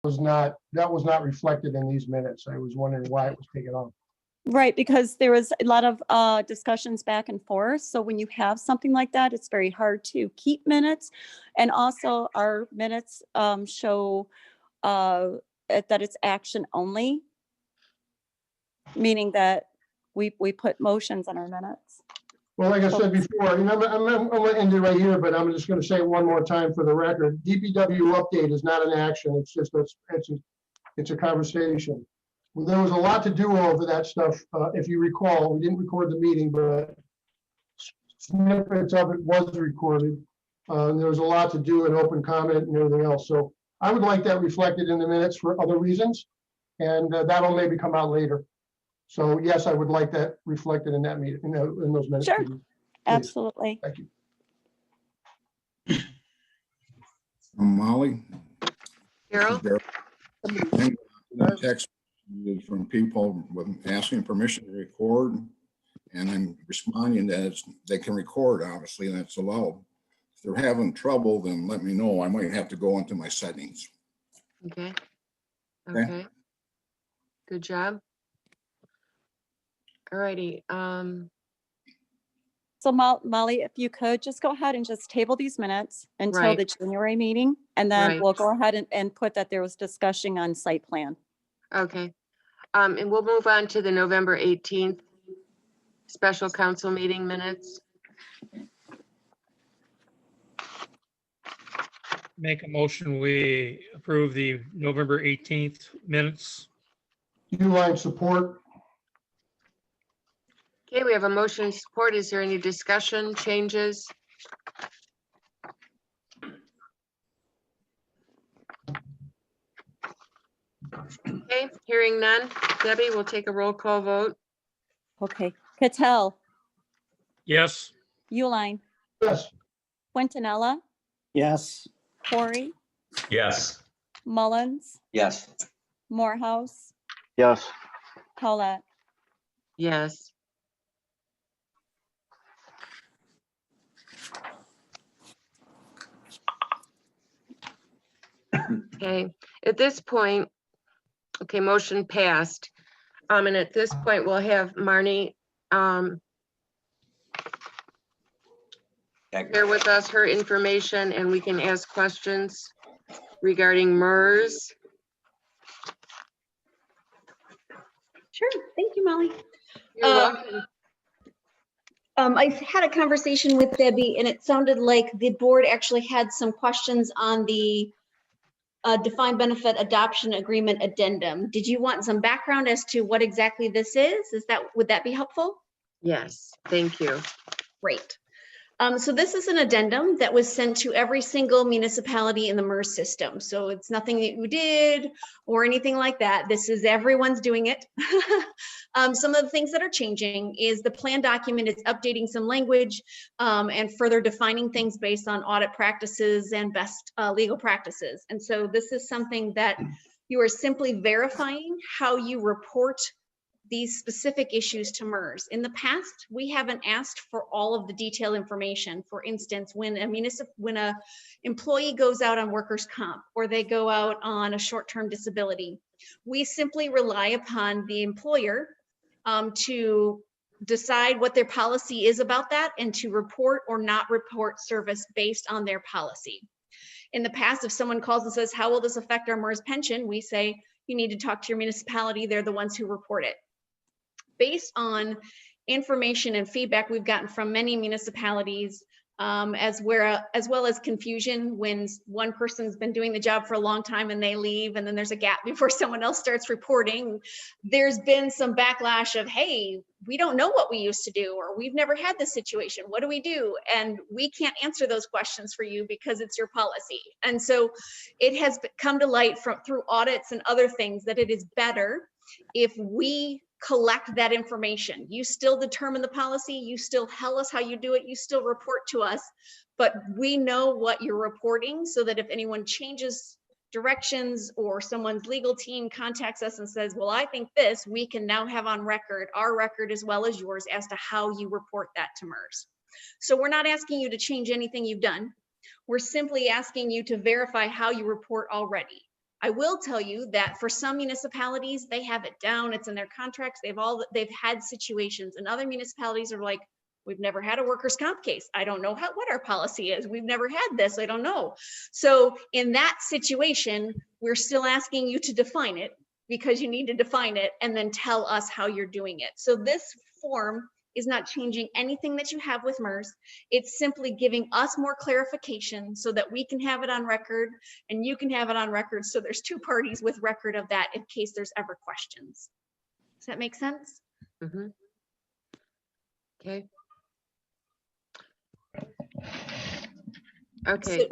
that was not reflected in these minutes. I was wondering why it was taken off. Right, because there was a lot of discussions back and forth. So when you have something like that, it's very hard to keep minutes. And also our minutes show that it's action only, meaning that we put motions on our minutes. Well, like I said before, I'm going to end it right here, but I'm just going to say it one more time for the record. DPW update is not an action. It's just it's a conversation. Well, there was a lot to do over that stuff. If you recall, we didn't record the meeting, but snippets of it was recorded. There was a lot to do in open comment and everything else. So I would like that reflected in the minutes for other reasons, and that'll maybe come out later. So yes, I would like that reflected in that meeting, in those minutes. Sure. Please. Absolutely. Thank you. Molly? Carol? Text from people with asking permission to record, and I'm responding that they can record, obviously, and that's allowed. If they're having trouble, then let me know. I might have to go into my settings. Okay. Okay. Okay. Good job. All righty. So Molly, if you could just go ahead and just table these minutes until Right. the January meeting, and then Right. we'll go ahead and put that there was discussion on site plan. Okay. And we'll move on to the November 18th special council meeting minutes. Make a motion, we approve the November 18th minutes. Uline support. Okay, we have a motion and support. Is there any discussion, changes? Okay, hearing none. Debbie, we'll take a roll call vote. Okay, Cattell, Yes, Uline, Yes. Quintanilla, Yes. Corey, Yes. Mullins, Yes. Morehouse, Yes. Paulette. Yes. Okay, at this point, okay, motion passed. And at this point, we'll have Marnie share with us her information, and we can ask questions regarding MERS. Sure. Thank you, Molly. You're welcome. I've had a conversation with Debbie, and it sounded like the board actually had some questions on the defined benefit adoption agreement addendum. Did you want some background as to what exactly this is? Would that be helpful? Yes, thank you. Great. So this is an addendum that was sent to every single municipality in the MERS system. So it's nothing that you did or anything like that. This is everyone's doing it. Some of the things that are changing is the plan document is updating some language and further defining things based on audit practices and best legal practices. And so this is something that you are simply verifying how you report these specific issues to MERS. In the past, we haven't asked for all of the detailed information. For instance, when a employee goes out on workers' comp or they go out on a short-term disability, we simply rely upon the employer to decide what their policy is about that and to report or not report service based on their policy. In the past, if someone calls and says, how will this affect our MERS pension? We say, you need to talk to your municipality. They're the ones who report it. Based on information and feedback we've gotten from many municipalities, as well as confusion when one person's been doing the job for a long time and they leave, and then there's a gap before someone else starts reporting. There's been some backlash of, hey, we don't know what we used to do, or we've never had this situation. What do we do? And we can't answer those questions for you because it's your policy. And so it has come to light through audits and other things that it is better if we collect that information. You still determine the policy, you still tell us how you do it, you still report to us, but we know what you're reporting so that if anyone changes directions or someone's legal team contacts us and says, well, I think this, we can now have on record, our record as well as yours, as to how you report that to MERS. So we're not asking you to change anything you've done. We're simply asking you to verify how you report already. I will tell you that for some municipalities, they have it down, it's in their contracts, they've had situations, and other municipalities are like, we've never had a workers' comp case. I don't know what our policy is. We've never had this. I don't know. So in that situation, we're still asking you to define it, because you need to define it and then tell us how you're doing it. So this form is not changing anything that you have with MERS. It's simply giving us more clarification so that we can have it on record and you can have it on record. So there's two parties with record of that in case there's ever questions. Does that make sense? Mhm. Okay. Okay, So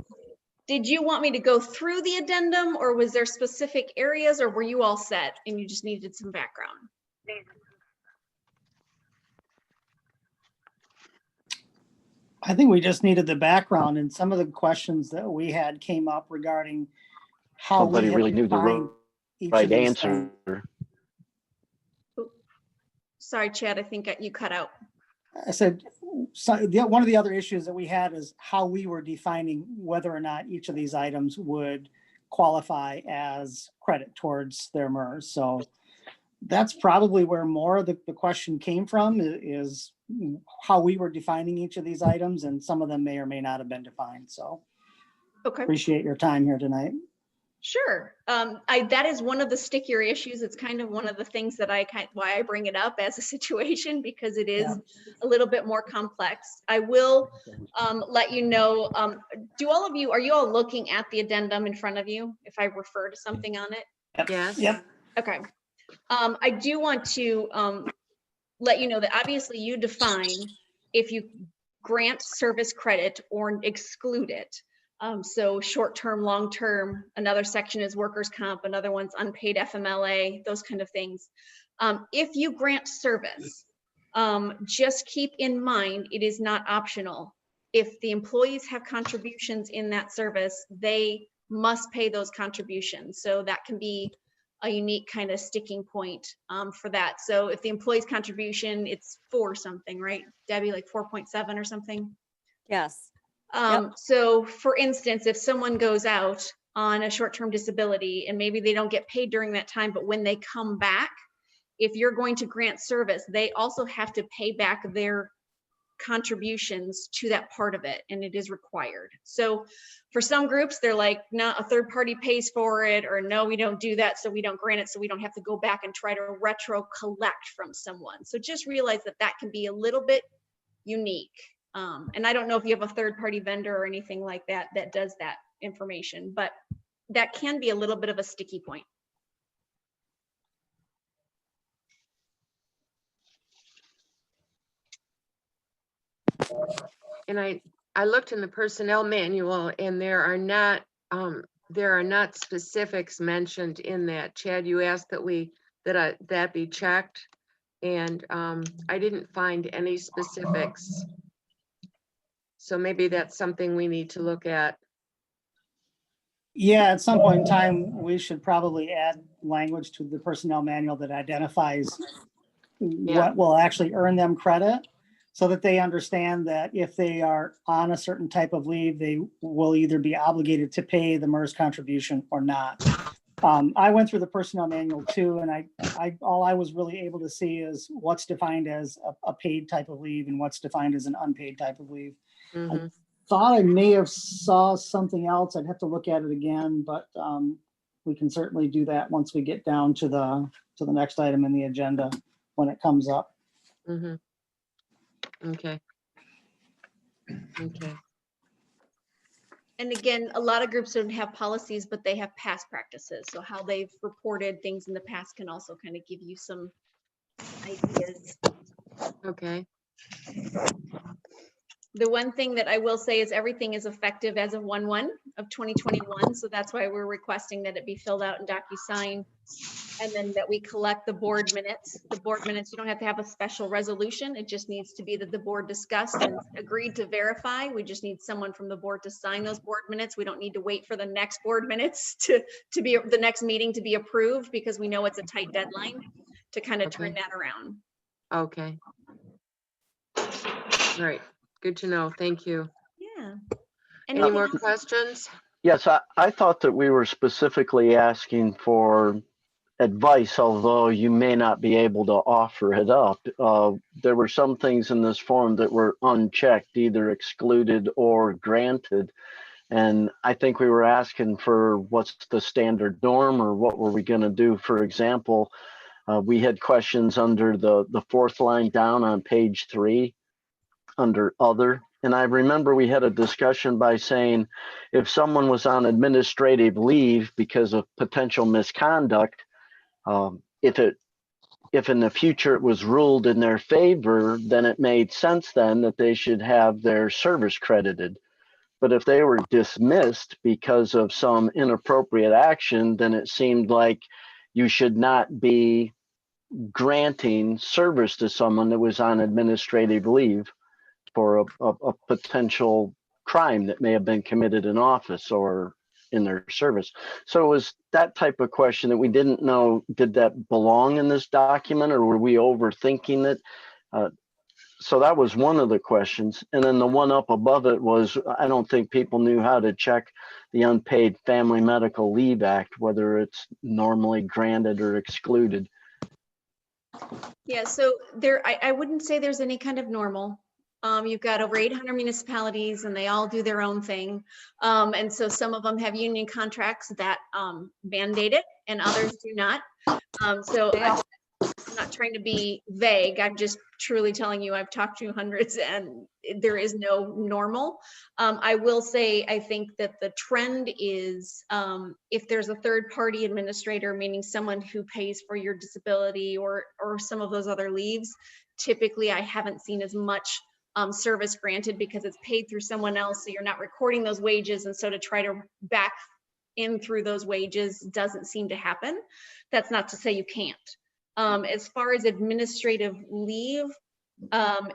did you want me to go through the addendum, or was there specific areas, or were you all set and you just needed some background? I think we just needed the background, and some of the questions that we had came up regarding how we Somebody had really knew the defined each of right these answer. things. Sorry, Chad, I think you cut out. I said, one of the other issues that we had is how we were defining whether or not each of these items would qualify as credit towards their MERS. So that's probably where more of the question came from, is how we were defining each of these items, and some of them may or may not have been defined. So Okay. appreciate your time here tonight. Sure. That is one of the stickier issues. It's kind of one of the things that why I bring it up as a situation, because it is Yeah. a little bit more complex. I will let you know, are you all looking at the addendum in front of you if I refer to something on it? yes. Yep. Okay. I do want to let you know that obviously you define if you grant service credit or exclude it. So short-term, long-term, another section is workers' comp, another one's unpaid FMLA, those kind of things. If you grant service, just keep in mind, it is not optional. If the employees have contributions in that service, they must pay those contributions. So that can be a unique kind of sticking point for that. So if the employee's contribution, it's 4 something, right? Debbie, like 4.7 or something? Yes. Yep. So for instance, if someone goes out on a short-term disability and maybe they don't get paid during that time, but when they come back, if you're going to grant service, they also have to pay back their contributions to that part of it, and it is required. So for some groups, they're like, no, a third party pays for it, or no, we don't do that, so we don't grant it, so we don't have to go back and try to retro collect from someone. So just realize that that can be a little bit unique. And I don't know if you have a third party vendor or anything like that that does that information, but that can be a little bit of a sticky point. And I looked in the personnel manual, and there are not specifics mentioned in that. Chad, you asked that be checked, and I didn't find any specifics. So maybe that's something we need to look at. Yeah, at some point in time, we should probably add language to the personnel manual that identifies what will actually earn them credit, so that they understand that if they are on a certain type of leave, they will either be obligated to pay the MERS contribution or not. I went through the personnel manual too, and all I was really able to see is what's defined as a paid type of leave and what's defined as an unpaid type of leave. Mhm. Thought I may have saw something else. I'd have to look at it again, but we can certainly do that once we get down to the next item in the agenda when it comes up. Mhm. Okay. Okay. And again, a lot of groups don't have policies, but they have past practices. So how they've reported things in the past can also kind of give you some ideas. Okay. The one thing that I will say is everything is effective as of 1/1 of 2021. So that's why we're requesting that it be filled out in DocuSign, and then that we collect the board minutes. The board minutes, you don't have to have a special resolution. It just needs to be that the board discussed and agreed to verify. We just need someone from the board to sign those board minutes. We don't need to wait for the next board minutes to be the next meeting to be approved, because we know it's a tight deadline to kind of turn Okay. that around. Okay. All right. Good to know. Thank you. Yeah. Any Anything more else? questions? Yes, I thought that we were specifically asking for advice, although you may not be able to offer it up. There were some things in this form that were unchecked, either excluded or granted. And I think we were asking for what's the standard norm, or what were we going to do? For example, we had questions under the fourth line down on page 3 under other. And I remember we had a discussion by saying if someone was on administrative leave because of potential misconduct, if in the future it was ruled in their favor, then it made sense then that they should have their service credited. But if they were dismissed because of some inappropriate action, then it seemed like you should not be granting service to someone that was on administrative leave for a potential crime that may have been committed in office or in their service. So it was that type of question that we didn't know, did that belong in this document, or were we overthinking it? So that was one of the questions. And then the one up above it was, I don't think people knew how to check the Unpaid Family Medical Leave Act, whether it's normally granted or excluded. Yeah, so there, I wouldn't say there's any kind of normal. You've got over 800 municipalities and they all do their own thing. And so some of them have union contracts that mandate it and others do not. So I'm not trying to be vague. I'm just truly telling you, I've talked to hundreds and there is no normal. I will say, I think that the trend is if there's a third party administrator, meaning someone who pays for your disability or some of those other leaves, typically I haven't seen as much service granted because it's paid through someone else. So you're not recording those wages. And so to try to back in through those wages doesn't seem to happen. That's not to say you can't. As far as administrative leave, I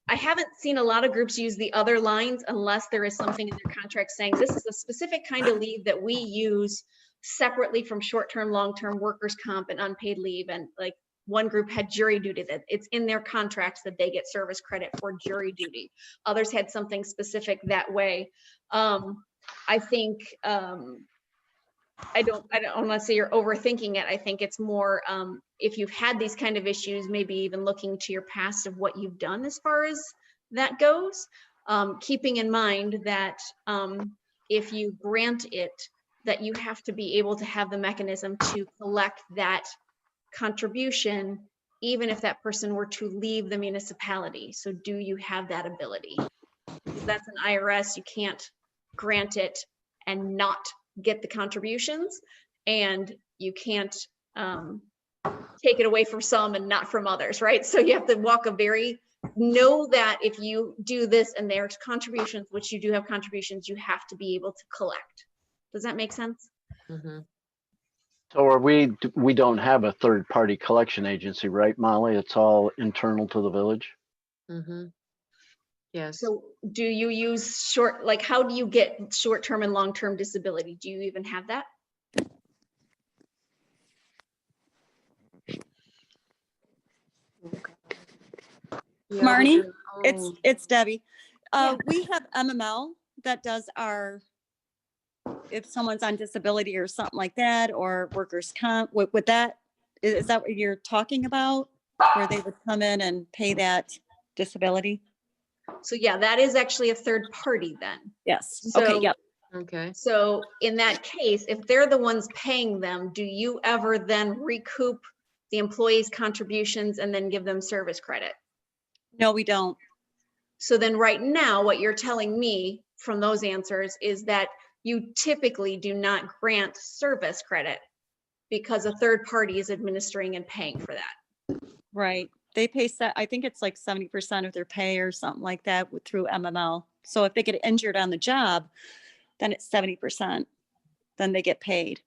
haven't seen a lot of groups use the other lines unless there is something in their contract saying this is a specific kind of leave that we use separately from short-term, long-term workers' comp and unpaid leave. And like one group had jury duty, that it's in their contracts that they get service credit for jury duty. Others had something specific that way. I think, I don't want to say you're overthinking it. I think it's more if you've had these kind of issues, maybe even looking to your past of what you've done as far as that goes, keeping in mind that if you grant it, that you have to be able to have the mechanism to collect that contribution, even if that person were to leave the municipality. So do you have that ability? Because that's an IRS, you can't grant it and not get the contributions, and you can't take it away from some and not from others, right? So you have to walk a very, know that if you do this and there's contributions, which you do have contributions, you have to be able to collect. Does that make sense? Mm-hmm. So we don't have a third party collection agency, right, Molly? It's all internal to the village. Mm-hmm. Yes. So do you use like how do you get short-term and long-term disability? Do you even have that? Yeah, Marnie, oh, it's Debbie. Yeah. We have MML that does our, if someone's on disability or something like that, or workers' comp, would that, is that what you're talking about? Where they would come in and pay that disability? So yeah, that is actually a third party then. Yes. So- Okay. Yep. okay. So in that case, if they're the ones paying them, do you ever then recoup the employees' contributions and then give them service credit? No, we don't. So then right now, what you're telling me from those answers is that you typically do not grant service credit because a third party is administering and paying for that. Right. They pay, I think it's like 70% of their pay or something like that through MML. So if they get injured on the job, then it's 70%. Then they get paid.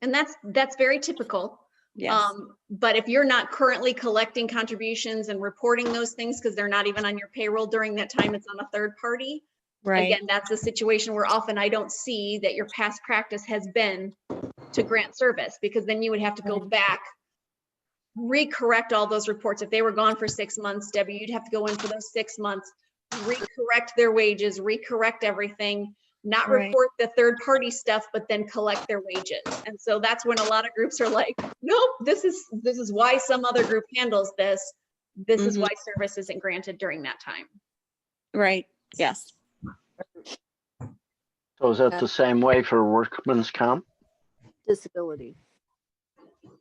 And that's very typical. Yes. But if you're not currently collecting contributions and reporting those things because they're not even on your payroll during that time, it's on a third party. Right. Again, that's a situation where often I don't see that your past practice has been to grant service, because then you would have to go back, recorrect all those reports. If they were gone for 6 months, Debbie, you'd have to go in for those 6 months, recorrect their wages, recorrect everything, not Right. report the third party stuff, but then collect their wages. And so that's when a lot of groups are like, nope, this is why some other group handles this. This is Mhm. why service isn't granted during that time. Right, yes. So is that the same way for workman's comp? Disability.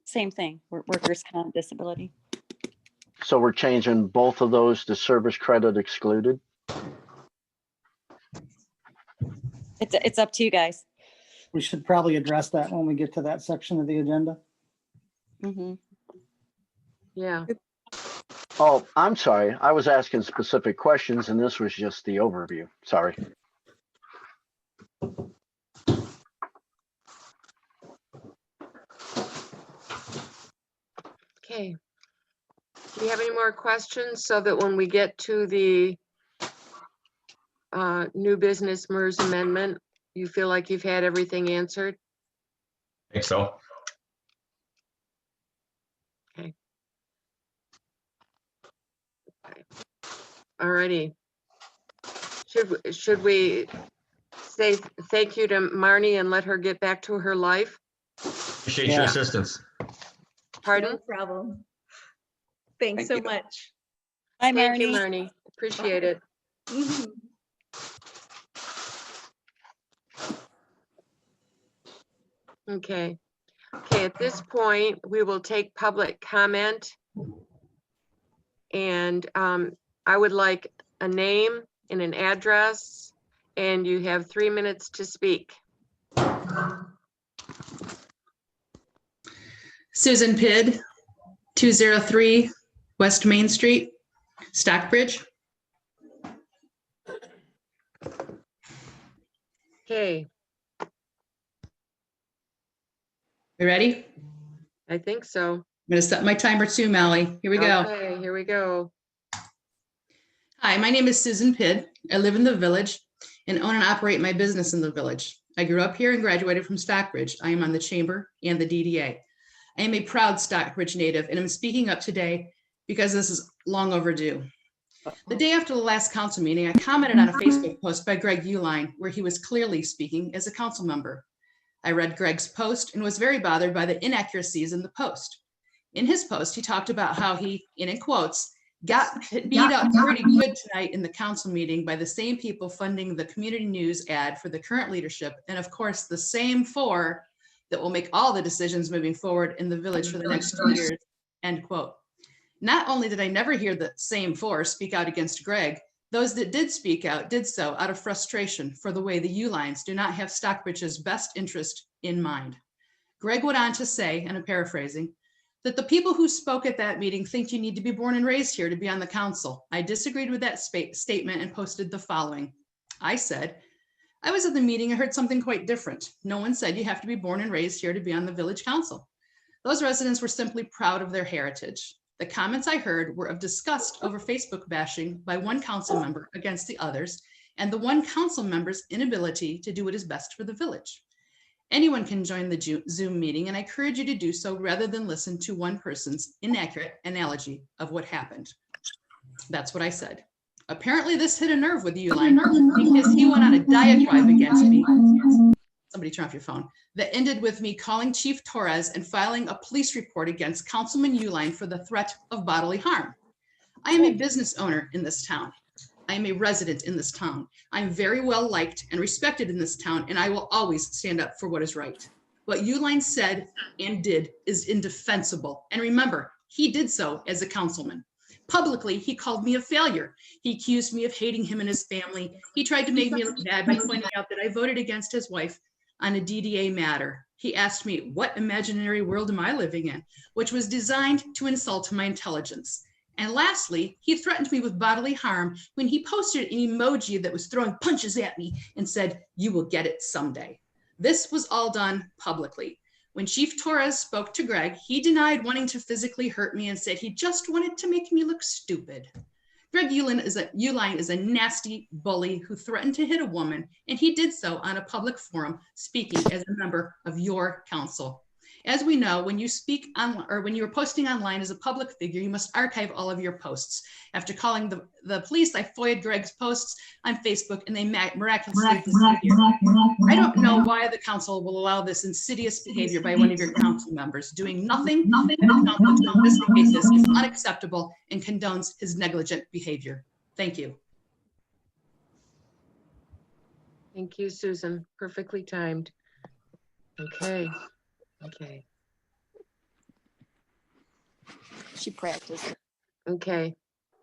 Same thing, workers' comp, disability. So we're changing both of those to service credit excluded? It's up to you guys. We should probably address that when we get to that section of the agenda. Mhm. Yeah, Oh, I'm sorry. I was asking specific questions and this was just the overview. Sorry. okay. Do you have any more questions so that when we get to the new business MERS amendment, you feel like you've had everything answered? I think so. Alrighty. Should we say thank you to Marnie and let her get back to her life? Appreciate your Yeah. assistance. No Pardon? problem. Thanks so much. Hi, Thank you, Marnie. Marnie. Appreciate it. Mhm. Okay. Okay, at this point, we will take public comment. And I would like a name and an address, and you have 3 minutes to speak. Susan Pidd, 203 West Main Street, Stockbridge. Okay, You ready? I think so. I'm going to set my timer too, Mallie. Here we go. Okay, here we go. Hi, my name is Susan Pidd. I live in the village and own and operate my business in the village. I grew up here and graduated from Stockbridge. I am on the chamber and the DDA. I am a proud Stockbridge native and I'm speaking up today because this is long overdue. The day after the last council meeting, I commented on a Facebook post by Greg Uline where he was clearly speaking as a council member. I read Greg's post and was very bothered by the inaccuracies in the post. In his post, he talked about how he, and in quotes, got beat up pretty good tonight in the council meeting by the same people funding the community news ad for the current leadership. And of course, the same four that will make all the decisions moving forward in the village for the next 2 years, end quote. Not only did I never hear the same four speak out against Greg, those that did speak out did so out of frustration for the way the U-Lines do not have Stockbridge's best interest in mind. Greg went on to say, and I'm paraphrasing, that the people who spoke at that meeting think you need to be born and raised here to be on the council. I disagreed with that statement and posted the following. I said, I was at the meeting and heard something quite different. No one said you have to be born and raised here to be on the village council. Those residents were simply proud of their heritage. The comments I heard were of disgust over Facebook bashing by one council member against the others, and the one council member's inability to do what is best for the village. Anyone can join the Zoom meeting, and I encourage you to do so rather than listen to one person's inaccurate analogy of what happened. That's what I said. Apparently this hit a nerve with Uline because he went on a diatribe against me. Somebody turn off your phone. That ended with me calling Chief Torres and filing a police report against Councilman Uline for the threat of bodily harm. I am a business owner in this town. I am a resident in this town. I'm very well liked and respected in this town, and I will always stand up for what is right. What Uline said and did is indefensible. And remember, he did so as a councilman. Publicly, he called me a failure. He accused me of hating him and his family. He tried to make me look bad by pointing out that I voted against his wife on a DDA matter. He asked me, what imaginary world am I living in? Which was designed to insult my intelligence. And lastly, he threatened me with bodily harm when he posted an emoji that was throwing punches at me and said, you will get it someday. This was all done publicly. When Chief Torres spoke to Greg, he denied wanting to physically hurt me and said he just wanted to make me look stupid. Greg Uline is a nasty bully who threatened to hit a woman, and he did so on a public forum, speaking as a member of your council. As we know, when you speak on, or when you're posting online as a public figure, you must archive all of your posts. After calling the police, I FOIA'd Greg's posts on Facebook and they miraculously disappeared. I don't know why the council will allow this insidious behavior by one of your council members. Doing nothing in the conflict of this basis is unacceptable and condones his negligent behavior. Thank you. Thank you, Susan. Perfectly timed. Okay. Okay. She practiced. Okay.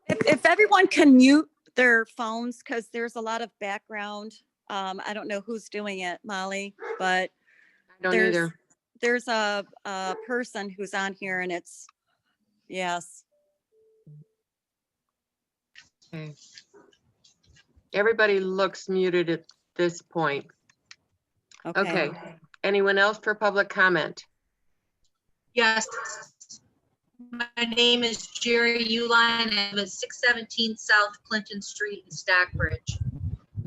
If everyone can mute their phones, because there's a lot of background. I don't know who's doing it, Molly, but I don't there's either. there's a person who's on here and it's, yes. Okay. Everybody looks muted at this point. Okay. Anyone else for public comment? Yes. My name is Jerry Uline. I live at 617 South Clinton Street in Stockbridge.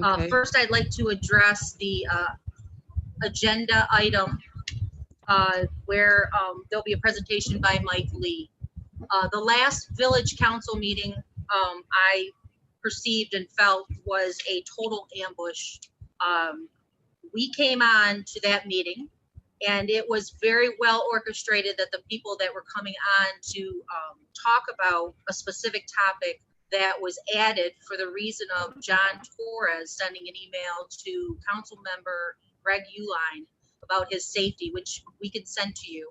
Okay. First, I'd like to address the agenda item where there'll be a presentation by Mike Lee. The last village council meeting I perceived and felt was a total ambush. We came on to that meeting and it was very well orchestrated that the people that were coming on to talk about a specific topic that was added for the reason of John Torres sending an email to council member Greg Uline about his safety, which we could send to you,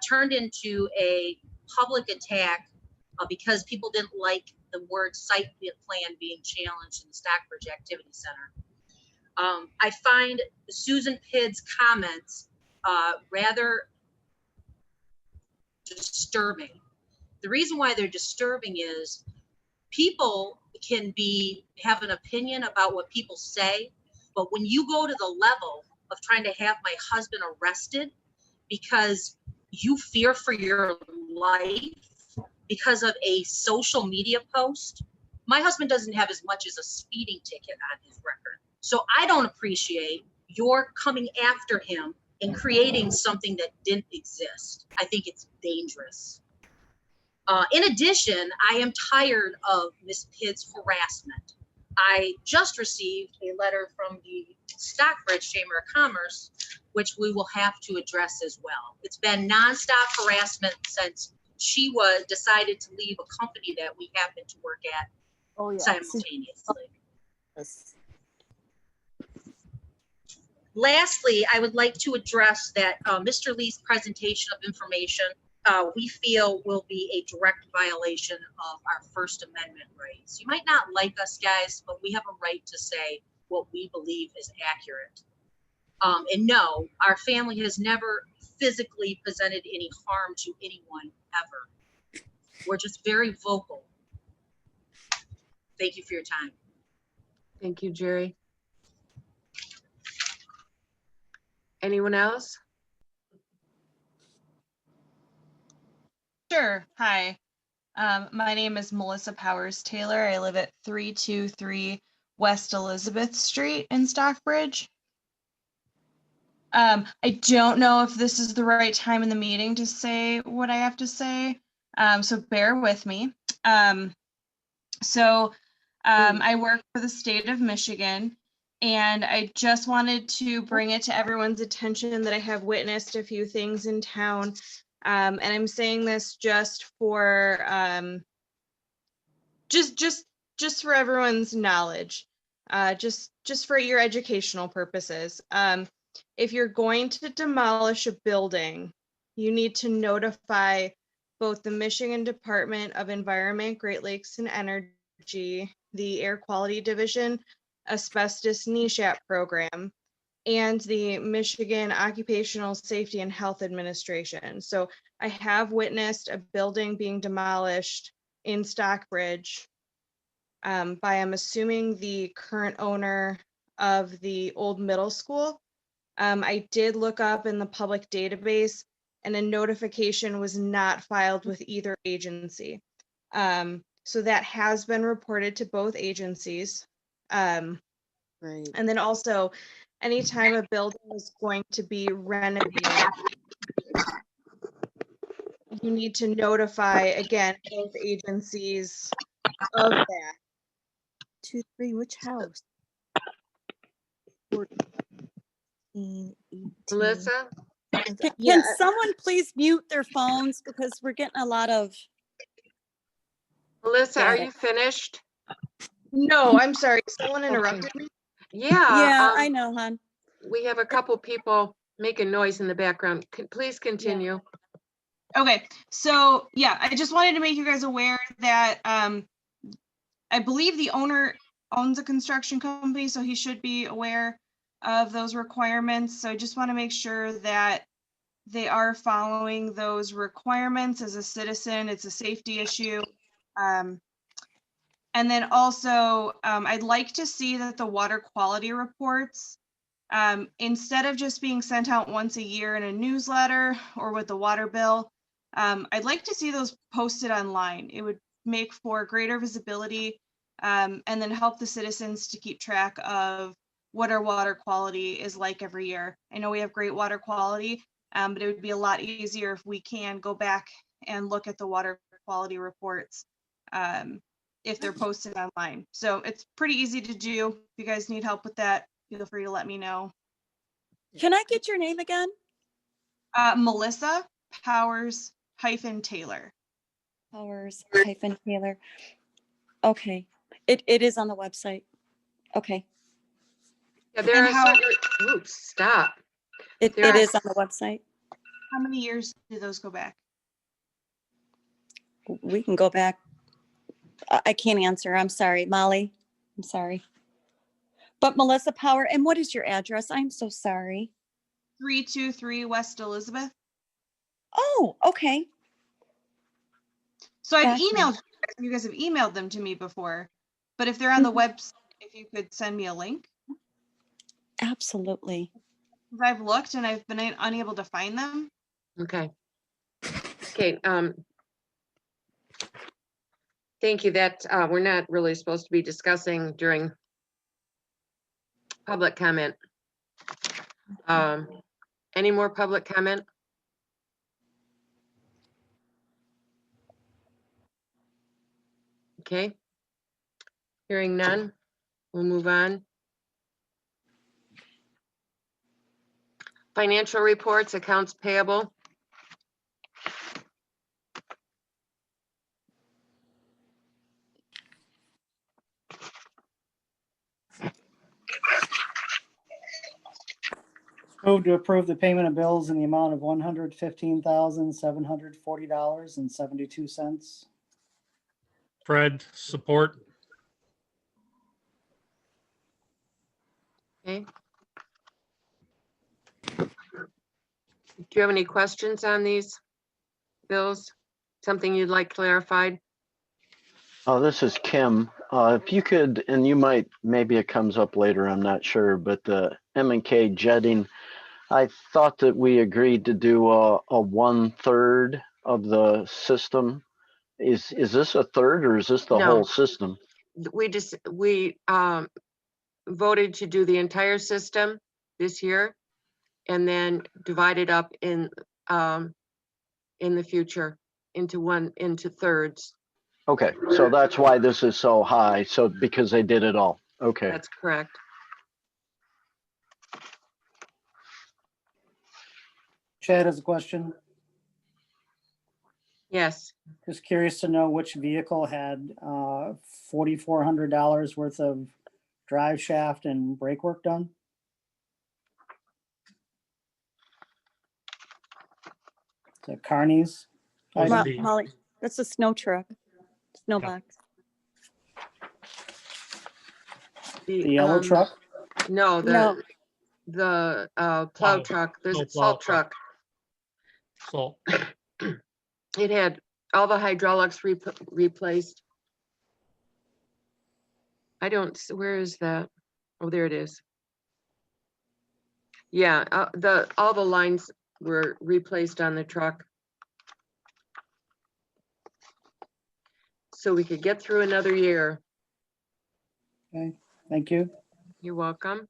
turned into a public attack because people didn't like the word site plan being challenged in the Stockbridge Activity Center. I find Susan Pidd's comments rather disturbing. The reason why they're disturbing is people can have an opinion about what people say, but when you go to the level of trying to have my husband arrested because you fear for your life because of a social media post, my husband doesn't have as much as a speeding ticket on his record. So I don't appreciate your coming after him and creating something that didn't exist. I think it's dangerous. In addition, I am tired of Ms. Pidd's harassment. I just received a letter from the Stockbridge Chamber of Commerce, which we will have to address as well. It's been nonstop harassment since she decided to leave a company that we happen to work at simultaneously. Yes. Lastly, I would like to address that Mr. Lee's presentation of information we feel will be a direct violation of our First Amendment rights. You might not like us, guys, but we have a right to say what we believe is accurate. And no, our family has never physically presented any harm to anyone ever. We're just very vocal. Thank you for your time. Thank you, Jerry. Anyone else? Sure. Hi. My name is Melissa Powers Taylor. I live at 323 West Elizabeth Street in Stockbridge. I don't know if this is the right time in the meeting to say what I have to say, so bear with me. I work for the state of Michigan, and I just wanted to bring it to everyone's attention that I have witnessed a few things in town. And I'm saying this just for just for everyone's knowledge, just for your educational purposes. If you're going to demolish a building, you need to notify both the Michigan Department of Environment, Great Lakes and Energy, the Air Quality Division, Asbestos NESHAP program, and the Michigan Occupational Safety and Health Administration. So I have witnessed a building being demolished in Stockbridge by, I'm assuming, the current owner of the old middle school. I did look up in the public database and a notification was not filed with either agency. So that has been reported to both agencies. Right. And then also, anytime a building is going to be renovated, you need to notify, again, both agencies of that. 2, 3, which house? 14, 18. Melissa? Can Yeah. someone please mute their phones because we're getting a lot of, Melissa, are Got it. you finished? No, I'm sorry. Someone Okay. interrupted me. yeah, Yeah, I know, hon. we have a couple people making noise in the background. Please continue. Okay, so yeah, I just wanted to make you guys aware that I believe the owner owns a construction company, so he should be aware of those requirements. So I just want to make sure that they are following those requirements as a citizen. It's a safety issue. And then also, I'd like to see that the water quality reports, instead of just being sent out once a year in a newsletter or with the water bill, I'd like to see those posted online. It would make for greater visibility, and then help the citizens to keep track of what our water quality is like every year. I know we have great water quality, but it would be a lot easier if we can go back and look at the water quality reports if they're posted online. So it's pretty easy to do. If you guys need help with that, feel free to let me know. Can I get your name again? Melissa Powers-Taylor. Powers-Taylor. Okay, it is on the website. Okay, Yeah, there And are how- certain, oops, stop. it There is are- on the website. How many years do those go back? We can go back. I can't answer. I'm sorry, Molly. I'm sorry. But Melissa Power, and what is your address? I'm so sorry. 323 West Elizabeth. Oh, okay. So I've Gotcha. emailed you guys have emailed them to me before, but if they're on the website, if you could send me a link. Absolutely. 'Cause I've looked and I've been unable to find them. Okay. Okay, thank you. That, we're not really supposed to be discussing during public comment. Any more public comment? Okay. Hearing none, we'll move on. Financial reports, accounts payable. Move to approve the payment of bills in the amount of $115,740.72. Fred, support. Okay. Do you have any questions on these bills? Something you'd like clarified? Oh, this is Kim. If you could, and you might, maybe it comes up later, I'm not sure, but the M&K jetting, I thought that we agreed to do a 1/3 of the system. Is this a third or is this the No. whole system? We voted to do the entire system this year and then divide it up in the future into thirds. Okay, so that's why this is so high. So because they did it all. Okay. That's correct. Chad has a question. Yes. Just curious to know which vehicle had $4,400 worth of drive shaft and brake work done? The Carney's? Was item? the- Molly, that's a snow truck, snow Yeah. box. The yellow truck? No, No. the plow Plow. truck, the No, plow salt truck. Salt. It had all the hydraulics replaced. Where is that? Oh, there it is. Yeah, all the lines were replaced on the truck. So we could get through another year. Okay, thank you. You're welcome.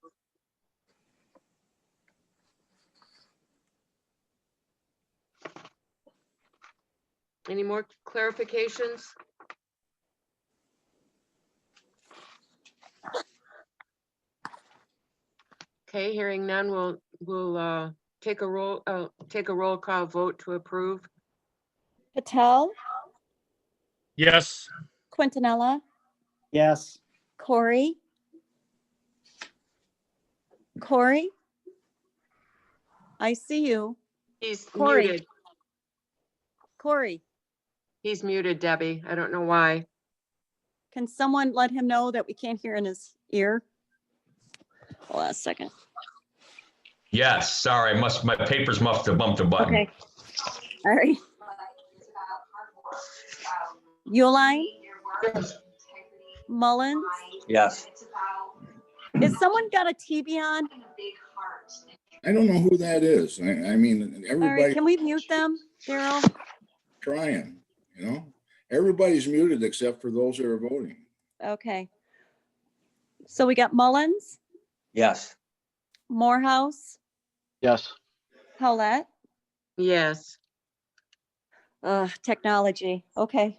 Any more clarifications? Okay, hearing none, we'll take a roll call vote to approve. Patel, Yes. Quintanilla, Yes. Corey. Corey? I see you. He's Corey. muted. Corey, He's muted, Debbie. I don't know why. can someone let him know that we can't hear in his ear? Hold on a second. Yes, sorry, my papers must have bumped a button. Okay. All right. Uline, Yes. Mullins, Yes. is someone got a TV on? I don't know who that is. I mean, All right, everybody can we mute them, Daryl? trying, you know? Everybody's muted except for those that are voting. Okay. So we got Mullins, Yes. Morehouse, Yes. Howlett. Yes. Technology. Okay.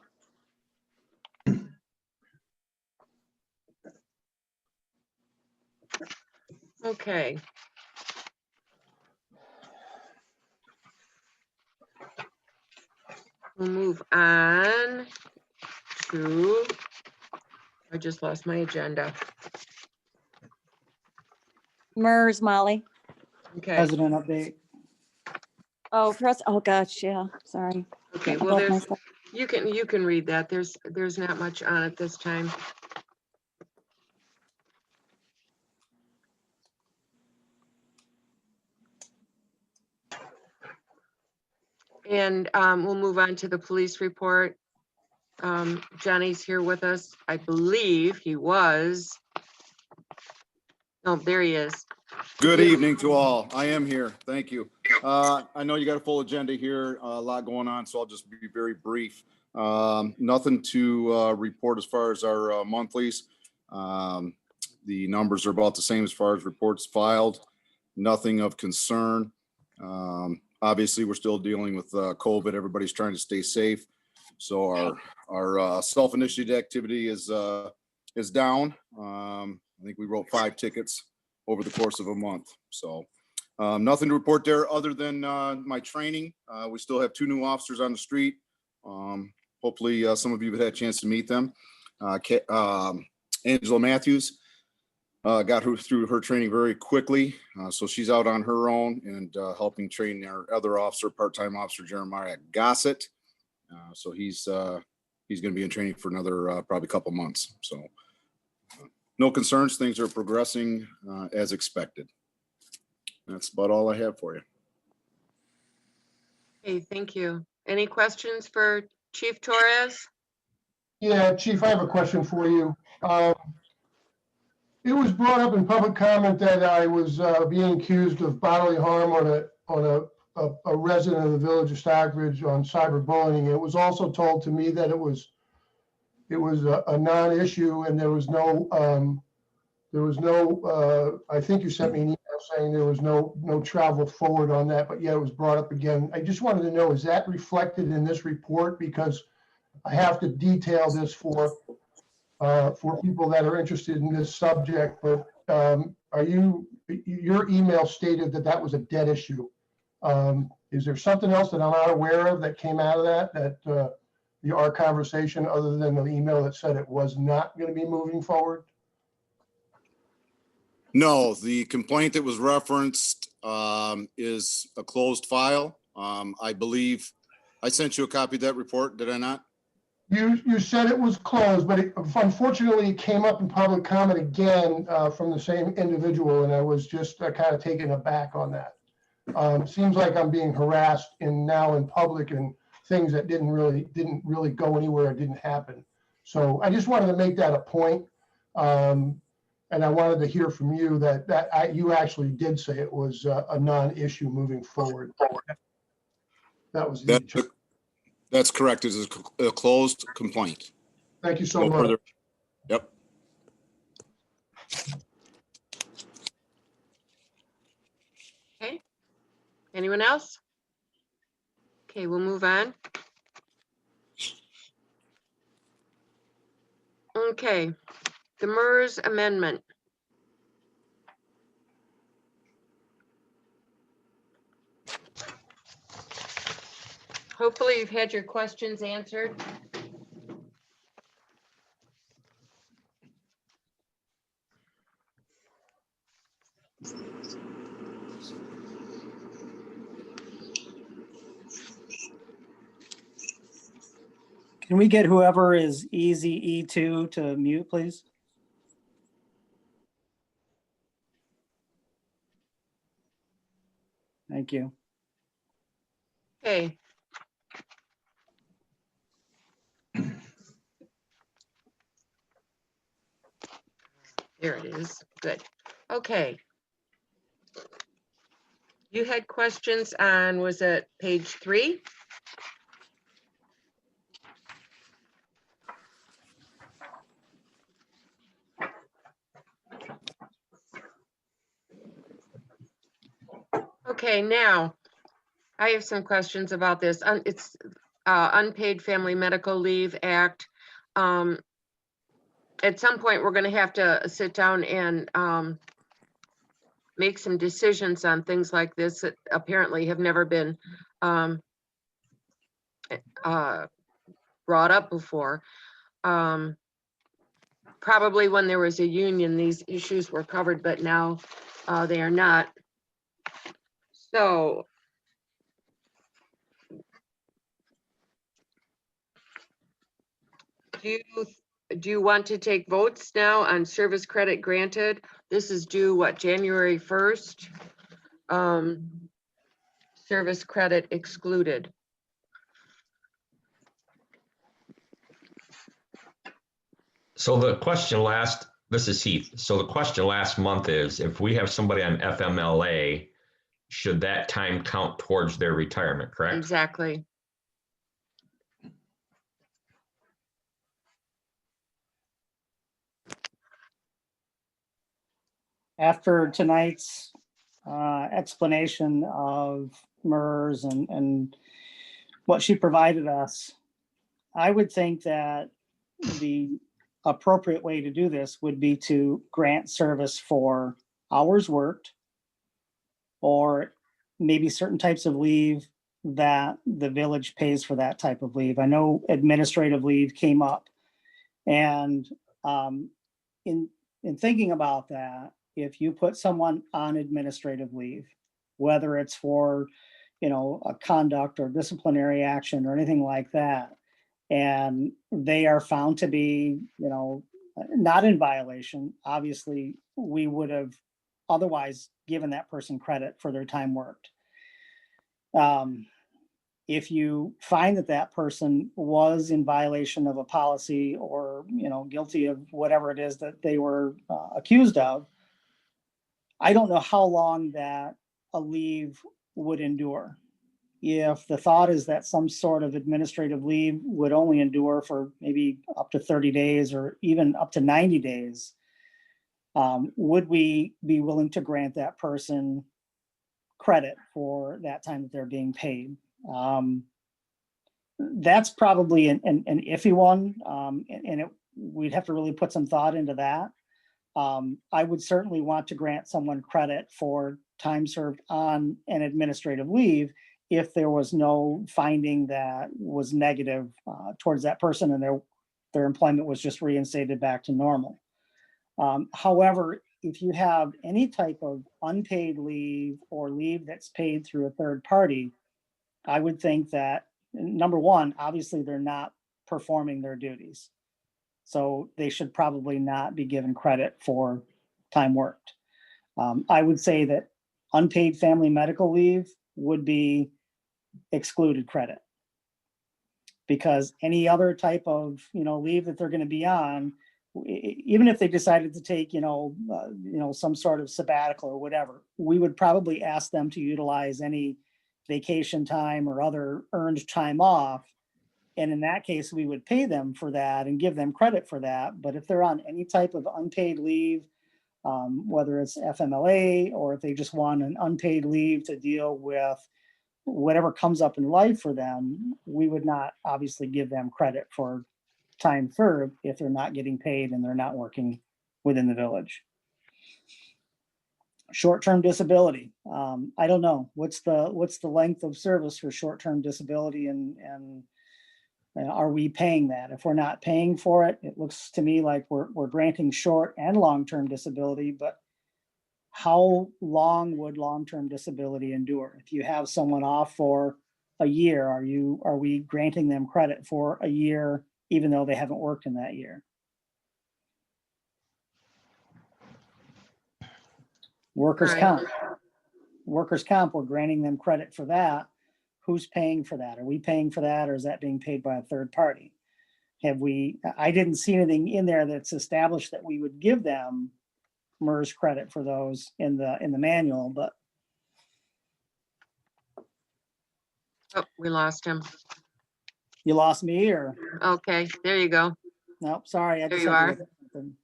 Okay. We'll move on to, I just lost my agenda. MERS, Molly. Okay, President update. Oh gosh, yeah, sorry. okay, Getting well, above there's, myself. you can read that. There's not much on it this time. And we'll move on to the police report. Johnny's here with us. I believe he was. Oh, there he is. Good evening to all. I am here. Thank you. I know you got a full agenda here, a lot going on, so I'll just be very brief. Nothing to report as far as our monthlies. The numbers are about the same as far as reports filed. Nothing of concern. Obviously, we're still dealing with COVID. Everybody's trying to stay safe. So our self-initiated activity is down. I think we wrote 5 tickets over the course of a month. So nothing to report there other than my training. We still have 2 new officers on the street. Hopefully some of you have had a chance to meet them. Angela Matthews got her through her training very quickly. So she's out on her own and helping train our other officer, part-time officer Jeremiah Gossett. So he's going to be in training for another probably couple months. So no concerns. Things are progressing as expected. That's about all I have for you. Okay, thank you. Any questions for Chief Torres? Yeah, Chief, I have a question for you. It was brought up in public comment that I was being accused of bodily harm on a resident of the village of Stockbridge on cyberbullying. It was also told to me that it was a non-issue and there was no, I think you sent me an email saying there was no travel forward on that, but yeah, it was brought up again. I just wanted to know, is that reflected in this report? Because I have to detail this for people that are interested in this subject, but your email stated that that was a dead issue. Is there something else that I'm not aware of that came out of that our conversation, other than the email that said it was not going to be moving forward? No, the complaint that was referenced is a closed file. I believe I sent you a copy of that report, did I not? You said it was closed, but unfortunately it came up in public comment again from the same individual, and I was just kind of taken aback on that. Seems like I'm being harassed now in public and things that didn't really go anywhere or didn't happen. So I just wanted to make that a point. And I wanted to hear from you that you actually did say it was a non-issue moving forward. That was That's correct. It is a closed complaint. Thank you so No much. further. Yep. Okay. Anyone else? Okay, we'll move on. Okay, the MERS amendment. Hopefully you've had your questions answered. Can we get whoever is easy E2 to mute, please? Thank you. Okay. There it is. Good. Okay. You had questions on, was it page 3? Okay, now I have some questions about this. It's Unpaid Family Medical Leave Act. At some point, we're going to have to sit down and make some decisions on things like this that apparently have never been brought up before. Probably when there was a union, these issues were covered, but now they are not. So do you want to take votes now on service credit granted? This is due what, January 1st? Service credit excluded. So the question this is Heath. So the question last month is, if we have somebody on FMLA, should that time count towards their retirement, correct? Exactly. After tonight's explanation of MERS and what she provided us, I would think that the appropriate way to do this would be to grant service for hours worked, or maybe certain types of leave that the village pays for that type of leave. I know administrative leave came up, and in thinking about that, if you put someone on administrative leave, whether it's for, a conduct or disciplinary action or anything like that, and they are found to be, not in violation, obviously we would have otherwise given that person credit for their time worked. If you find that that person was in violation of a policy or, guilty of whatever it is that they were accused of, I don't know how long that a leave would endure. If the thought is that some sort of administrative leave would only endure for maybe up to 30 days or even up to 90 days, would we be willing to grant that person credit for that time that they're being paid? That's probably an iffy one, and we'd have to really put some thought into that. I would certainly want to grant someone credit for time served on an administrative leave if there was no finding that was negative towards that person and their employment was just reinstated back to normal. However, if you have any type of unpaid leave or leave that's paid through a third party, I would think that, number one, obviously they're not performing their duties. So they should probably not be given credit for time worked. I would say that unpaid family medical leave would be excluded credit, because any other type of leave that they're going to be on, even if they decided to take some sort of sabbatical or whatever, we would probably ask them to utilize any vacation time or other earned time off, and in that case we would pay them for that and give them credit for that. But if they're on any type of unpaid leave, whether it's FMLA or if they just want an unpaid leave to deal with whatever comes up in life for them, we would not obviously give them credit for time served if they're not getting paid and they're not working within the village. Short-term disability. I don't know. What's the length of service for short-term disability and are we paying that? If we're not paying for it, it looks to me like we're granting short and long-term disability, but how long would long-term disability endure? If you have someone off for a year, are we granting them credit for a year, even though they haven't worked in that year? Workers' Right. comp. Workers' comp, we're granting them credit for that. Who's paying for that? Are we paying for that, or is that being paid by a third party? I didn't see anything in there that's established that we would give them MERS credit for those in the manual, but Oh, we lost him. you lost me or? Okay, there you go. Nope, sorry. I There just you had to are. look at something.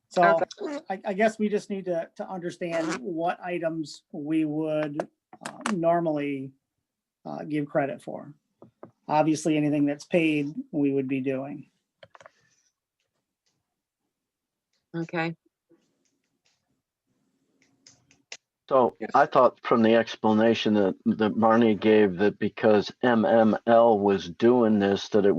So I guess we just need to understand what items we would normally give credit for. Obviously, anything that's paid, we would be doing. Okay. So I thought from the explanation that Marnie gave that because MML was doing this, that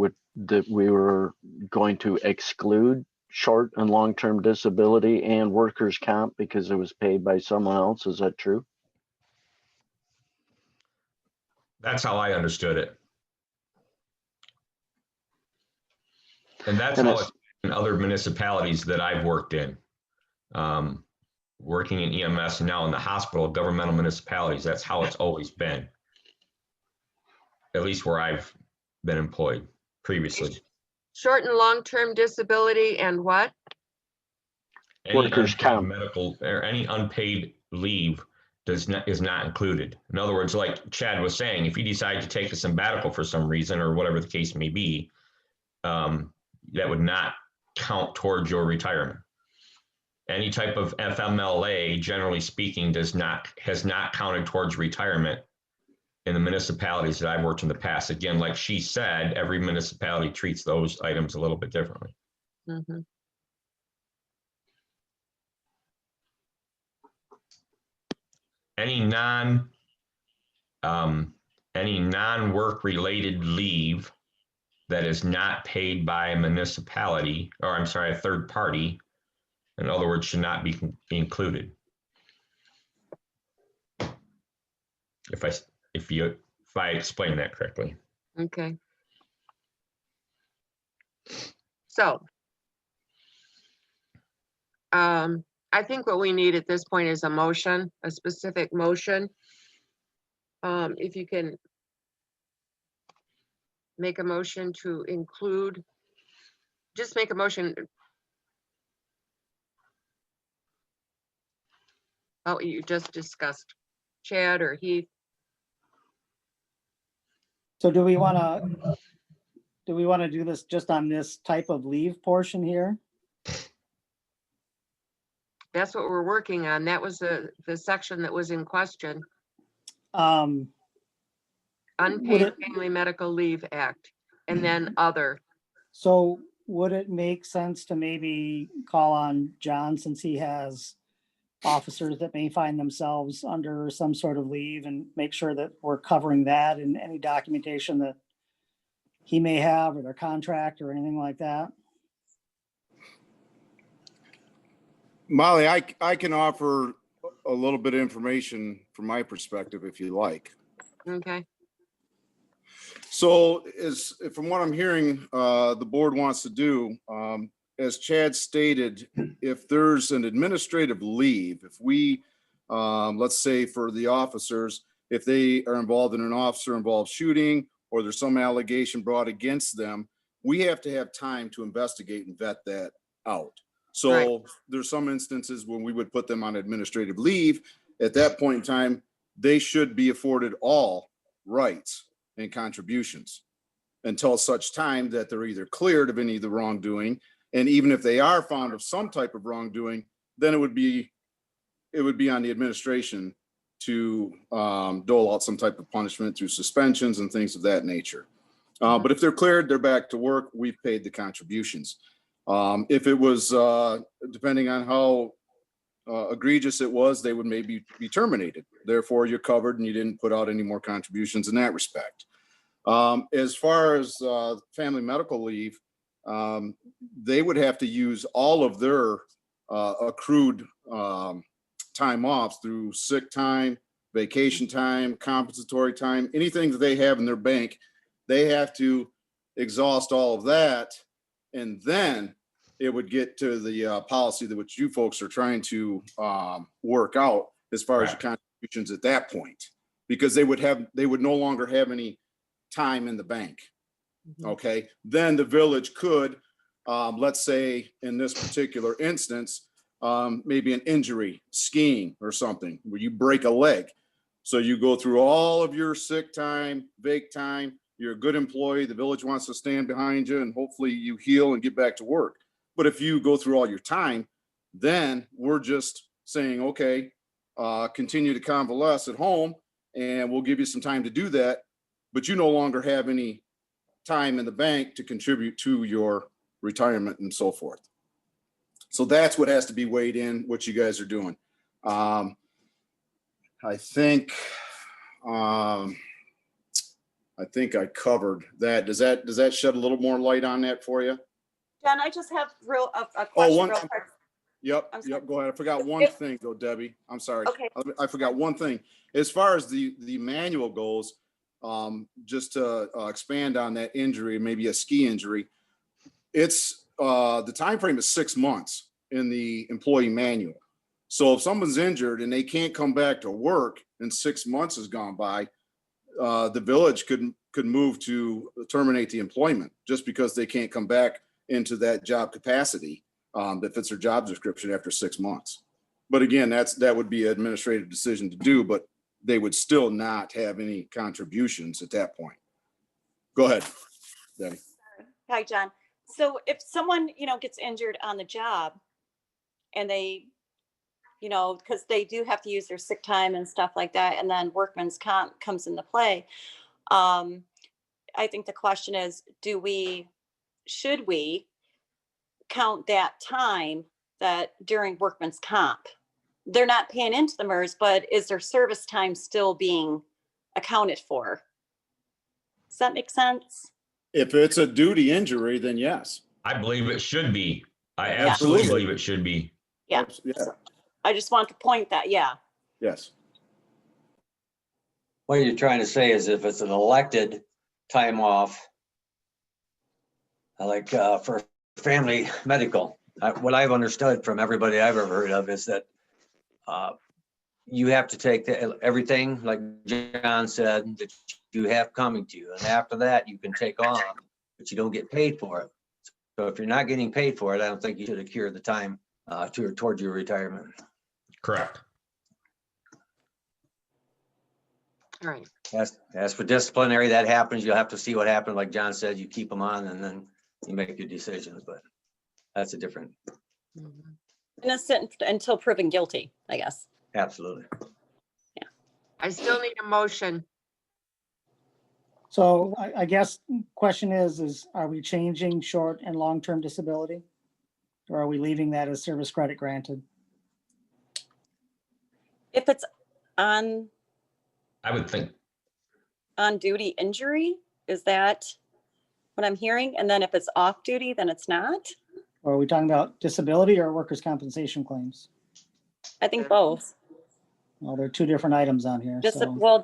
we were going to exclude short and long-term disability and workers' comp because it was paid by someone else. Is that true? That's how I understood it. And that's And how it's- it's in other municipalities that I've worked in. Working in EMS and now in the hospital, governmental municipalities, that's how it's always been. At least where I've been employed previously. Short and long-term disability and what? Any Workers' unpaid comp. medical or any unpaid leave is not included. In other words, like Chad was saying, if you decide to take a sabbatical for some reason or whatever the case may be, that would not count towards your retirement. Any type of FMLA, generally speaking, has not counted towards retirement in the municipalities that I've worked in the past. Again, like she said, every municipality treats those items a little bit differently. Mm-hmm. Any non-work related leave that is not paid by a municipality, or I'm sorry, a third party, in other words, should not be included. If I explain that correctly. Okay. So, I think what we need at this point is a motion, a specific motion. If you can make a motion to include, just make a motion. Oh, you just discussed Chad or Heath. So do we want to do this just on this type of leave portion here? That's what we're working on. That was the section that was in question. Would Unpaid it- Family Medical Leave Act, and then other. So would it make sense to maybe call on John, since he has officers that may find themselves under some sort of leave, and make sure that we're covering that in any documentation that he may have, or their contract or anything like that? Molly, I can offer a little bit of information from my perspective if you like. Okay. So from what I'm hearing, the board wants to do, as Chad stated, if there's an administrative leave, if we, let's say for the officers, if they are involved in an officer-involved shooting, or there's some allegation brought against them, we have to have time to investigate and vet that out. So Right. there's some instances when we would put them on administrative leave. At that point in time, they should be afforded all rights and contributions until such time that they're either cleared of any of the wrongdoing. And even if they are found of some type of wrongdoing, then it would be on the administration to dole out some type of punishment through suspensions and things of that nature. But if they're cleared, they're back to work, we've paid the contributions. If it was, depending on how egregious it was, they would maybe be terminated. Therefore, you're covered and you didn't put out any more contributions in that respect. As far as family medical leave, they would have to use all of their accrued time off through sick time, vacation time, compensatory time, anything that they have in their bank. They have to exhaust all of that, and then it would get to the policy that which you folks are trying to work out as far as your contributions at that point, because they would no longer have any time in the bank. Okay, then the village could, let's say in this particular instance, maybe an injury, skiing or something, where you break a leg. So you go through all of your sick time, vac time, you're a good employee, the village wants to stand behind you, and hopefully you heal and get back to work. But if you go through all your time, then we're just saying, okay, continue to convalesce at home, and we'll give you some time to do that, but you no longer have any time in the bank to contribute to your retirement and so forth. So that's what has to be weighed in, what you guys are doing. I think I covered that. Does that shed a little more light on that for you? John, I just have a question. One. Real quick. Yep. Go ahead. I forgot one thing though, Debbie. I'm sorry. Okay. I forgot one thing. As far as the manual goes, just to expand on that injury, maybe a ski injury, it's the time frame is 6 months in the employee manual. So if someone's injured and they can't come back to work and 6 months has gone by, the village could move to terminate the employment just because they can't come back into that job capacity that fits their job description after 6 months. But again, that would be an administrative decision to do, but they would still not have any contributions at that point. Go ahead, Debbie. Hi, John. So if someone, gets injured on the job and they, because they do have to use their sick time and stuff like that, and then workman's comp comes into play. I think the question is, should we count that time that during workman's comp? They're not paying into the MERS, but is their service time still being accounted for? Does that make sense? If it's a duty injury, then yes. I believe it should be. I absolutely believe it should be. Yeah. I just want to point that, yeah. Yes. What you're trying to say is if it's an elected time off, like for family medical, what I've understood from everybody I've ever heard of is that you have to take everything, like John said, that you have coming to you. And after that, you can take off, but you don't get paid for it. So if you're not getting paid for it, I don't think you should accrue the time towards your retirement. Correct. All right. As for disciplinary, that happens. You'll have to see what happened. Like John said, you keep them on and then you make your decisions, but that's a different. Innocent until proven guilty, I guess. Absolutely. Yeah. I still need a motion. So I guess question is are we changing short and long-term disability? Or are we leaving that as service credit granted? If it's on I would think. duty injury, is that what I'm hearing? And then if it's off duty, then it's not? Or are we talking about disability or workers' compensation claims? I think both. Well, there are two different items on here. So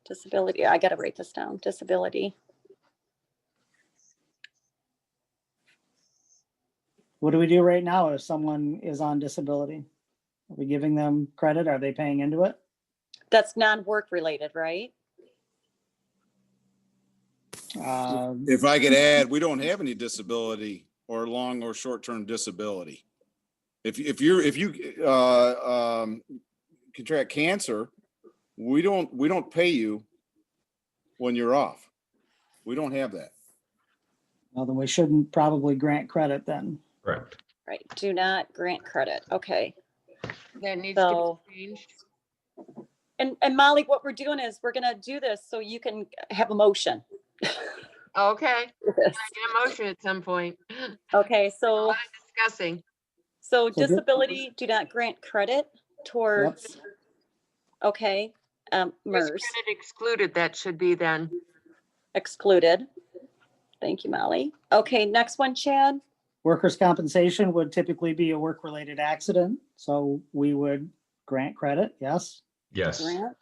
Disability. I gotta write this down. Disability. what do we do right now if someone is on disability? Are we giving them credit? Are they paying into it? That's non-work related, right? If I could add, we don't have any disability or long or short-term disability. If you contract cancer, we don't pay you when you're off. We don't have that. Well, then we shouldn't probably grant credit then. Correct. Right. Do not grant credit. Okay. That needs to be changed. And Molly, what we're doing is we're gonna do this so you can have a motion. Okay, can I get a motion at some point? Okay, A so, lot of discussing. so So di- disability do not grant credit towards, okay, Risk MERS credit excluded, that should be then. excluded. Thank you, Molly. Okay, next one, Chad. Workers' compensation would typically be a work-related accident, so we would grant credit, yes, Yes. Grant.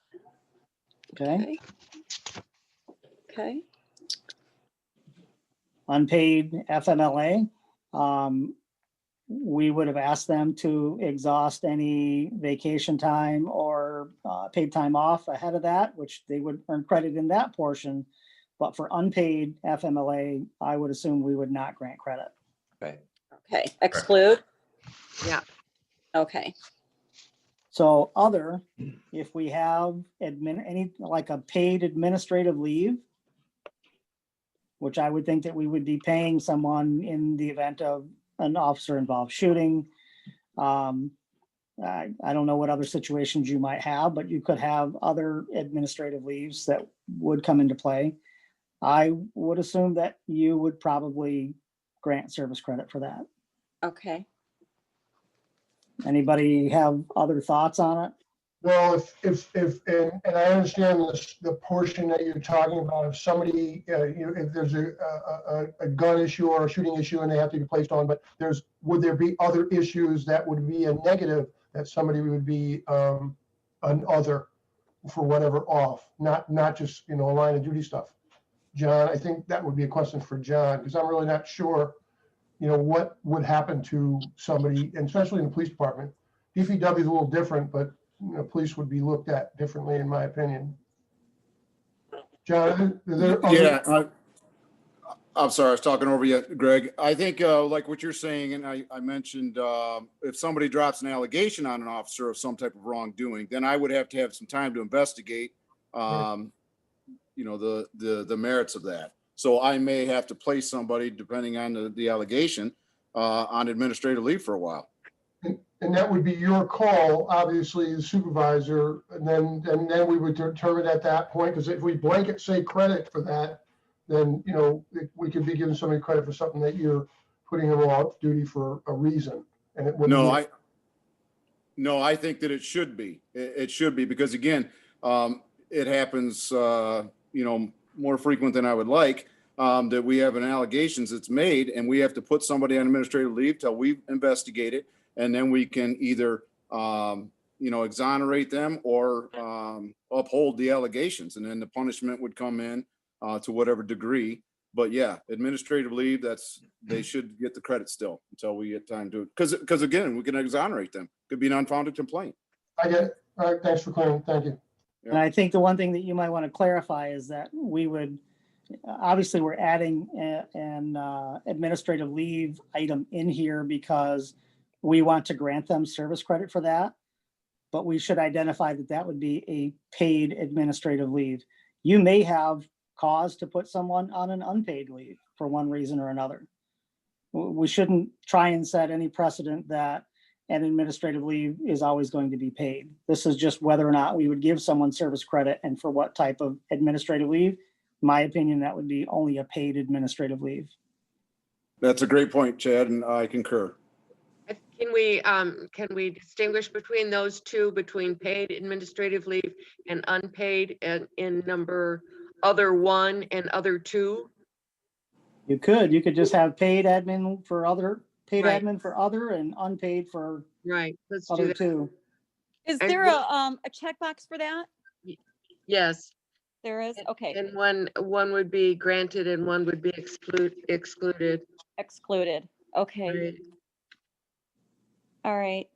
okay. Okay, Unpaid FMLA, we would have asked them to exhaust any vacation time or paid time off ahead of that, which they would earn credit in that portion. But for unpaid FMLA, I would assume we would not grant credit. Right. okay, exclude. Yeah. Okay, So other, if we have any, like a paid administrative leave, which I would think that we would be paying someone in the event of an officer involved shooting. I don't know what other situations you might have, but you could have other administrative leaves that would come into play. I would assume that you would probably grant service credit for that. okay. Anybody have other thoughts on it? Well, and I understand the portion that you're talking about, if somebody, if there's a gun issue or a shooting issue and they have to be placed on, but would there be other issues that would be a negative that somebody would be, an other for whatever off, not just, a line of duty stuff? John, I think that would be a question for John, because I'm really not sure, what would happen to somebody, and especially in the police department. DPW is a little different, but police would be looked at differently, in my opinion. John, Yeah, I'm sorry, I was talking over you, Greg. I think like what you're saying, and I mentioned if somebody drops an allegation on an officer of some type of wrongdoing, then I would have to have some time to investigate, the merits of that. So I may have to place somebody, depending on the allegation, on administrative leave for a while. And that would be your call, obviously, the supervisor, and then we would determine at that point, because if we blanket say credit for that, then, we could be giving somebody credit for something that you're putting them off duty for a reason, and it wouldn't. No, I think that it should be. It should be, because again, it happens, more frequent than I would like, that we have an allegations that's made and we have to put somebody on administrative leave till we investigate it. And then we can either, exonerate them or uphold the allegations. And then the punishment would come in to whatever degree. But yeah, administrative leave, they should get the credit still until we get time to, because again, we can exonerate them. Could be an unfounded complaint. I get it. All right, thanks for clearing. Thank you. And I think the one thing that you might want to clarify is that we would, obviously, we're adding an administrative leave item in here because we want to grant them service credit for that. But we should identify that that would be a paid administrative leave. You may have cause to put someone on an unpaid leave for one reason or another. We shouldn't try and set any precedent that an administrative leave is always going to be paid. This is just whether or not we would give someone service credit and for what type of administrative leave. In my opinion, that would be only a paid administrative leave. That's a great point, Chad, and I concur. Can we distinguish between those two, between paid administrative leave and unpaid in number other 1 and other 2? You could just have paid admin for other, paid Right. admin for other and unpaid for Right, let's do other that. two. Is And there what- a checkbox for that? Yes, There is, okay, and one would be granted and one would be excluded. excluded, okay, Right. all right.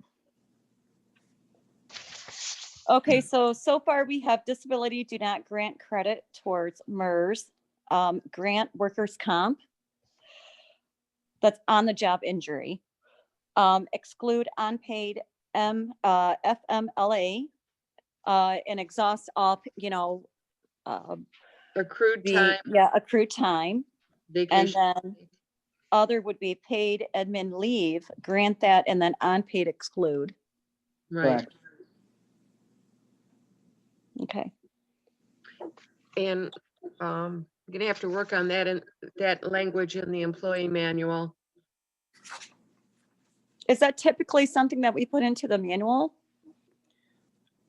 Okay, so far we have disability, do not grant credit towards MERS, grant workers' comp. That's on the job injury. Exclude unpaid FMLA, and exhaust all, Accrued time, accrued time. And vacation. then other would be paid admin leave, grant that, and then unpaid exclude. Right. Correct. Okay. And We're gonna have to work on that and that language in the employee manual. Is that typically something that we put into the manual?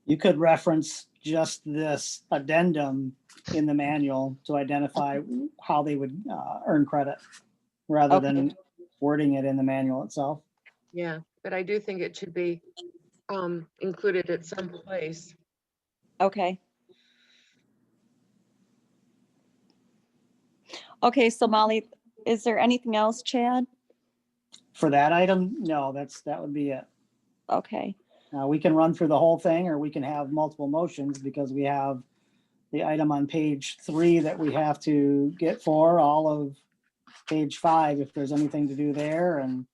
You could reference just this addendum in the manual to identify how they would earn credit rather than wording it in the manual itself. Yeah, but I do think it should be included at some place. Okay. Okay, so Molly, is there anything else, Chad? For that item, no, that would be it. Okay, We can run through the whole thing, or we can have multiple motions because we have the item on page 3 that we have to get for, all of page 5, if there's anything to do there, and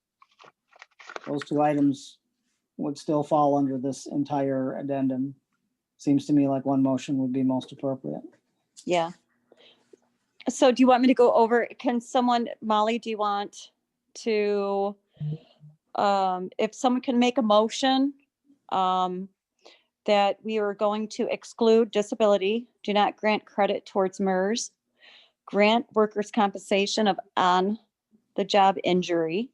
those 2 items would still fall under this entire addendum. Seems to me like one motion would be most appropriate. yeah. So do you want me to go over, can someone, Molly, do you want to, if someone can make a motion that we are going to exclude disability, do not grant credit towards MERS, grant workers' compensation of on-the-job injury,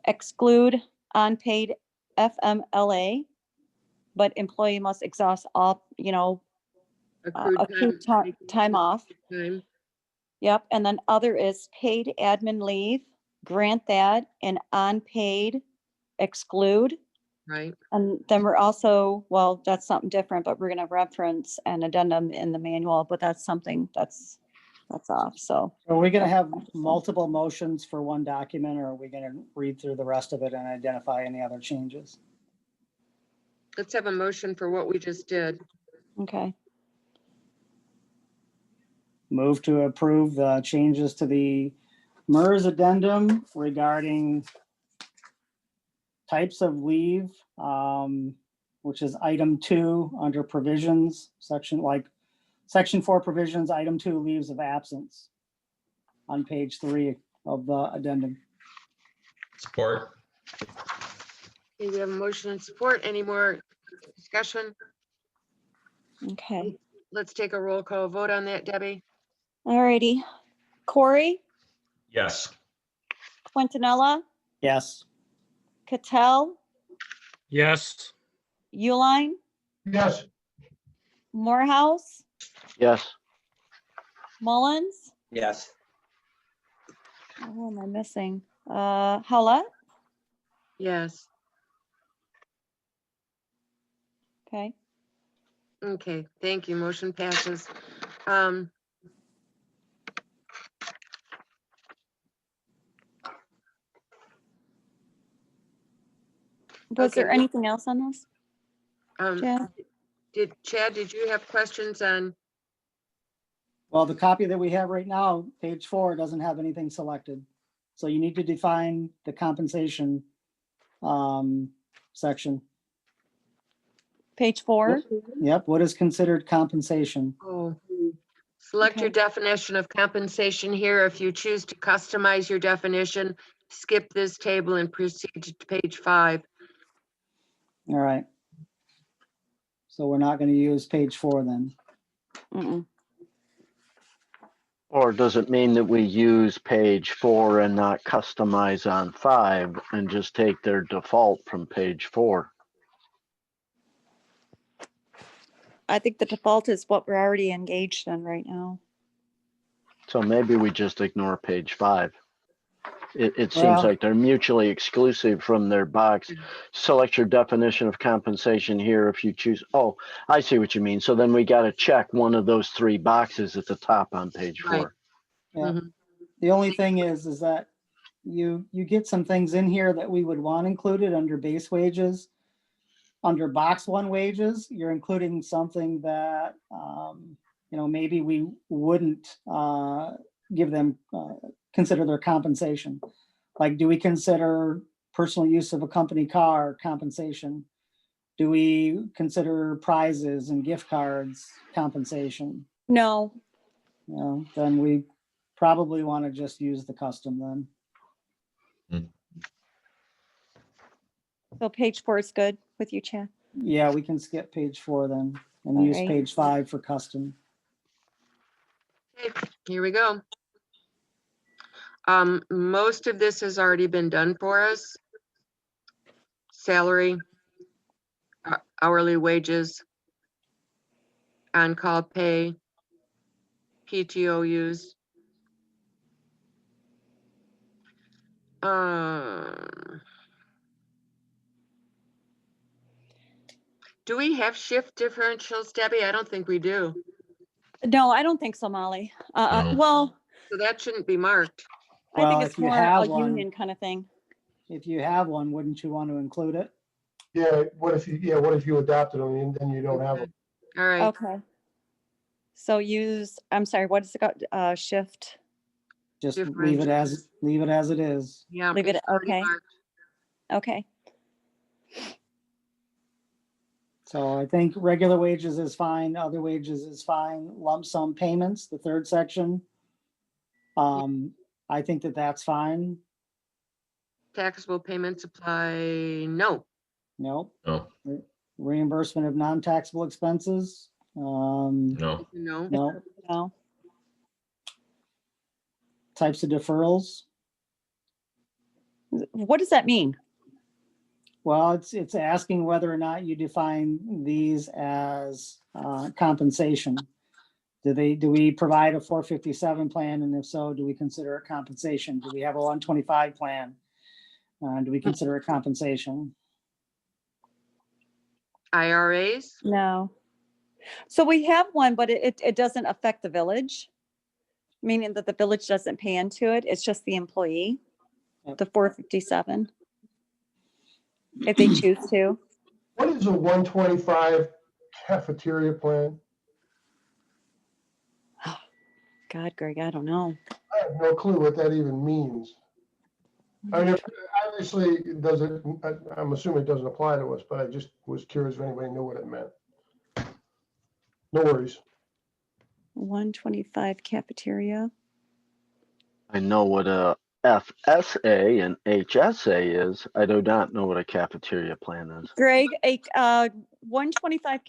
exclude unpaid FMLA, but employee must exhaust all, accrued time off. Time. Yep, and then other is paid admin leave, grant that, and unpaid exclude. Right. And then we're also, well, that's something different, but we're gonna reference an addendum in the manual, but that's something that's off, so. Are we gonna have multiple motions for one document, or are we gonna read through the rest of it and identify any other changes? Let's have a motion for what we just did. Okay, Move to approve the changes to the MERS addendum regarding types of leave, which is item 2 under provisions, section 4 provisions, item 2 leaves of absence on page 3 of the addendum. Support. Okay, we have a motion and support. Any more discussion? okay, Let's take a roll call vote on that, Debbie. alrighty. Corey, Yes. Quintanilla, Yes. Cattell, yes, Uline, Yes, Morehouse, Yes. Mullins, Yes. who am I missing? Howlett, Yes. okay. Okay, thank you. Motion passes. Was Okay, there anything else on this? Chad? Chad, did you have questions on? Well, the copy that we have right now, page 4, doesn't have anything selected. So you need to define the compensation section. Page 4? Yep, what is considered compensation? Oh, select your Okay. definition of compensation here. If you choose to customize your definition, skip this table and proceed to page 5. All right. So we're not going to use page 4 then. Mm-mm. Or does it mean that we use page 4 and not customize on 5 and just take their default from page 4? I think the default is what we're already engaged in right now. So maybe we just ignore page 5. It seems Well- like they're mutually exclusive from their box. Select your definition of compensation here if you choose. Oh, I see what you mean. So then we got to check one of those 3 boxes at the top on page 4. Right. Yeah. Mhm. The only thing is that you get some things in here that we would want included under base wages. Under box 1 wages, you're including something that, maybe we wouldn't give them, consider their compensation. Like, do we consider personal use of a company car compensation? Do we consider prizes and gift cards compensation? No, Then we probably want to just use the custom then. so page 4 is good with you, Chad? Yeah, we can skip page 4 then and All use right. page 5 for custom. Okay, Here we go. Most of this has already been done for us. Salary, hourly wages, on-call pay, PTO use. Do we have shift differentials, Debbie? I don't think we do. No, I don't think so, Molly. No. Well, So that shouldn't be marked. I think Well, it's if you more have a one- union kind of thing. If you have one, wouldn't you want to include it? Yeah, what if you adopted them and then you don't have them? All right. Okay. So use, I'm sorry, what is it called? Shift? Just leave it as it is. Yeah. Leave it, it's already okay. marked. Okay. So I think regular wages is fine, other wages is fine, lump sum payments, the third section. I think that that's fine. Taxable payments apply, no. Nope. No, Reimbursement of non-taxable expenses. no. No. No. No. Types of deferrals. What does that mean? Well, it's asking whether or not you define these as compensation. Do we provide a 457 plan? And if so, do we consider it compensation? Do we have a 125 plan? Do we consider it compensation? IRAs? No. So we have one, but it doesn't affect the village, meaning that the village doesn't pay into it. It's just the employee, Yep. the 457. If they choose to. What is a 125 cafeteria plan? God, Greg, I don't know. I have no clue what that even means. I mean, obviously, it doesn't, I'm assuming it doesn't apply to us, but I just was curious if anybody knew what it meant. No worries. 125 cafeteria. I know what a FSA and HSA is. I do not know what a cafeteria plan is. Greg, a 125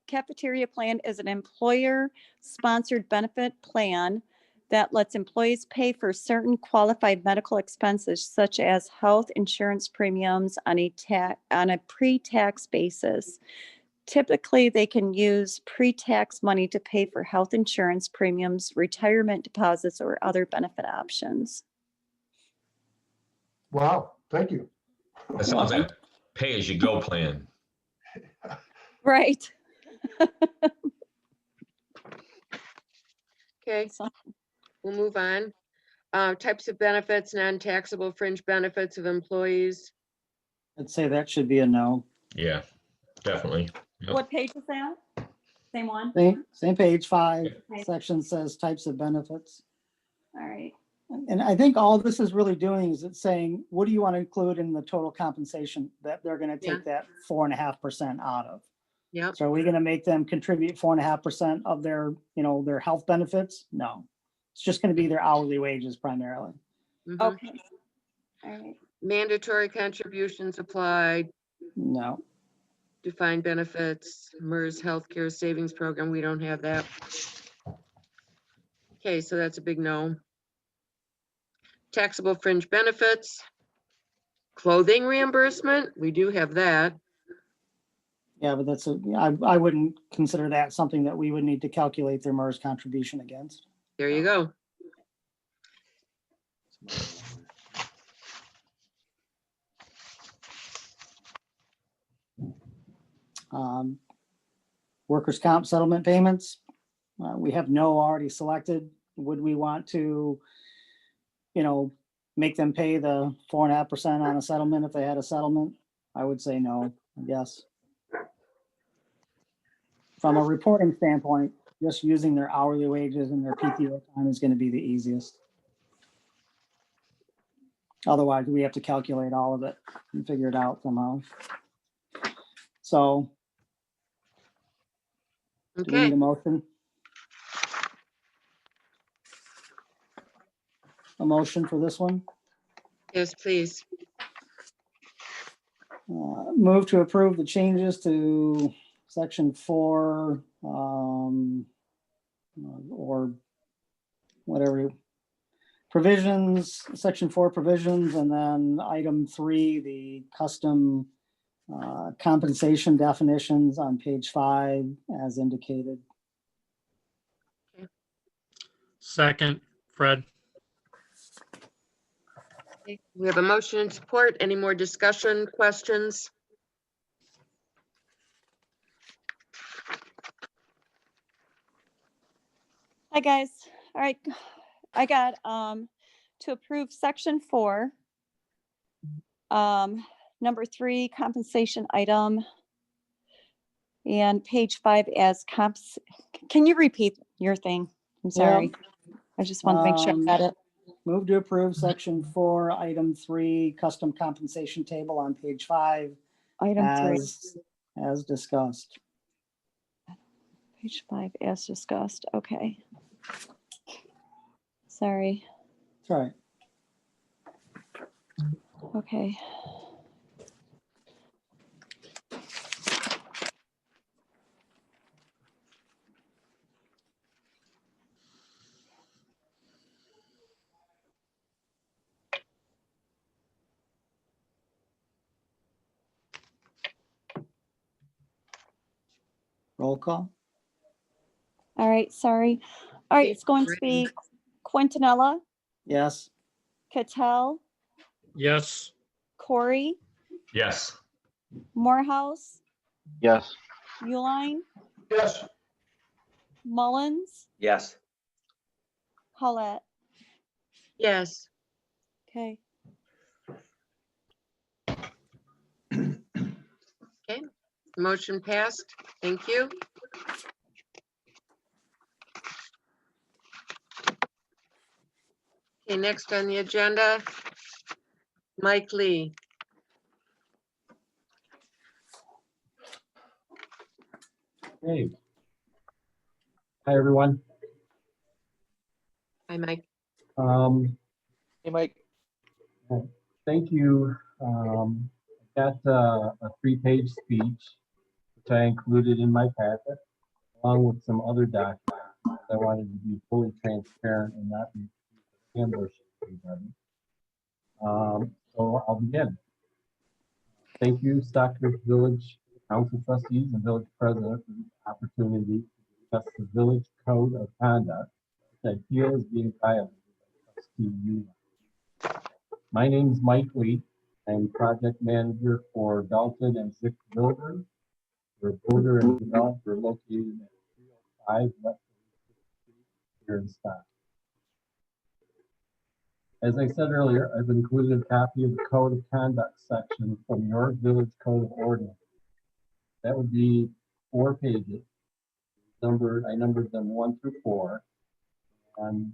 cafeteria plan is an employer-sponsored benefit plan that lets employees pay for certain qualified medical expenses such as health insurance premiums on a pre-tax basis. Typically, they can use pre-tax money to pay for health insurance premiums, retirement deposits, or other benefit options. Wow, thank you. That sounds like pay-as-you-go plan. Right. Okay, So- we'll move on. Types of benefits, non-taxable fringe benefits of employees. I'd say that should be a no. Yeah, definitely. Yep. What page is that? Same one? Same page 5, Okay. section says types of benefits. All right. And I think all this is really doing is it's saying, what do you want to include in the total compensation that they're going to take that 4.5% out of? Yep. So are we going to make them contribute 4.5% of their, their health benefits? No. It's just going to be their hourly wages primarily. Mhm. Okay. All right. Mandatory contributions applied, No. defined benefits, MERS healthcare savings program, we don't have that. Okay, so that's a big no. Taxable fringe benefits, clothing reimbursement, we do have that. Yeah, but I wouldn't consider that something that we would need to calculate their MERS contribution against. There you go. Workers' comp settlement payments, we have no already selected. Would we want to, make them pay the 4.5% on a settlement if they had a settlement? I would say no, I guess. From a reporting standpoint, just using their hourly wages and their PTO time is going to be the easiest. Otherwise, we have to calculate all of it and figure it out somehow. So do we Okay, need a motion? A motion for this one? yes, please. Move to approve the changes to section 4, or whatever. Provisions, section 4 provisions, and then item 3, the custom compensation definitions on page 5 as indicated. Second, Fred. Okay, we have a motion and support. Any more discussion, questions? Hi, guys. All right, I got to approve section 4. Number 3, compensation item. And page 5 as comps. Can you repeat your thing? I'm sorry. I just want to make sure I got it. Move to approve section 4, item 3, custom compensation table on page 5 Item 3, as discussed. page 5 as discussed. Okay. Sorry. That's right. Okay. Roll call. All right, sorry. All right, it's going to be Quintanilla, Yes. Cattell, Yes. Corey, Yes. Morehouse, Yes. Uline, Yes. Mullins, Yes. Hollett. Yes. Okay. Okay, motion passed. Thank you. Okay, next on the agenda, Mike Lee. Hey. Hi, everyone. Hi, Mike. Hey, Mike. Thank you. Got a 3-page speech, which I included in my packet, along with some other documents. I wanted to be fully transparent and not be ambushing everybody. So I'll begin. Thank you, Stockbridge Village Council Trustees and Village President, for the opportunity to discuss the Village Code of Conduct, which I feel is being violated by Trustee Uline. My name is Mike Lee. I'm project manager for Dalton and Zick Builders. We're a builder and developer located at 305 West Street here in Stockbridge. As I said earlier, I've included a copy of the Code of Conduct section from your Village Code of Ordinance. That would be 4 pages. I numbered them 1 through 4. And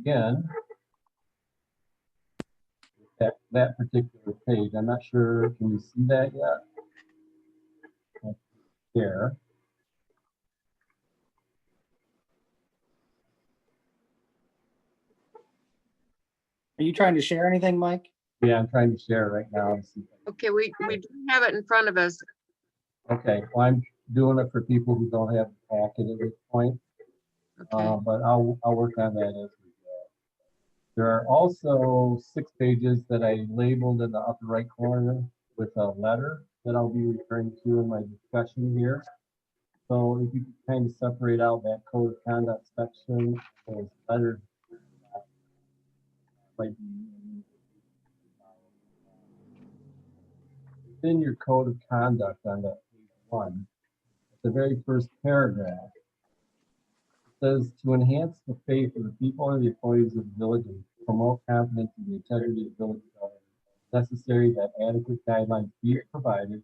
again, that particular page, I'm not sure, can you see that yet? There. Are you trying to share anything, Mike? Yeah, I'm trying to share it right now. Okay, we do have it in front of us. Okay, well, I'm doing it for people who don't have the packet at this point. Okay. But I'll work on that as we go. There are also 6 pages that I labeled in the upper right corner with a letter that I'll be referring to in my discussion here. So if you could kind of separate out that code of conduct section, those letters might be within your code of conduct on that page 1. The very first paragraph says to enhance the faith of the people and the employees of the village and promote confidence in the integrity of village government. It's necessary that adequate guidelines be provided,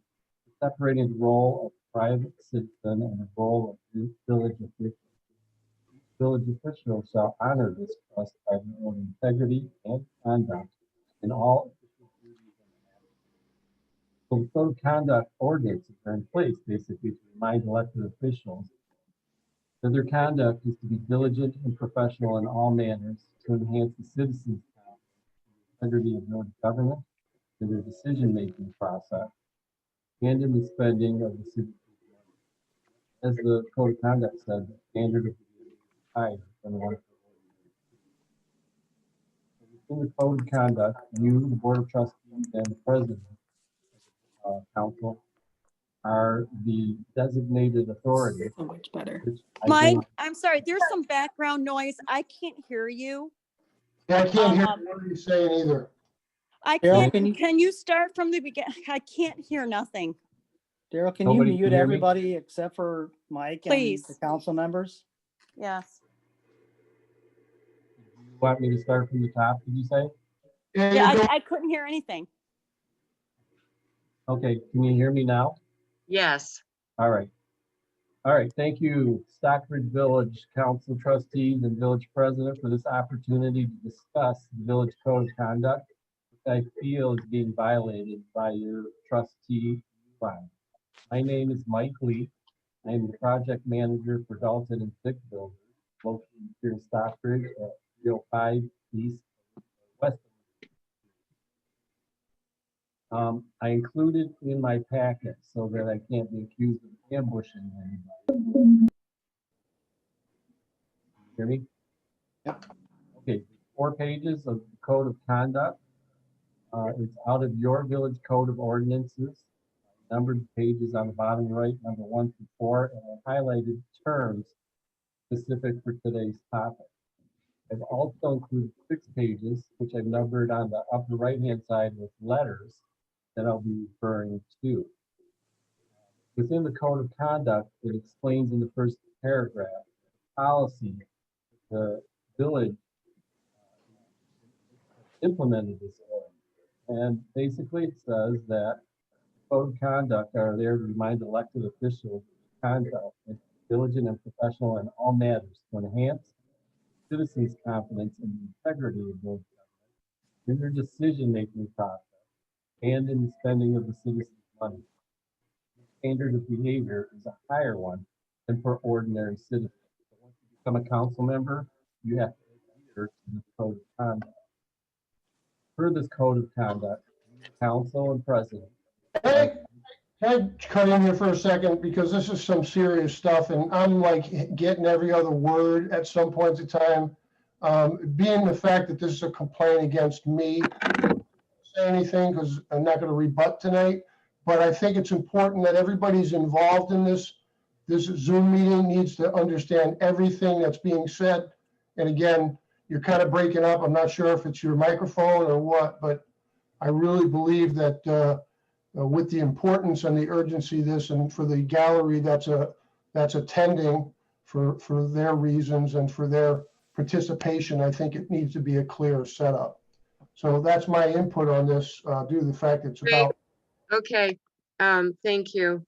separating the role of private citizen and the role of village official. Each village official shall honor this trust by their own integrity and conduct in all official duties and matters. So the code of conduct ordinances are in place basically to remind elected officials that their conduct is to be diligent and professional in all manners to enhance the citizens' integrity of village government, in their decision-making process, and in the spending of the city's money. As the code of conduct says, the standard of higher, and one. In the code of conduct, you, the board of trustees, and the president, council, are the designated authority. So much better. which I Mike, believe- I'm sorry, there's some background noise. I can't hear you. Yeah, I can't hear Um, what you're saying either. I Daryl, can't, can you- can you start from the beginning? I can't hear nothing. Daryl, can you Nobody can mute hear me? everybody except for Mike and Please. the council members? Yes. You want me to start from the top, did you say? Yeah, I couldn't hear anything. Okay, can you hear me now? Yes. All right. All right, thank you, Stockbridge Village Council trustees and village president for this opportunity to discuss the village code of conduct, which I feel is being violated by your trustee line. My name is Mike Lee. I am the project manager for Dalton and Thick Builders, located here in Stockbridge at 305 East West. I included in my packet so that I can't be accused of ambushing anybody. Hear me? Yep. Okay, 4 pages of the code of conduct. It's out of your village code of ordinances. Numbered pages on the bottom right, number 1 through 4, and I highlighted terms specific for today's topic. I've also included 6 pages, which I've numbered on the upper right-hand side with letters that I'll be referring to. Within the code of conduct, it explains in the first paragraph, policy, the village implemented this order. And basically it says that code of conduct are there to remind elected officials of conduct and diligent and professional in all matters to enhance citizens' confidence in the integrity of village government, in their decision-making process, and in the spending of the citizens' money. The standard of behavior is a higher one than for ordinary citizens. So once you become a council member, you have to adhere to the code of conduct. Per this code of conduct, council and president. Hey, can I cut in here for a second? Because this is some serious stuff and I'm like getting every other word at some point in time. Being the fact that this is a complaint against me, say anything because I'm not going to rebut tonight, but I think it's important that everybody's involved in this. This Zoom meeting needs to understand everything that's being said. And again, you're kind of breaking up. I'm not sure if it's your microphone or what, but I really believe that with the importance and the urgency of this and for the gallery that's attending for their reasons and for their participation, I think it needs to be a clear setup. So that's my input on this, due to the fact it's about. Okay, thank you.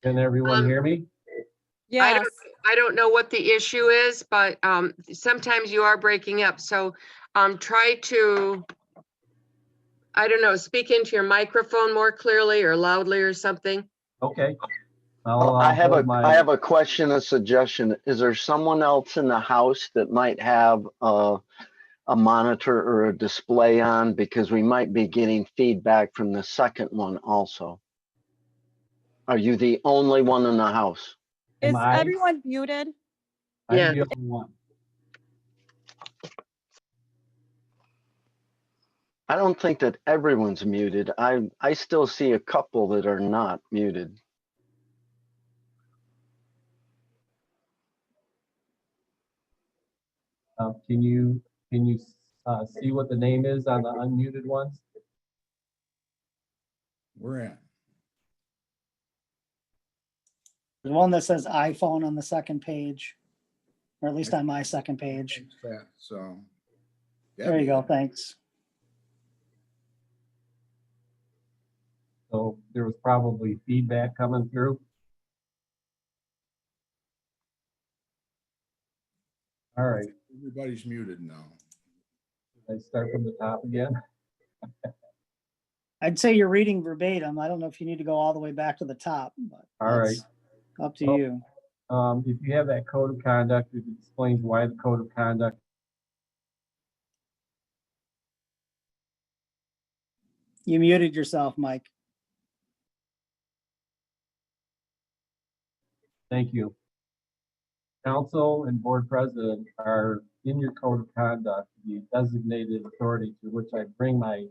Can everyone hear me? Yes. I don't know what the issue is, but sometimes you are breaking up. So try to, I don't know, speak into your microphone more clearly or loudly or something. Okay. I have hold my- I have a question, a suggestion. Is there someone else in the house that might have a monitor or a display on? Because we might be getting feedback from the second one also. Are you the only one in the house? Is Am I? everyone muted? I'm Yeah. the only one. I don't think that everyone's muted. I still see a couple that are not muted. Can you see what the name is on the unmuted ones? We're at. There's one that says iPhone on the second page, or at least on my second page. So. There you go, thanks. So there was probably feedback coming through. All right, Everybody's muted now. I start from the top again. I'd say you're reading verbatim. I don't know if you need to go all the way back to the top, but. All right. that's Up to Well, you. If you have that code of conduct, it explains why the code of conduct. You muted yourself, Mike. Thank you. Council and board president are in your code of conduct, the designated authority to which I bring my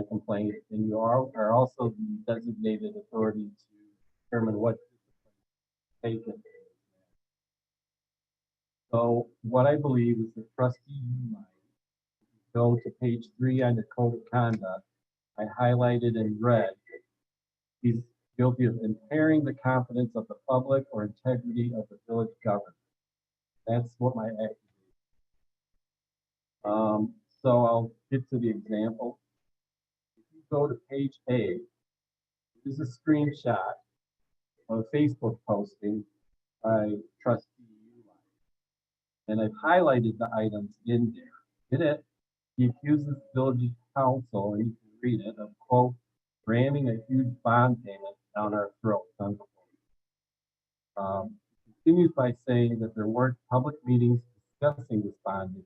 complaint, and you are also the designated authority to determine what taken. So what I believe is the trustee, you might go to page 3 on the code of conduct. I highlighted in red. He's guilty of impairing the confidence of the public or integrity of the village government. That's what my act is. So I'll get to the example. If you go to page A, this is a screenshot of a Facebook posting by trustee Uline. And I've highlighted the items in there. In it, he accuses village council, and you can read it, of quote, ramming a huge bond payment down our throats, unquote. Continues by saying that there weren't public meetings discussing this bond issue,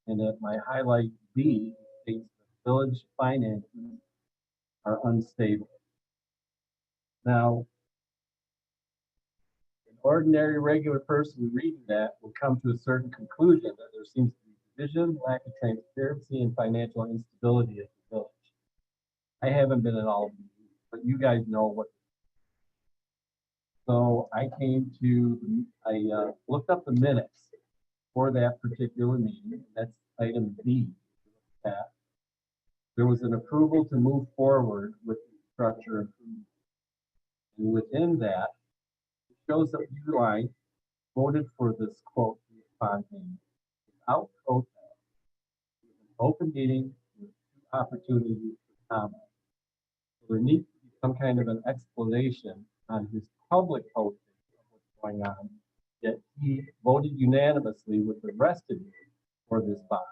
and that my highlight B states that village finances are unstable. Now, an ordinary, regular person reading that will come to a certain conclusion that there seems to be division, lack of transparency, and financial instability at the village. I haven't been at all of these, but you guys know what. So I looked up the minutes for that particular meeting. That's item B. There was an approval to move forward with the structure improvement. And within that, it shows that Uline voted for this quote bond payment without protest, with an open meeting with 2 opportunities for comment. So there needs to be some kind of an explanation on his public posting of what's going on, yet he voted unanimously with the rest of you for this bond.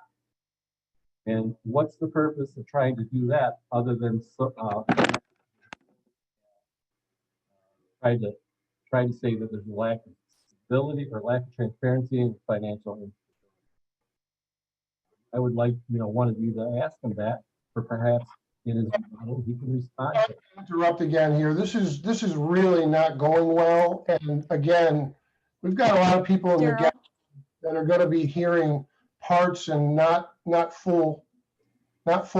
And what's the purpose of trying to do that other than try to say that there's a lack of stability or lack of transparency in financial instability? I would like, one of you to ask him that, or perhaps in his rebuttal, he can respond. Interrupt again here. This is really not going well. And again, we've got a lot of people in the gap that are going to be hearing parts and not full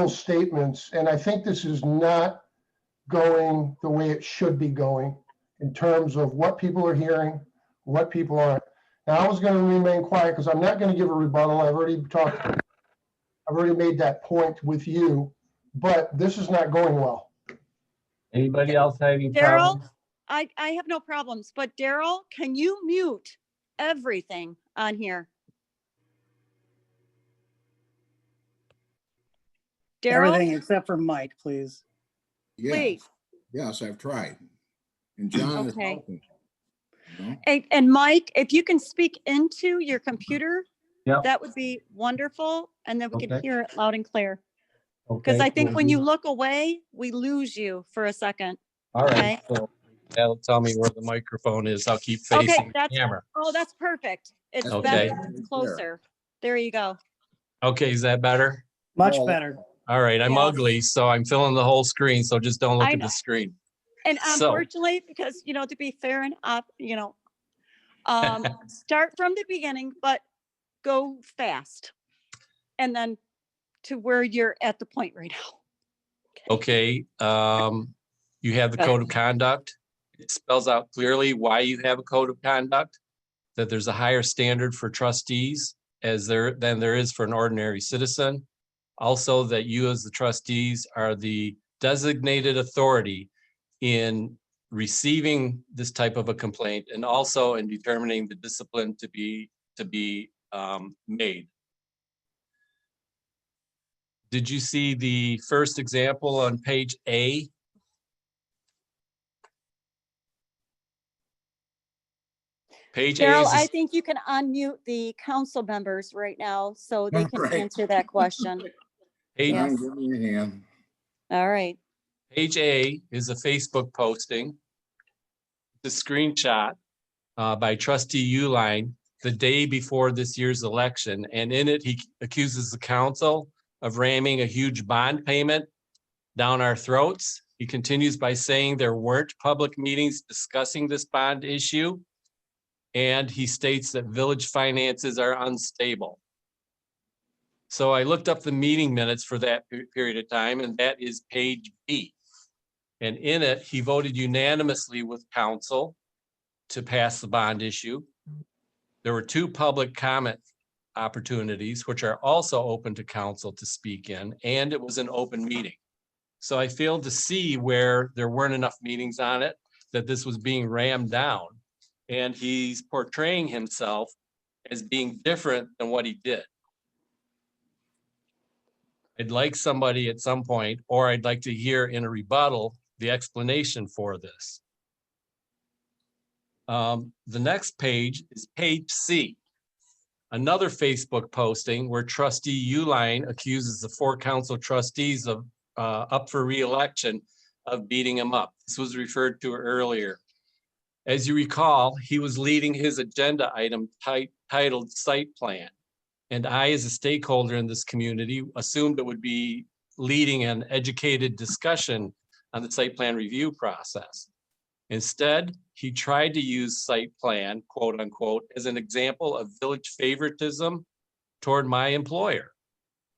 statements. And I think this is not going the way it should be going in terms of what people are hearing, what people aren't. Now, I was going to remain quiet because I'm not going to give a rebuttal. I've already made that point with you, but this is not going well. Anybody else have any Daryl, problems? I have no problems, but Daryl, can you mute everything on here? Everything Daryl, except for Mike, please. please. Yes, I've tried. And John is Okay. helping. You know? And Mike, if you can speak into your computer, Yep. that would be wonderful. And then we can Okay. hear it loud and clear. Because Okay, I think will when do. you look away, we lose you for a second. All right, Okay. so that'll tell me where the microphone is. I'll keep Okay, facing the that's, camera. oh, that's perfect. It's Okay. better, it's closer. There you go. Okay, is that better? Much Well, better. All right, I'm Yeah. ugly, so I'm filling the whole screen, so just don't look I at know. the screen. And So- unfortunately, because, to be fair and start from the beginning, but go fast. And then to where you're at the point right now. Okay, you have the code of conduct. It spells out clearly why you have a code of conduct, that there's a higher standard for trustees than there is for an ordinary citizen. Also, that you as the trustees are the designated authority in receiving this type of a complaint and also in determining the discipline to be made. Did you see the first example on page A? Page A Daryl, is, I think you can unmute the council members right now so they can Right. answer that question. page, Yes. John, give me a hand. All right. page A is a Facebook posting. The screenshot by trustee Uline the day before this year's election. And in it, he accuses the council of ramming a huge bond payment down our throats. He continues by saying there weren't public meetings discussing this bond issue. And he states that village finances are unstable. So I looked up the meeting minutes for that period of time, and that is page B. And in it, he voted unanimously with council to pass the bond issue. There were 2 public comment opportunities, which are also open to council to speak in, and it was an open meeting. So I failed to see where there weren't enough meetings on it, that this was being rammed down. And he's portraying himself as being different than what he did. I'd like somebody at some point, or I'd like to hear in a rebuttal, the explanation for this. The next page is page C. Another Facebook posting where trustee Uline accuses the 4 council trustees of up for re-election of beating him up. This was referred to earlier. As you recall, he was leading his agenda item titled Site Plan. And I, as a stakeholder in this community, assumed it would be leading an educated discussion on the site plan review process. Instead, he tried to use site plan, quote unquote, as an example of village favoritism toward my employer,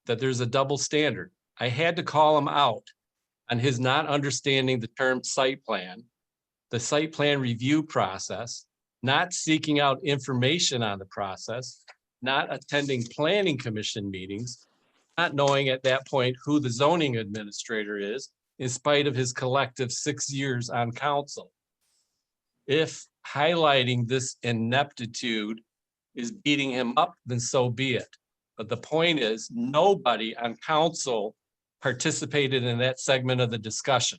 that there's a double standard. I had to call him out on his not understanding the term site plan, the site plan review process, not seeking out information on the process, not attending planning commission meetings, not knowing at that point who the zoning administrator is, in spite of his collective 6 years on council. If highlighting this ineptitude is beating him up, then so be it. But the point is, nobody on council participated in that segment of the discussion.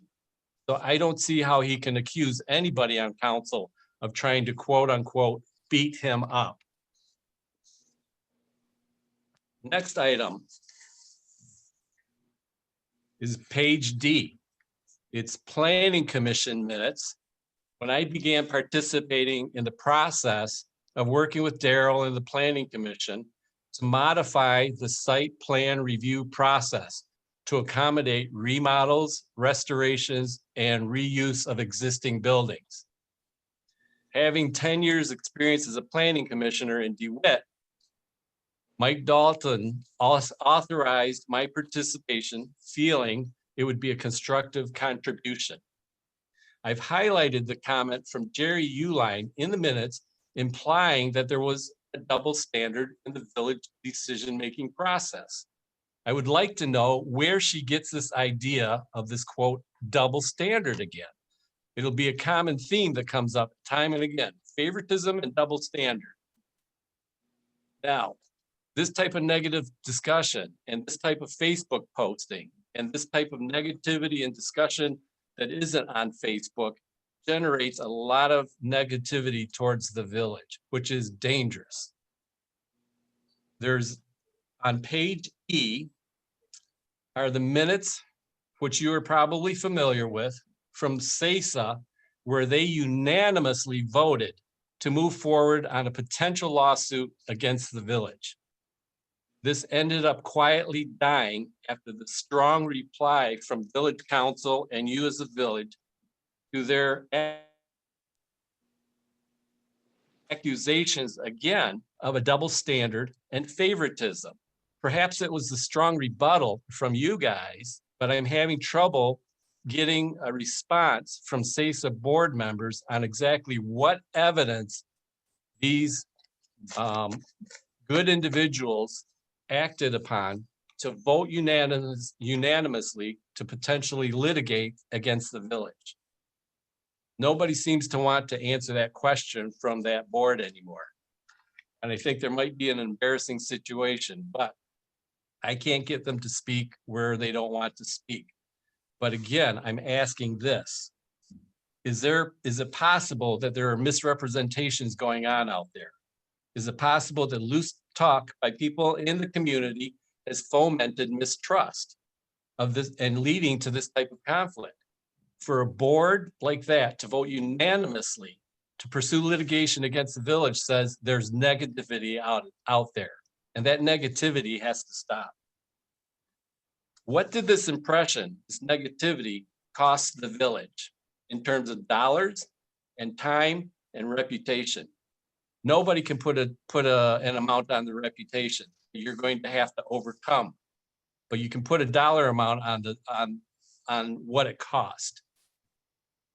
So I don't see how he can accuse anybody on council of trying to quote unquote beat him up. Next item is page D. It's planning commission minutes. When I began participating in the process of working with Daryl and the planning commission to modify the site plan review process to accommodate remodels, restorations, and reuse of existing buildings. Having 10 years experience as a planning commissioner in DeWitt, Mike Dalton authorized my participation, feeling it would be a constructive contribution. I've highlighted the comment from Jerry Uline in the minutes, implying that there was a double standard in the village decision-making process. I would like to know where she gets this idea of this quote, double standard again. It'll be a common theme that comes up time and again, favoritism and double standard. Now, this type of negative discussion and this type of Facebook posting and this type of negativity and discussion that isn't on Facebook generates a lot of negativity towards the village, which is dangerous. There's on page E are the minutes, which you are probably familiar with, from SESA, where they unanimously voted to move forward on a potential lawsuit against the village. This ended up quietly dying after the strong reply from village council and you as a village to their accusations again of a double standard and favoritism. Perhaps it was the strong rebuttal from you guys, but I'm having trouble getting a response from SESA board members on exactly what evidence these good individuals acted upon to vote unanimously to potentially litigate against the village. Nobody seems to want to answer that question from that board anymore. And I think there might be an embarrassing situation, but I can't get them to speak where they don't want to speak. But again, I'm asking this. Is it possible that there are misrepresentations going on out there? Is it possible that loose talk by people in the community has fomented mistrust of this and leading to this type of conflict? For a board like that to vote unanimously to pursue litigation against the village says there's negativity out there, and that negativity has to stop. What did this impression, this negativity, cost the village in terms of dollars and time and reputation? Nobody can put an amount on the reputation. You're going to have to overcome, but you can put a dollar amount on what it cost.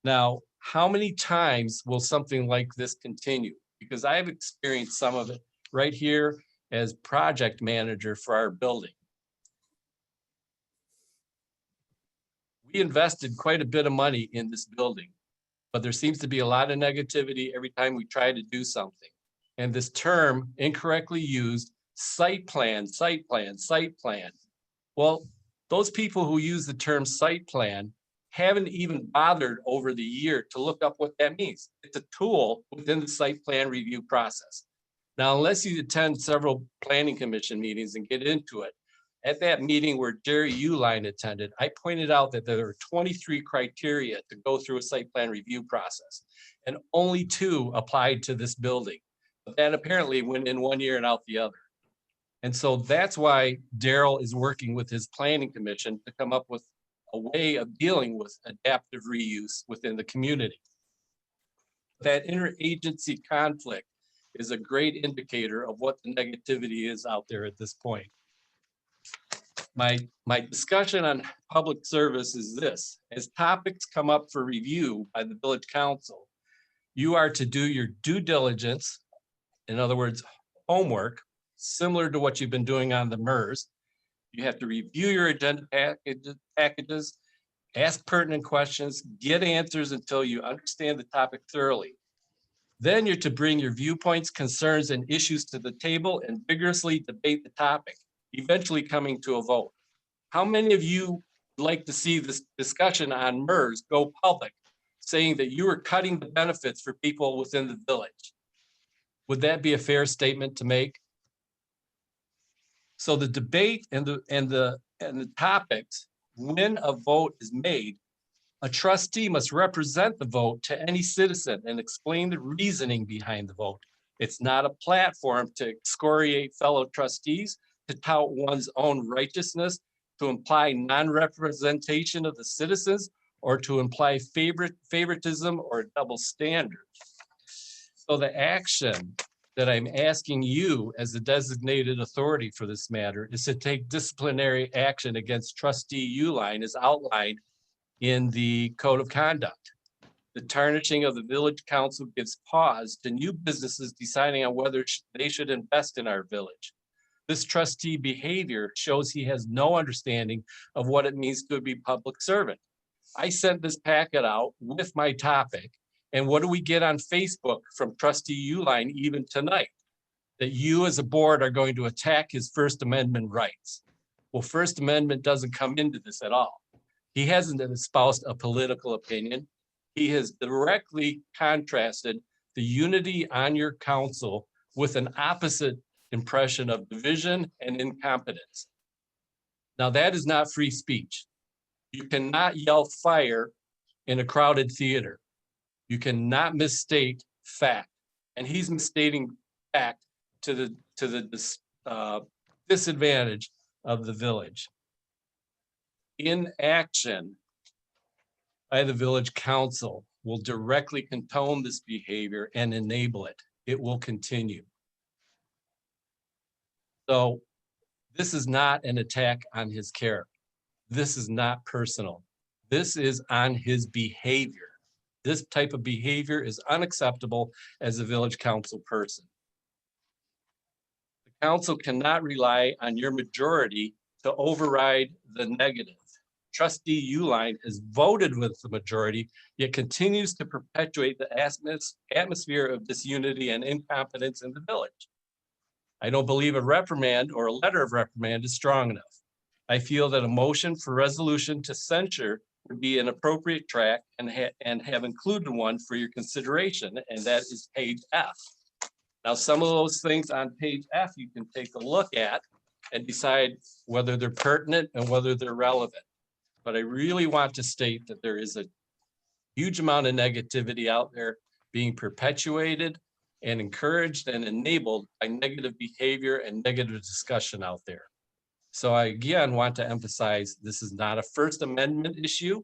Now, how many times will something like this continue? Because I've experienced some of it right here as project manager for our building. We invested quite a bit of money in this building, but there seems to be a lot of negativity every time we try to do something. And this term incorrectly used, site plan, site plan, site plan. Well, those people who use the term site plan haven't even bothered over the year to look up what that means. It's a tool within the site plan review process. Now, unless you attend several planning commission meetings and get into it, at that meeting where Jerry Uline attended, I pointed out that there are 23 criteria to go through a site plan review process, and only 2 applied to this building. But that apparently went in one year and out the other. And so that's why Daryl is working with his planning commission to come up with a way of dealing with adaptive reuse within the community. That interagency conflict is a great indicator of what the negativity is out there at this point. My discussion on public service is this: as topics come up for review by the village council, you are to do your due diligence, in other words, homework, similar to what you've been doing on the MERS. You have to review your agenda packages, ask pertinent questions, get answers until you understand the topic thoroughly. Then you're to bring your viewpoints, concerns, and issues to the table and vigorously debate the topic, eventually coming to a vote. How many of you would like to see this discussion on MERS go public, saying that you are cutting the benefits for people within the village? Would that be a fair statement to make? So the debate and the topics, when a vote is made, a trustee must represent the vote to any citizen and explain the reasoning behind the vote. It's not a platform to excoriate fellow trustees, to tout one's own righteousness, to imply non-representation of the citizens, or to imply favoritism or double standard. So the action that I'm asking you as the designated authority for this matter is to take disciplinary action against trustee Uline as outlined in the code of conduct. The tarnishing of the village council gives pause to new businesses deciding on whether they should invest in our village. This trustee behavior shows he has no understanding of what it means to be public servant. I sent this packet out with my topic, and what do we get on Facebook from trustee Uline even tonight? That you as a board are going to attack his First Amendment rights. Well, First Amendment doesn't come into this at all. He hasn't espoused a political opinion. He has directly contrasted the unity on your council with an opposite impression of division and incompetence. Now that is not free speech. You cannot yell fire in a crowded theater. You cannot misstate fact. And he's misstating fact to the disadvantage of the village. Inaction by the village council will directly condone this behavior and enable it. It will continue. So this is not an attack on his character. This is not personal. This is on his behavior. This type of behavior is unacceptable as a village council person. The council cannot rely on your majority to override the negative. Trustee Uline has voted with the majority, yet continues to perpetuate the atmosphere of disunity and incompetence in the village. I don't believe a reprimand or a letter of reprimand is strong enough. I feel that a motion for resolution to censure would be an appropriate track and have included one for your consideration, and that is page F. Now, some of those things on page F you can take a look at and decide whether they're pertinent and whether they're relevant. But I really want to state that there is a huge amount of negativity out there being perpetuated and encouraged and enabled by negative behavior and negative discussion out there. So I again want to emphasize, this is not a First Amendment issue.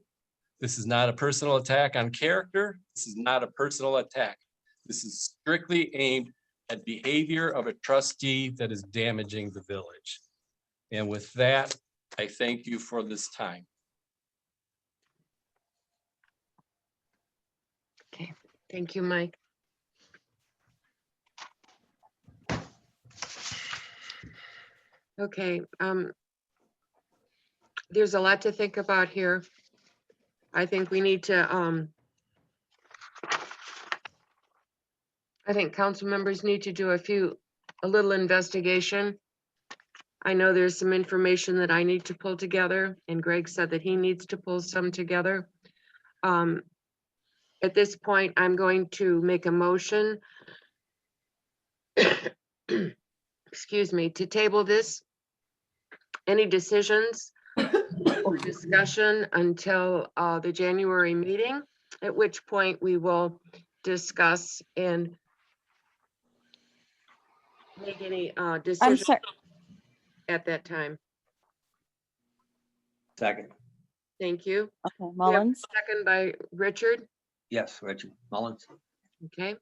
This is not a personal attack on character. This is not a personal attack. This is strictly aimed and behavior of a trustee that is damaging the village. And with that, I thank you for this time. Okay, thank you, Mike. Okay, there's a lot to think about here. I think we need to, I think council members need to do a little investigation. I know there's some information that I need to pull together, and Greg said that he needs to pull some together. At this point, I'm going to make a motion, excuse me, to table this. Any decisions or discussion until the January meeting, at which point we will discuss and make any I'm decisions sorry. at that time. Second. Thank you. Okay, We have a Mullins. Second by Richard. Yes, Richard Mullins. Okay.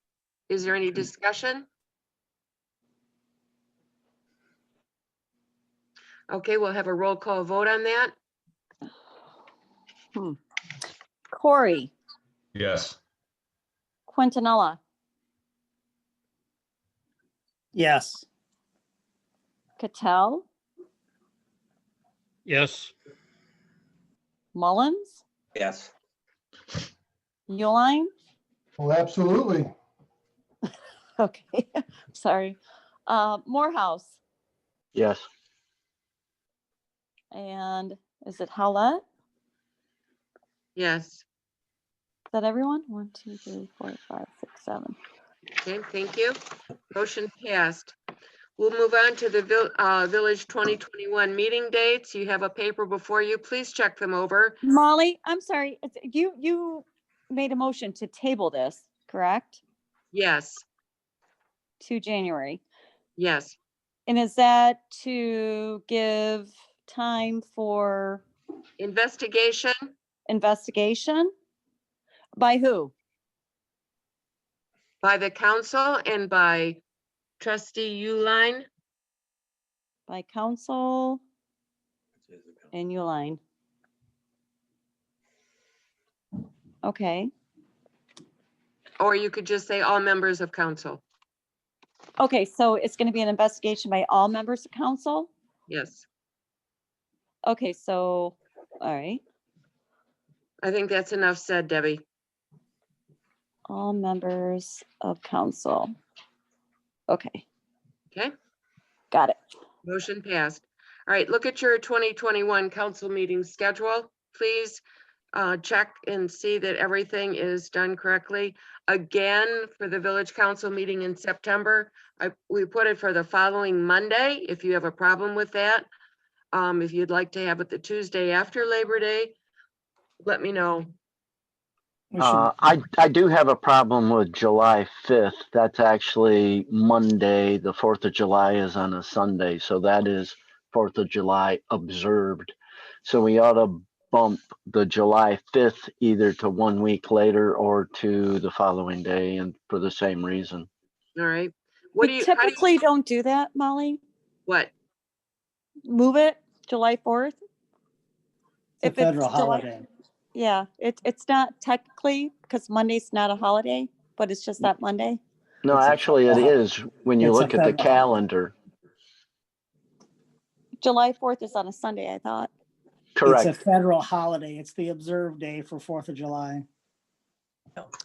Is there any discussion? Okay, we'll have a roll call vote on that. Corey, Yes. Quintanilla, Yes. Cattell, Yes. Mullins, Yes. Uline. Well, absolutely. Okay, sorry. Morehouse, Yes. and is it Howlett? Yes. Is that everyone? 1, 2, 3, 4, 5, 6, 7. Okay, thank you. Motion passed. We'll move on to the Village 2021 meeting dates. You have a paper before you. Please check them over. Molly, I'm sorry. You made a motion to table this, correct? Yes, To January. yes. And is that to give time for Investigation, investigation? By who? by the council and by trustee Uline. By council and Uline. Okay. Or you could just say all members of council. Okay, so it's going to be an investigation by all members of council? Yes, Okay, so, all right, I think that's enough said, Debbie. all members of council. Okay, Okay, got it. motion passed. All right, look at your 2021 council meeting schedule, please. Check and see that everything is done correctly. Again, for the village council meeting in September, we put it for the following Monday, if you have a problem with that. If you'd like to have it the Tuesday after Labor Day, let me know. I do have a problem with July 5th. That's actually Monday. The 4th of July is on a Sunday, so that is 4th of July observed. So we ought to bump the July 5th either to 1 week later or to the following day, and for the same reason. All right. What do We you, how do you, typically don't do that, Molly. what? Move it July 4th. It's a federal holiday. Yeah, it's not technically, because Monday's not a holiday, but it's just that Monday. No, actually it is when you it's a look at the federal calendar. July 4th is on a Sunday, I thought. Correct. It's a federal holiday. It's the observed day for 4th of July.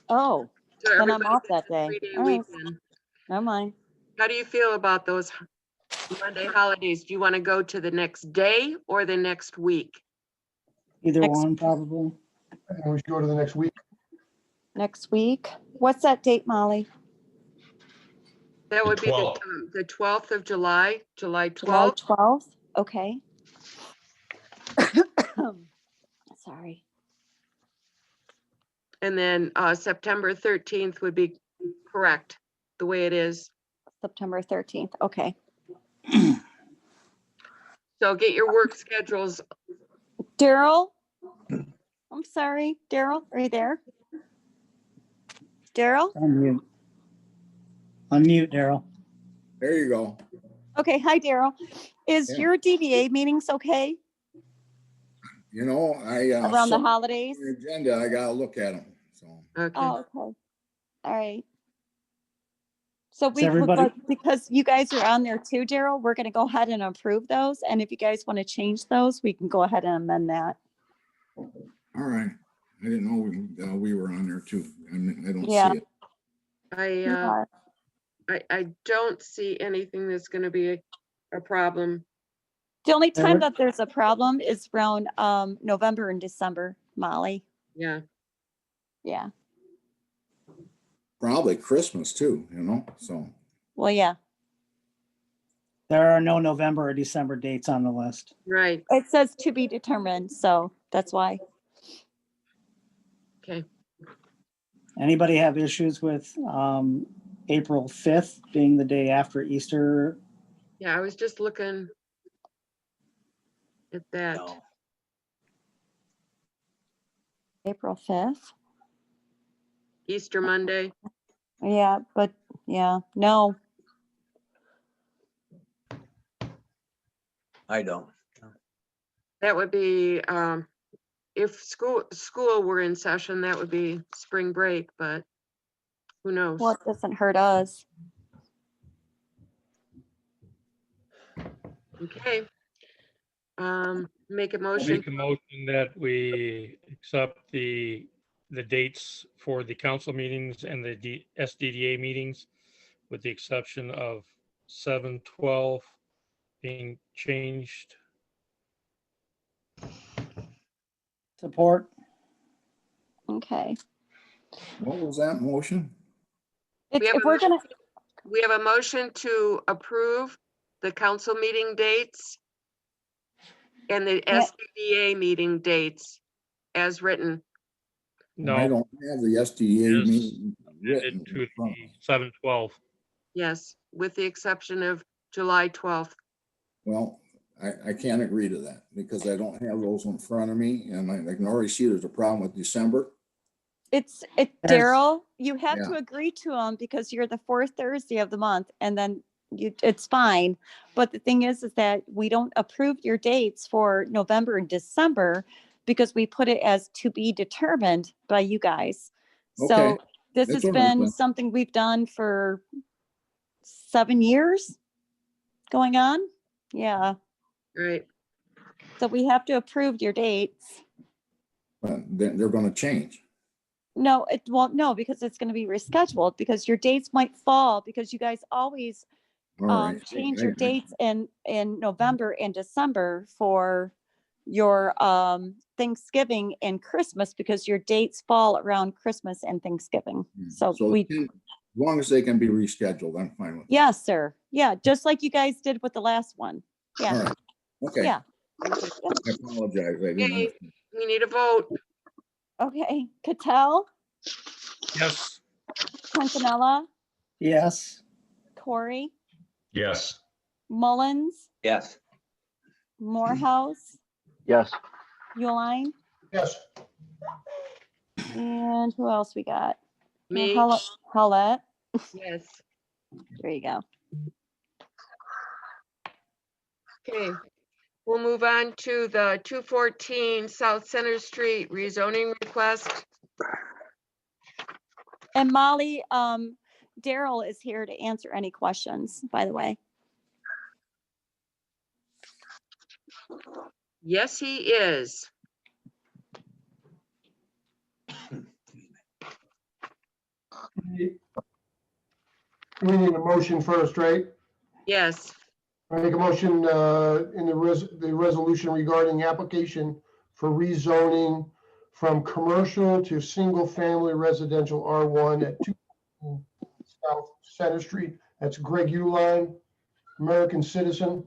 Oh, So then I'm everybody off that gets a day. 3-day All right, weekend. never mind. How do you feel about those Monday holidays? Do you want to go to the next day or the next week? Either Next- one, probably. I think we should go to the next week. Next week. What's that date, Molly? That would be the 12th. the 12th of July, July July 12th. 12th? Okay. Sorry. And then September 13th would be correct, the way it is. September 13th. Okay. So get your work schedules. Daryl? I'm sorry. Daryl, are you there? Daryl? Unmute. Unmute, Daryl. There you go. Okay, hi Daryl. Is Yeah. your DDA meetings okay You know, I. around the saw holidays? the Agenda, I gotta look at them, so. Okay. Oh, okay. All right. So Is we, everybody- because you guys are on there too, Daryl, we're gonna go ahead and approve those. And if you guys want to change those, we can go ahead and amend that. All right. I didn't know we were on there too. I don't Yeah. see it. You are. I don't see anything that's gonna be a problem. The only time Everett? that there's a problem is around November and December, Molly. Yeah. Yeah. Probably Christmas too, you know, so. Well, yeah. There are no November or December dates on the list. Right. It says to be determined, so that's why. Okay. Anybody have issues with April 5th being the day after Easter? Yeah, I was just looking at that. No. April 5th. Easter Monday. Yeah, but yeah, no. I don't. That would be, if school were in session, that would be spring break, but who knows? Well, it doesn't hurt us. Okay. Make a I'll motion. make a motion that we accept the dates for the council meetings and the SDDA meetings, with the exception of 7/12 being changed. Support? Okay. What was that motion? We have If a we're gonna, We have a motion to approve the council meeting dates and the Yeah. SDDA meeting dates as written. I No, don't have the SDA Yes. meeting written. added to in front of the me. 7/12. Yes, with the exception of July 12th. Well, I can't agree to that because I don't have those in front of me and I can already see there's a problem with December. it's Yes. Daryl, you have to Yeah. agree to them because you're the fourth Thursday of the month and then it's fine. But the thing is that we don't approve your dates for November and December because we put it as to be determined by you guys. So Okay, this that's has all right been then. something we've done for 7 years going on. Yeah. Right. So we have to approve your dates. But then they're gonna change. No, it won't, no, because it's gonna be rescheduled because your dates might fall because you guys always All right. change your dates in November and December for your Thanksgiving and Christmas because your dates fall around Christmas and Thanksgiving. So So we, as long as they can be rescheduled, I'm fine with it. yes, sir. Yeah, just like you guys did with the last one. All Yeah, right. Okay. yeah. I apologize. I didn't Okay, understand. we need a vote. Okay, Cattell, Yes, Cantonella, Yes. Corey, Yes. Mullins, Yes. Morehouse, Yes. Uline, Yes. and who else we got? Me. Howlett. Yes. There you go. Okay. We'll move on to the 214 South Center Street rezoning request. And Molly, Daryl is here to answer any questions, by the way. Yes, he is. We need a motion first, right? Yes. I make a motion in the resolution regarding application for rezoning from commercial to single-family residential R1 at 2 South Center Street. That's Greg Uline, American citizen.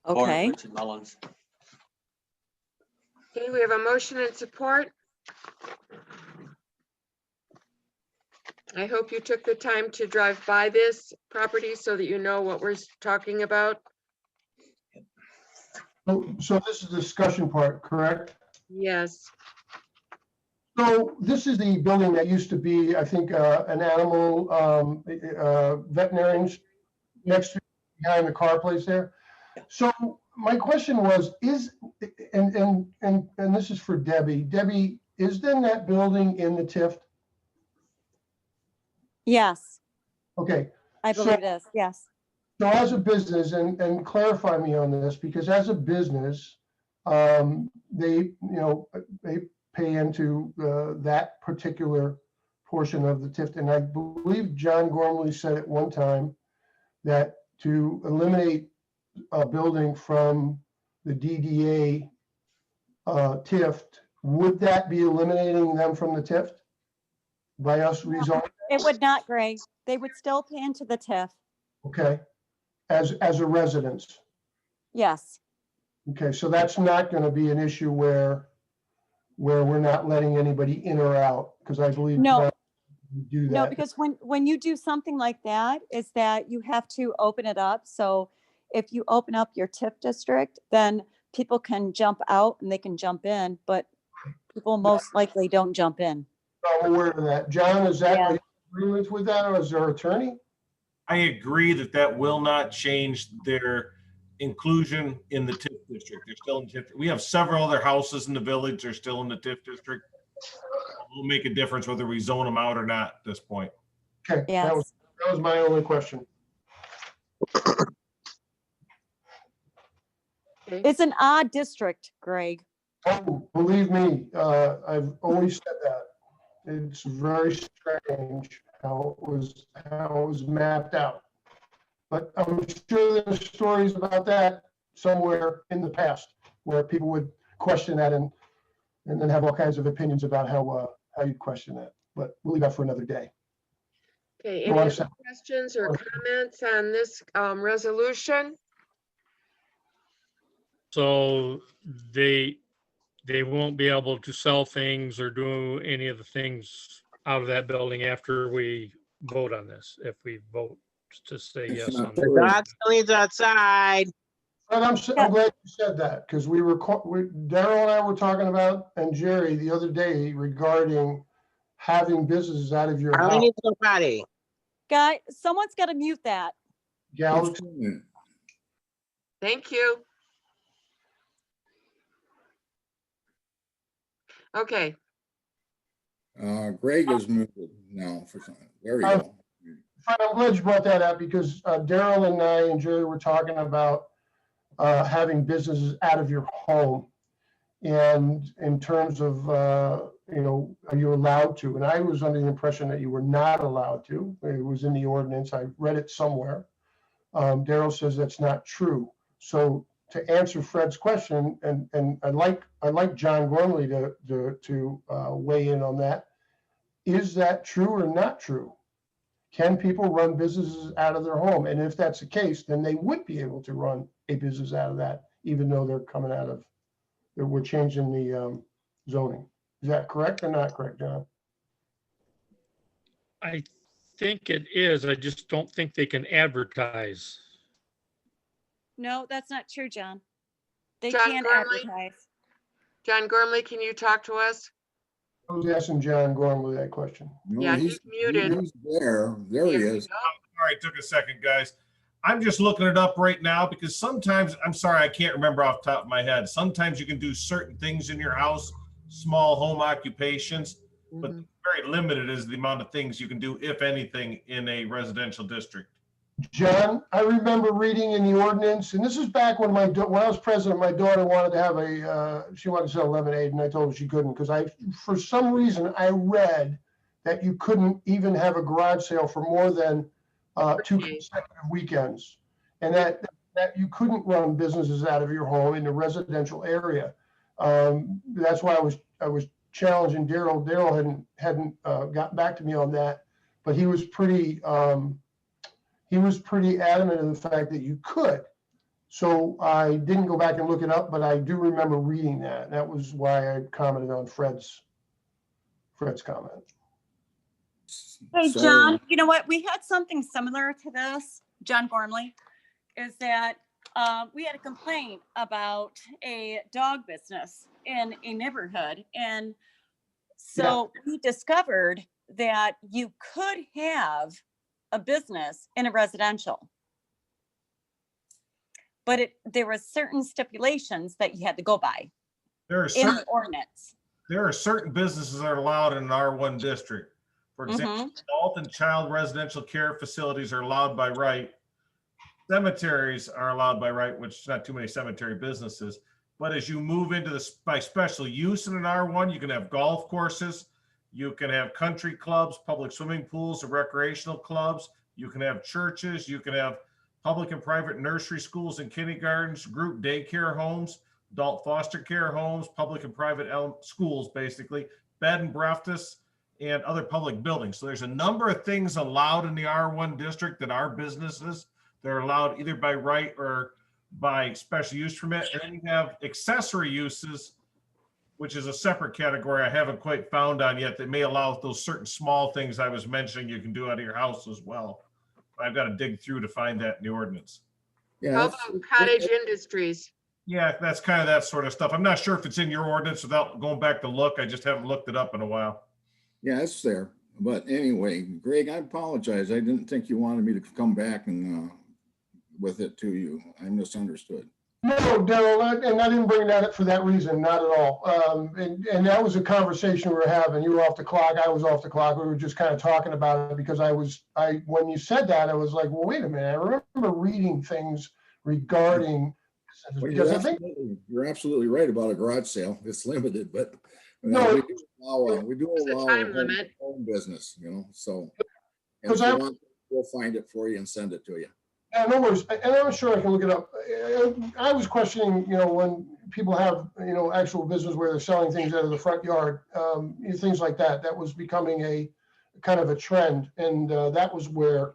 Okay. Richard Mullins. Okay, we have a motion and support. I hope you took the time to drive by this property so that you know what we're talking about. So this is the discussion part, correct? Yes. So this is the building that used to be, I think, an animal veterinarian's next to, behind the car place there. So my question was, and this is for Debbie. Debbie, is then that building in the TIF? Yes, Okay, I So- believe it is. Yes. so as a business, and clarify me on this, because as a business, they pay into that particular portion of the TIF. And I believe John Gormley said at one time that to eliminate a building from the DDA TIF, would that be eliminating them from the TIF? By us rezoning? It would not, Greg. They would still pay into the TIF. Okay, as a residence. Yes. Okay, so that's not gonna be an issue where we're not letting anybody in or out, because I believe. No. that we do No, that. because when you do something like that, is that you have to open it up. So if you open up your TIF district, then people can jump out and they can jump in, but people most likely don't jump in. I'm aware of that. John, is that, Yeah. are you in agreement with that, or is there attorney? I agree that that will not change their inclusion in the TIF district. They're still in TIF. We have several other houses in the village. They're still in the TIF district. It will make a difference whether we zone them out or not at this point. Okay, that was my only question. It's an odd district, Greg. Oh, believe me, I've always said that. It's very strange how it was mapped out. But I'm sure there's stories about that somewhere in the past where people would question that and then have all kinds of opinions about how you'd question that. But we'll leave that for another day. Okay, Go any on, other Sam. questions or comments on this resolution? So they won't be able to sell things or do any of the things out of that building after we vote on this, if we vote to say yes on The that. dog still needs outside. But I'm glad you said that, because Daryl and I were talking about, and Jerry the other day, regarding having businesses out of your I only house. need to go potty. Guy, someone's got to mute that. Galaxy. Thank you. Okay, Greg is muted now for something. There we Uh, go. Fred, I'm glad you brought that up, because Daryl and I and Jerry were talking about having businesses out of your home. And in terms of, are you allowed to? And I was under the impression that you were not allowed to. It was in the ordinance. I read it somewhere. Daryl says that's not true. So to answer Fred's question, and I'd like John Gormley to weigh in on that. Is that true or not true? Can people run businesses out of their home? And if that's the case, then they would be able to run a business out of that, even though they're coming out of, we're changing the zoning. Is that correct or not correct, John? I think it is. I just don't think they can advertise. No, that's not true, John. They John can't Gormley? advertise. John Gormley, can you talk to us? I was asking John Gormley that question. No, Yeah, he's muted. He's there. There he is. All right, took a second, guys. I'm just looking it up right now because sometimes, I'm sorry, I can't remember off the top of my head. Sometimes you can do certain things in your house, small home occupations, but very limited is the amount of things you can do, if anything, in a residential district. John, I remember reading in the ordinance, and this is back when when I was president, my daughter wanted to have she wanted to sell lemonade, and I told her she couldn't, because for some reason, I read that you couldn't even have a garage sale for more than 2 consecutive weekends. And that you couldn't run businesses out of your home in the residential area. That's why I was challenging Daryl. Daryl hadn't gotten back to me on that, but he was pretty adamant in the fact that you could. So I didn't go back and look it up, but I do remember reading that. That was why I commented on Fred's comment. Hey, So- John, you know what? We had something similar to this, John Gormley, is that we had a complaint about a dog business in a neighborhood. And So we discovered that you could have a business in a residential. But there was certain stipulations that you had to go by There are in certain, the ordinance. there are certain businesses that are allowed in an R1 district. For example, adult and child residential care facilities are allowed by right. Cemeteries are allowed by right, which is not too many cemetery businesses. But as you move into this by special use in an R1, you can have golf courses, you can have country clubs, public swimming pools, or recreational clubs. You can have churches, you can have public and private nursery schools and kindergartens, group daycare homes, adult foster care homes, public and private schools, basically, bed and breakfasts, and other public buildings. So there's a number of things allowed in the R1 district that are businesses. They're allowed either by right or by special use permit. And then you have accessory uses, which is a separate category I haven't quite found on yet, that may allow those certain small things I was mentioning you can do out of your house as well. I've got to dig through to find that in the ordinance. Yeah, How that's- about cottage industries? Yeah, that's kind of that sort of stuff. I'm not sure if it's in your ordinance without going back to look. I just haven't looked it up in a while. Yeah, it's there. But anyway, Greg, I apologize. I didn't think you wanted me to come back and with it to you. I misunderstood. No, Daryl, and I didn't bring that up for that reason, not at all. And that was a conversation we were having. You were off the clock, I was off the clock. We were just kind of talking about it because when you said that, I was like, well, wait a minute. I remember reading things regarding, Well, because I think, you're absolutely right about a garage sale. It's limited, but No, we do allow time limit. home business, so. And Because if you want, we'll find it for you and send it to you. no worries, and I'm sure I can look it up. I was questioning, when people have, actual business where they're selling things out of the front yard, things like that. That was becoming a kind of a trend, and that was where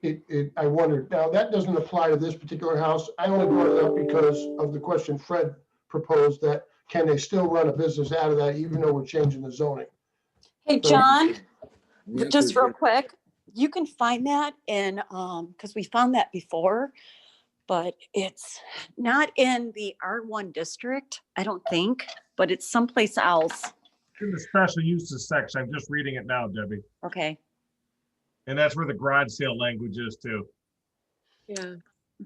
I wondered. Now, that doesn't apply to this particular house. I only brought it up because of the question Fred proposed, that can they still run a business out of that even though we're changing the zoning? Hey, So- John, The just answer real is quick, you can find that in, because we found that before, but it's not in the R1 district, I don't think, but it's someplace else. In the special uses section, I'm just reading it now, Debbie. Okay, And that's where the garage sale language is too. Yeah.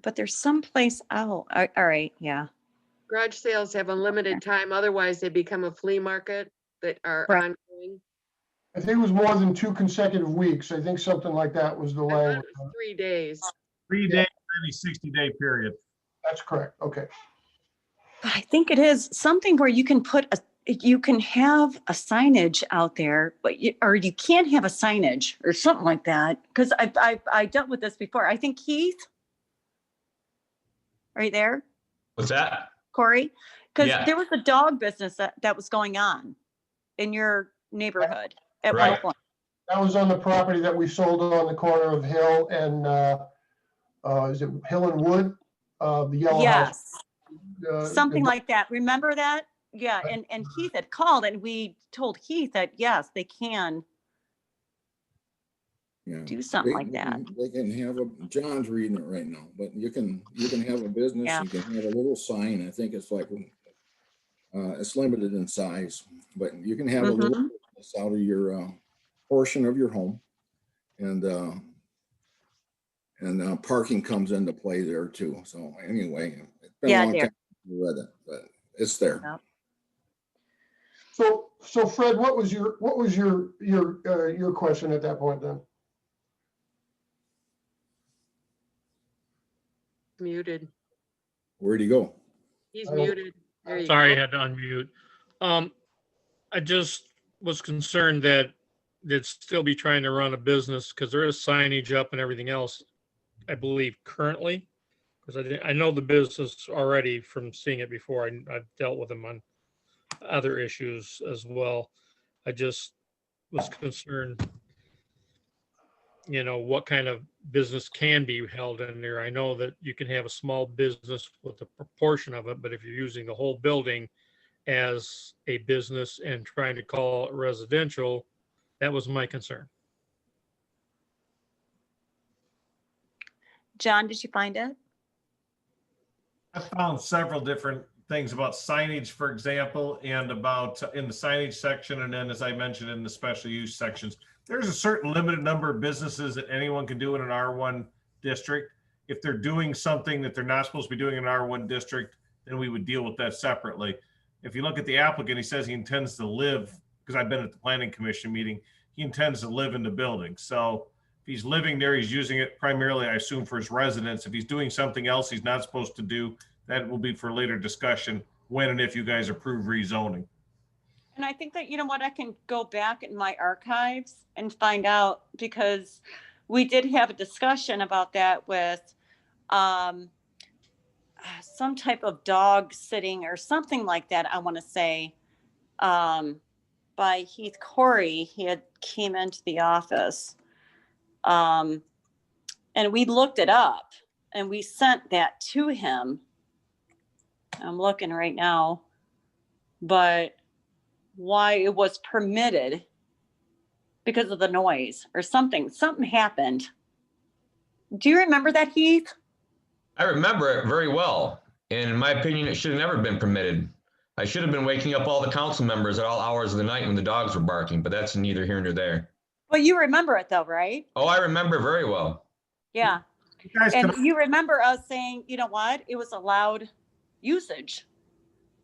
but there's someplace else. All right, yeah. Garage sales have a limited time, otherwise they become a flea market that are Right. ongoing. I think it was more than 2 consecutive weeks. I think something like that was the I thought language. it was 3 days. 3 days, any 60-day period. That's correct. Okay. But I think it is something where you can you can have a signage out there, but or you can't have a signage or something like that. Because I dealt with this before. I think Keith, are you there, What's that? Corey? Because Yeah. there was a dog business that was going on in your neighborhood at one Right. point. That was on the property that we sold on the corner of Hill and, is it Hill and Wood? The yellow house. Yes, something like that. Remember that? Yeah, and Keith had called and we told Keith that, yes, they can Yeah. do something like that. They can have John's reading it right now, but you can have a business, Yeah. you can have a little sign. I think it's like, it's limited in size, but you can have a little business out of your, portion of your home. And parking comes into play there too. So anyway, it's been Yeah, a long there. time since I read it, but it's there. Yep. So Fred, what was your question at that point then? Muted. Where'd he go? He's Oh. muted. There you Sorry, I go. had to unmute. I just was concerned that they'd still be trying to run a business because there is signage up and everything else, I believe currently. Because I know the business already from seeing it before. I've dealt with them on other issues as well. I just was concerned, what kind of business can be held in there. I know that you can have a small business with a proportion of it, but if you're using the whole building as a business and trying to call it residential, that was my concern. John, did you find it? I found several different things about signage, for example, and about in the signage section, and then as I mentioned in the special use sections, there's a certain limited number of businesses that anyone can do in an R1 district. If they're doing something that they're not supposed to be doing in an R1 district, then we would deal with that separately. If you look at the applicant, he says he intends to live, because I've been at the planning commission meeting, he intends to live in the building. So if he's living there, he's using it primarily, I assume, for his residence. If he's doing something else he's not supposed to do, that will be for later discussion when and if you guys approve rezoning. And I think that, you know what, I can go back in my archives and find out, because we did have a discussion about that with some type of dog sitting or something like that, I want to say, by Heath Corey. He had came into the office. And we looked it up and we sent that to him. I'm looking right now, but why it was permitted because of the noise or something happened. Do you remember that, Heath? I remember it very well. And in my opinion, it should have never been permitted. I should have been waking up all the council members at all hours of the night when the dogs were barking, but that's neither here nor there. Well, you remember it though, right? Oh, I remember very well. Yeah. And you remember us saying, you know what, it was allowed usage.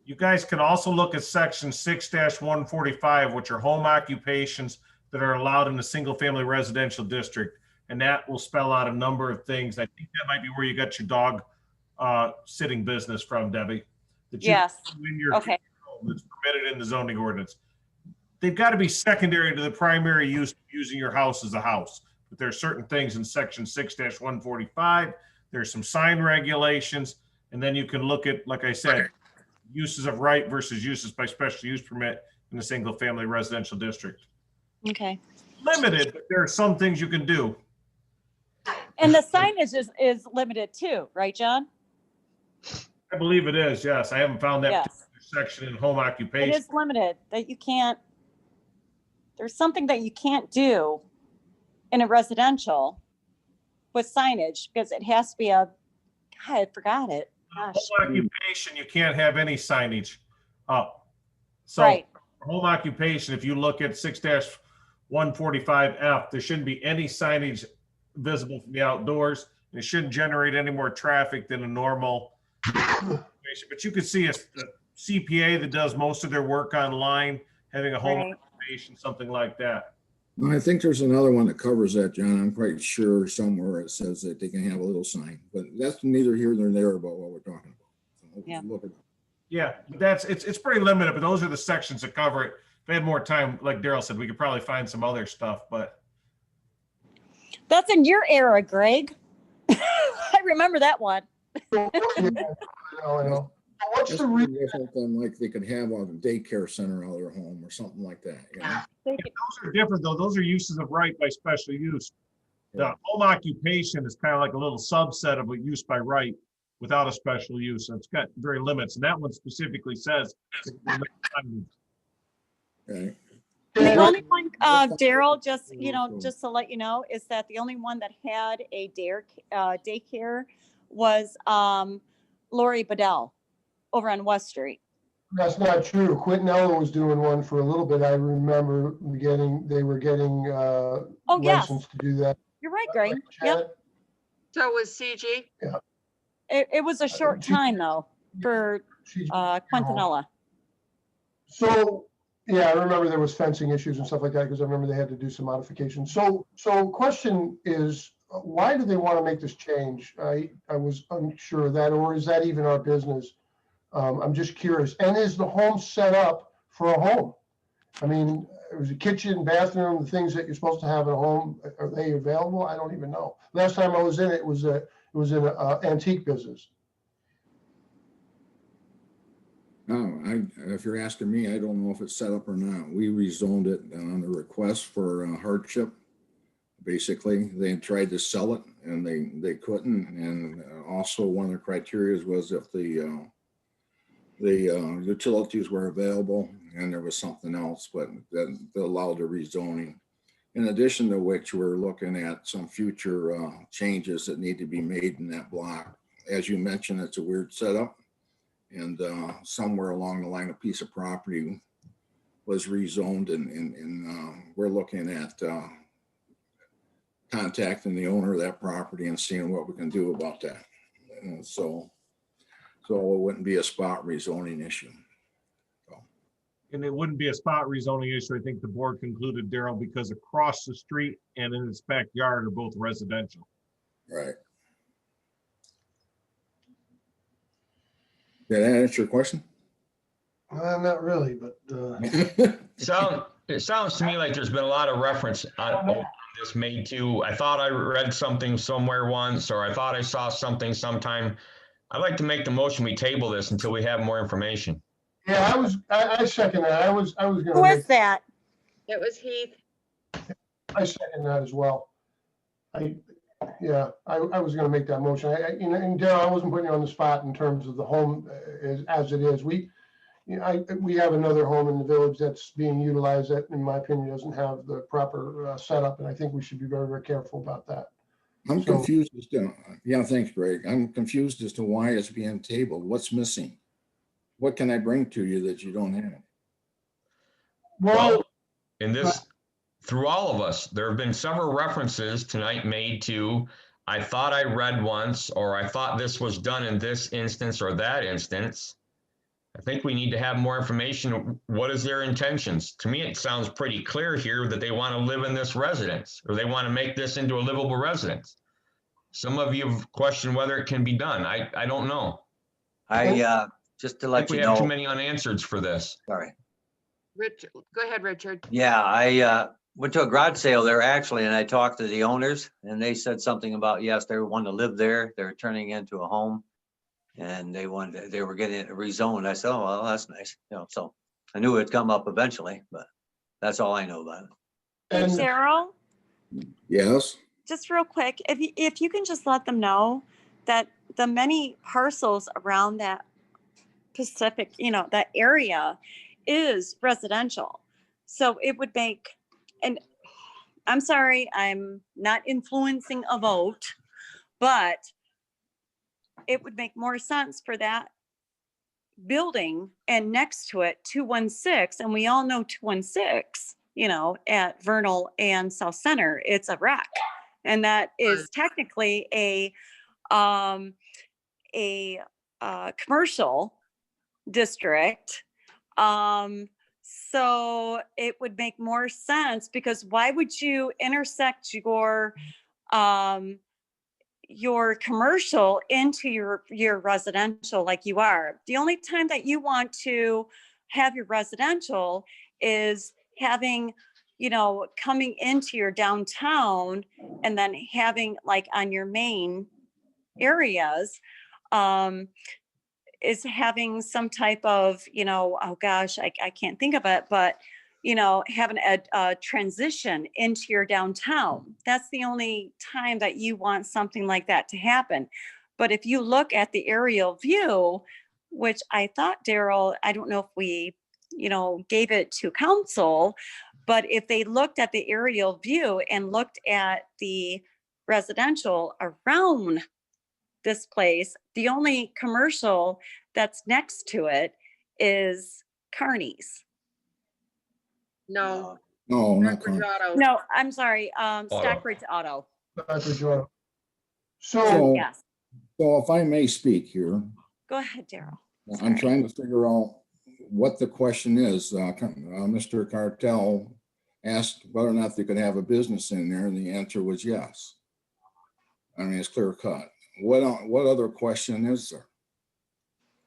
You guys can also look at section 6-145, which are home occupations that are allowed in a single family residential district. And that will spell out a number of things. I think that might be where you got your dog sitting business from, Debbie. That you Yes. do in your Okay. home that's permitted in the zoning ordinance. They've got to be secondary to the primary use of using your house as a house. But there are certain things in section 6-145. There's some sign regulations. And then you can look at, like I said, uses of right versus uses by special use permit in a single family residential district. Okay. Limited, but there are some things you can do. And the signage is limited too, right, John? I believe it is, yes. I haven't found that Yes. particular section in home It occupation. is limited, that you can't, there's something that you can't do in a residential with signage, because it has to be God, I forgot it. Gosh. Home occupation, you can't have any signage up. So Right. for home occupation, if you look at 6-145F, there shouldn't be any signage visible from the outdoors. It shouldn't generate any more traffic than a normal occupation. But you could see a CPA that does most of their work online, having a home Right. occupation, something like that. No, I think there's another one that covers that, John. I'm quite sure somewhere it says that they can have a little sign, but that's neither here nor there about what we're talking about. So Yeah. look it up. Yeah, but it's pretty limited, but those are the sections that cover it. If we had more time, like Daryl said, we could probably find some other stuff, but That's in your era, Greg. I remember that one. I know. What's That's the pretty reason? different than like they could have a daycare center out of their home or something like that. You know? those are different though. Those are uses of right by special use. The home occupation is kind of like a little subset of a use by right without a special use. And it's got very limits. And that one specifically says. Right. The only one, Daryl, just, you know, just to let you know, is that the only one that had a daycare was Lori Bedell over on West Street. That's not true. Quintanilla was doing one for a little bit. I remember they were getting Oh, yes. licensed to do that. You're right, Greg. Yep. So was CG? It was a short time though for Quintanilla. So, yeah, I remember there was fencing issues and stuff like that, because I remember they had to do some modifications. So question is, why do they want to make this change? I was unsure of that, or is that even our business? I'm just curious. And is the home set up for a home? I mean, it was a kitchen, bathroom, the things that you're supposed to have at a home, are they available? I don't even know. Last time I was in it, it was in an antique business. No, if you're asking me, I don't know if it's set up or not. We rezoned it on the request for hardship. Basically, they tried to sell it and they couldn't. And also one of the criteria was if the utilities were available, and there was something else, but that allowed the rezoning. In addition to which, we're looking at some future changes that need to be made in that block. As you mentioned, it's a weird setup. And somewhere along the line, a piece of property was rezoned and we're looking at contacting the owner of that property and seeing what we can do about that. And so it wouldn't be a spot rezoning issue. And it wouldn't be a spot rezoning issue. I think the board concluded, Daryl, because across the street and in its backyard are both residential. Right. Did that answer your question? Not really, but. It sounds to me like there's been a lot of reference on this made to, I thought I read something somewhere once, or I thought I saw something sometime. I'd like to make the motion, we table this until we have more information. Yeah, I second that. I was Who gonna was make, that? It was Heath. I second that as well. I was gonna make that motion. And Daryl, I wasn't putting you on the spot in terms of the home as it is. We have another home in the village that's being utilized that, in my opinion, doesn't have the proper setup, and I think we should be very, very careful about that. I'm confused as to, yeah, thanks, Greg. I'm confused as to why it's being tabled. What's missing? What can I bring to you that you don't have? Well, in this, through all of us, there have been several references tonight made to, I thought I read once, or I thought this was done in this instance or that instance. I think we need to have more information. What is their intentions? To me, it sounds pretty clear here that they want to live in this residence, or they want to make this into a livable residence. Some of you have questioned whether it can be done. I don't know. Just to I let think you we have too know, many unanswered for this. sorry. Richard, go ahead, Richard. Yeah, I went to a garage sale there actually, and I talked to the owners, and they said something about, yes, they wanted to live there. They're turning into a home. And they were getting it rezoned. I said, oh, well, that's nice. So I knew it'd come up eventually, but that's all I know about it. Hey, Daryl, Yes. just real quick, if you can just let them know that the many parcels around that Pacific, that area is residential. So it would make, and I'm sorry, I'm not influencing a vote, but it would make more sense for that building and next to it 216, and we all know 216, at Vernal and South Center, it's a wreck. And that is technically a commercial district. So it would make more sense, because why would you intersect your commercial into your residential like you are? The only time that you want to have your residential is having, coming into your downtown, and then having like on your main areas, is having some type of, oh gosh, I can't think of it, but having a transition into your downtown. That's the only time that you want something like that to happen. But if you look at the aerial view, which I thought, Daryl, I don't know if we, gave it to council, but if they looked at the aerial view and looked at the residential around this place, the only commercial that's next to it is Carney's. No. No, not Stockbridge Auto. No, I'm sorry, Stockbridge Auto. So, Yes, so if I may speak here, go ahead, Daryl. I'm trying to figure out what the question is. Mr. Cartel asked whether or not they could have a business in there, and the answer was yes. I mean, it's clear cut. What other question is there?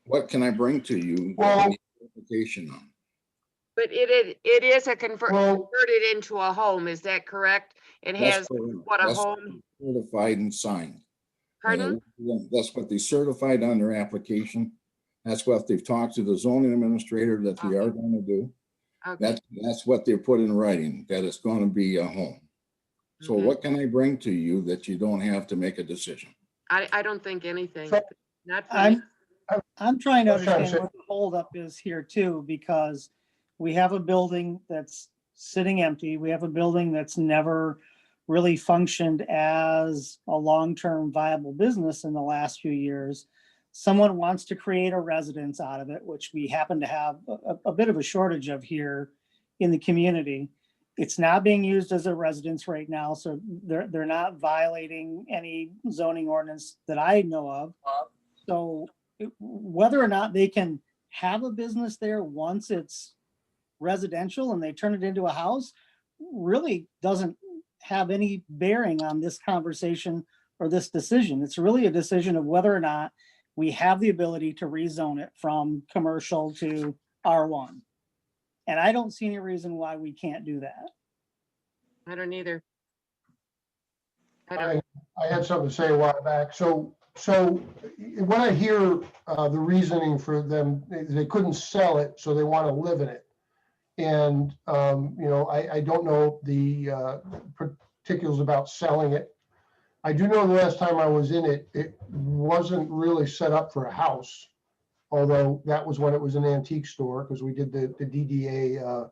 What can I bring to you? Well, clarification on? But it is converted into a home, is that correct? It has what a That's home, certified and signed. pardon? That's what they certified on their application. That's what they've talked to the zoning administrator that they are going to do. Okay. That's what they put in writing, that it's going to be a home. So what can I bring to you that you don't have to make a decision? I don't think anything. Not for me. I'm trying to I was trying to understand say- what the holdup is here too, because we have a building that's sitting empty. We have a building that's never really functioned as a long-term viable business in the last few years. someone wants to create a residence out of it, which we happen to have a bit of a shortage of here in the community. It's not being used as a residence right now, so they're not violating any zoning ordinance that I know of. So whether or not they can have a business there once it's residential and they turn it into a house really doesn't have any bearing on this conversation or this decision. It's really a decision of whether or not we have the ability to rezone it from commercial to R1. And I don't see any reason why we can't do that. I don't either. I had something to say a while back. So when I hear the reasoning for them, they couldn't sell it, so they want to live in it. And, I don't know the particulars about selling it. I do know the last time I was in it, it wasn't really set up for a house. Although that was when it was an antique store, because we did the DDA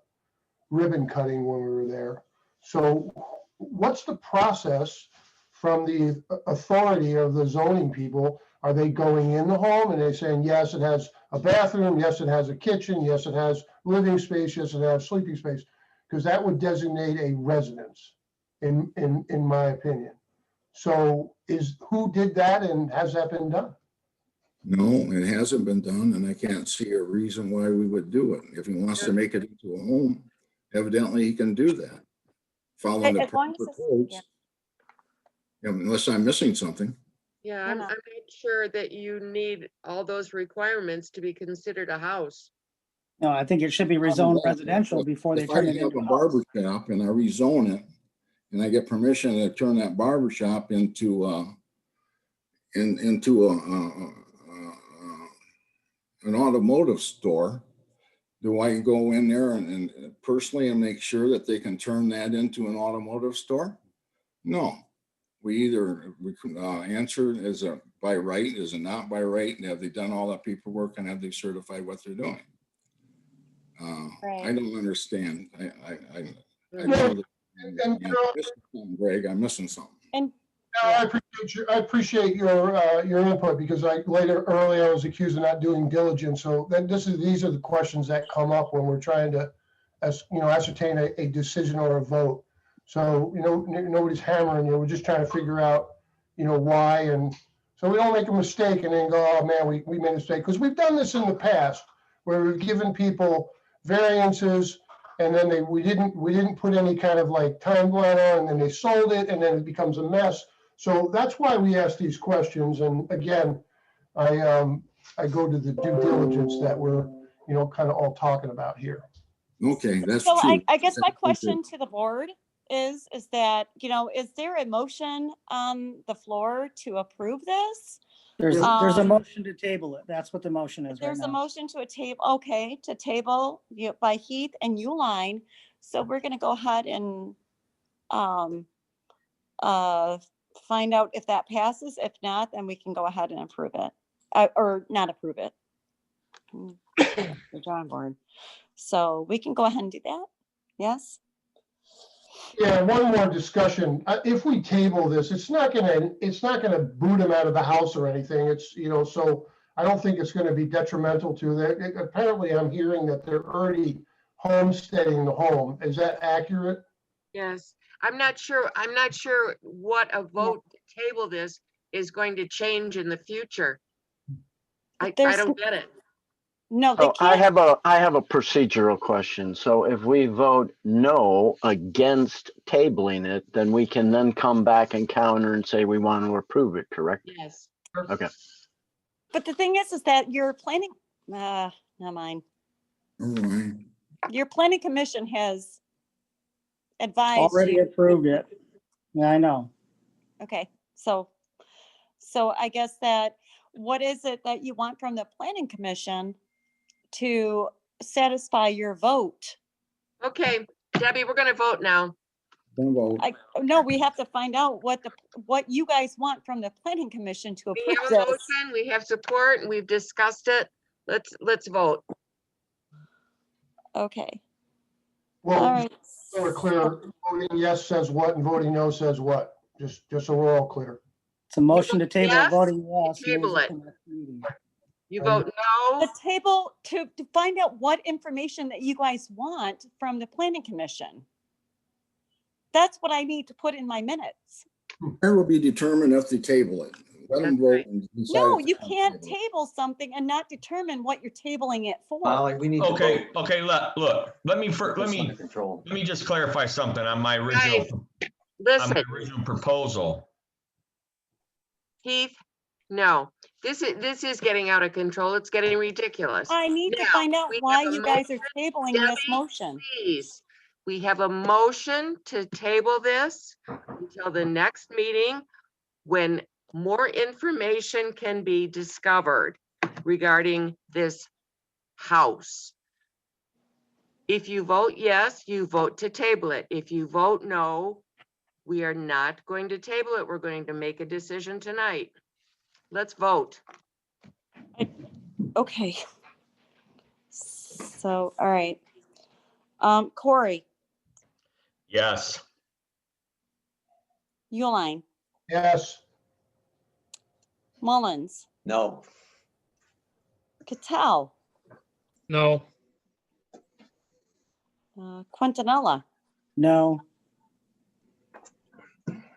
ribbon cutting when we were there. So what's the process from the authority of the zoning people? Are they going in the home and they're saying, yes, it has a bathroom, yes, it has a kitchen, yes, it has living space, yes, it has sleeping space? Because that would designate a residence, in my opinion. So who did that, and has that been done? No, it hasn't been done, and I can't see a reason why we would do it. If he wants to make it into a home, evidently he can do that. Following the As long proper as codes. Yeah, unless I'm missing something. Yeah, I'm not sure that you need all those requirements to be considered a house. No, I think it should be rezoned residential before they If I turn it have into a a house. barber shop and I rezone it, and I get permission to turn that barber shop into an automotive store, do I go in there and personally and make sure that they can turn that into an automotive store? No. We either answer as a by right, is it not by right, and have they done all that paperwork, and have they certified what they're doing? I don't understand. I know that I'm missing something, Greg. I'm missing something. And I appreciate your input, because earlier I was accused of not doing diligence. So these are the questions that come up when we're trying to, ascertain a decision or a vote. So, nobody's hammering you. We're just trying to figure out, why. And so we don't make a mistake and then go, oh man, we made a mistake. Because we've done this in the past where we've given people variances, and then we didn't put any kind of like timeline on, and then they sold it, and then it becomes a mess. So that's why we ask these questions. And again, I go to the due diligence that we're, kind of all talking about here. Okay, that's so true. I guess my question to the board is that, is there a motion on the floor to approve this? There's a motion to table it. That's what the motion is right There's a now. motion to to table by Heath and Uline. So we're going to go ahead and find out if that passes. If not, then we can go ahead and approve it or not approve it. The drawing board. So we can go ahead and do that. Yes. Yeah, one more discussion. If we table this, it's not gonna boot them out of the house or anything. It's, so I don't think it's gonna be detrimental to that. Apparently, I'm hearing that they're already homesteading the home. Is that accurate? Yes, I'm not sure what a vote to table this is going to change in the future. I don't get it. No, So I have a procedural question. So if we vote no against tabling it, then we can then come back and counter and say we want to approve it, correct? Yes. Okay. But the thing is that your planning, never mind. Your planning commission has advised Already you. approved it. Yeah, I know. Okay, so I guess that, what is it that you want from the planning commission to satisfy your vote? Okay, Debbie, we're going to vote now. No, we have to find out what you guys want from the planning commission to We approve have a this. motion, we have support, and we've discussed it. Let's vote. Okay. Well, All right. so we're clear, voting yes says what and voting no says what, just so we're all clear. It's a motion to table, yes, voting yes. table moves it. to next meeting. You vote no? The table to find out what information that you guys want from the planning commission. That's what I need to put in my minutes. Where will be determined if they table it. Let them vote and decide. No, if they you want to can't table it. table something and not determine what you're tabling it for. Molly, we need to Okay, vote. okay, look, let me, Put this under control. let me just clarify something on my original, Guys, on listen, my original proposal. Keith, no, this is getting out of control. It's getting ridiculous. I need to Now, find out we why have a you guys are motion. tabling Debbie, this motion. Please, we have a motion to table this until the next meeting when more information can be discovered regarding this house. If you vote yes, you vote to table it. If you vote no, we are not going to table it. We're going to make a decision tonight. Let's vote. Okay. So, all right. Corey, Yes. Uline, Yes. Mullins, No. Cattell, No. Quintanilla, No,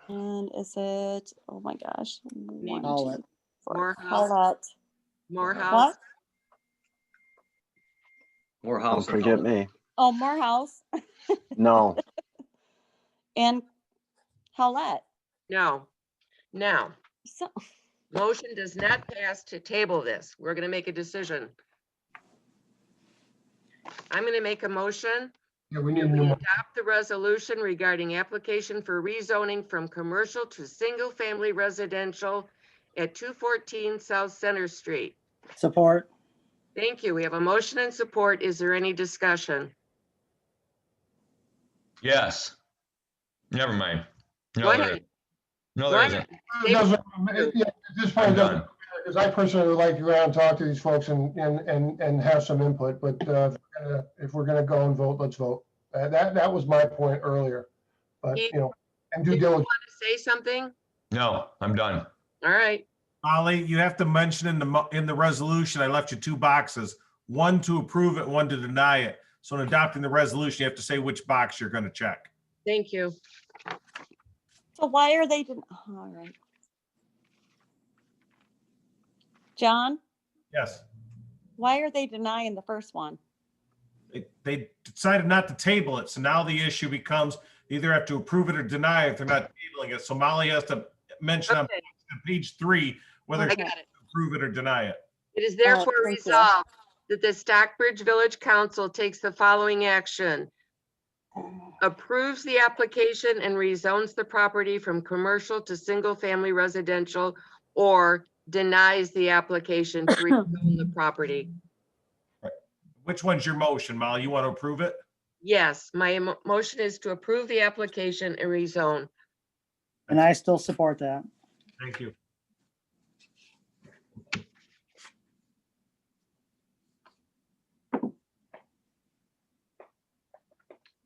and is it, oh my gosh. One, Howlett. two, four. Morehouse. Howlett. Morehouse. What? Morehouse. Don't forget me. Oh, Morehouse No. and Howlett. No. Now, So, motion does not pass to table this. We're going to make a decision. I'm going to make a motion. Yeah, we need a We new one. adopt the resolution regarding application for rezoning from commercial to single-family residential at 214 South Center Street. support. Thank you. We have a motion and support. Is there any discussion? Yes. Never mind. Go No, there ahead. isn't. No, Go there ahead. isn't. It doesn't, yeah, at this point, I'm it doesn't, done. because I personally would like to go out and talk to these folks and have some input, but if we're gonna go and vote, let's vote. That was my point earlier, but, Keith, you know, and Did due you diligence. want to say something? No, I'm done. All right. Molly, you have to mention in the resolution, I left you two boxes, one to approve it, one to deny it. So in adopting the resolution, you have to say which box you're going to check. Thank you. so why are they, all right. John, Yes. why are they denying the first one? They decided not to table it. So now the issue becomes either have to approve it or deny it if they're not tabling it. So Molly has to mention on Okay, page 3 whether I to got it. approve it or deny it. It is therefore thank you. resolved that the Stockbridge Village Council takes the following action. Approves the application and rezones the property from commercial to single-family residential or denies the application to rezone the property. Which one's your motion, Molly? You want to approve it? Yes, my motion is to approve the application and rezone. And I still support that. Thank you.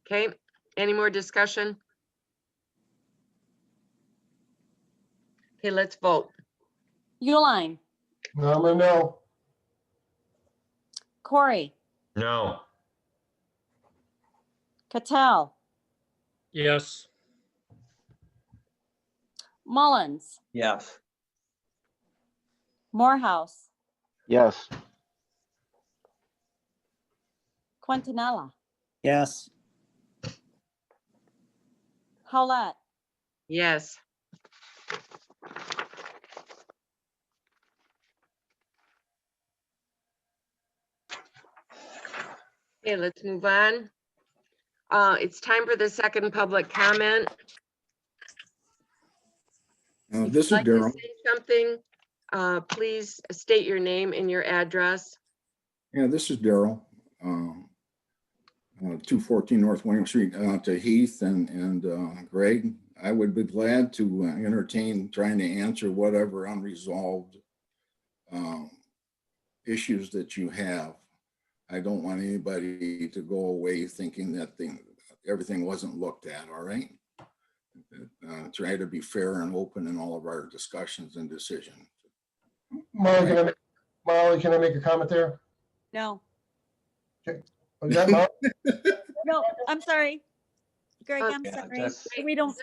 Okay, any more discussion? Okay, let's vote. Uline, No. Corey, No. Cattell, Yes. Mullins, Yes. Morehouse, Yes. Quintanilla, Yes. Howlett, Yes. Okay, let's move on. It's time for the second public comment. This is Like to Daryl. say something, please state your name and your address. Yeah, this is Daryl. 214 North William Street, to Heath and Greg. I would be glad to entertain trying to answer whatever unresolved issues that you have. I don't want anybody to go away thinking that everything wasn't looked at, all right? try to be fair and open in all of our discussions and decisions. Molly, can I make a comment there? No, Was that Molly? no, I'm sorry. Greg, I'm Yeah, sorry. that's- We don't,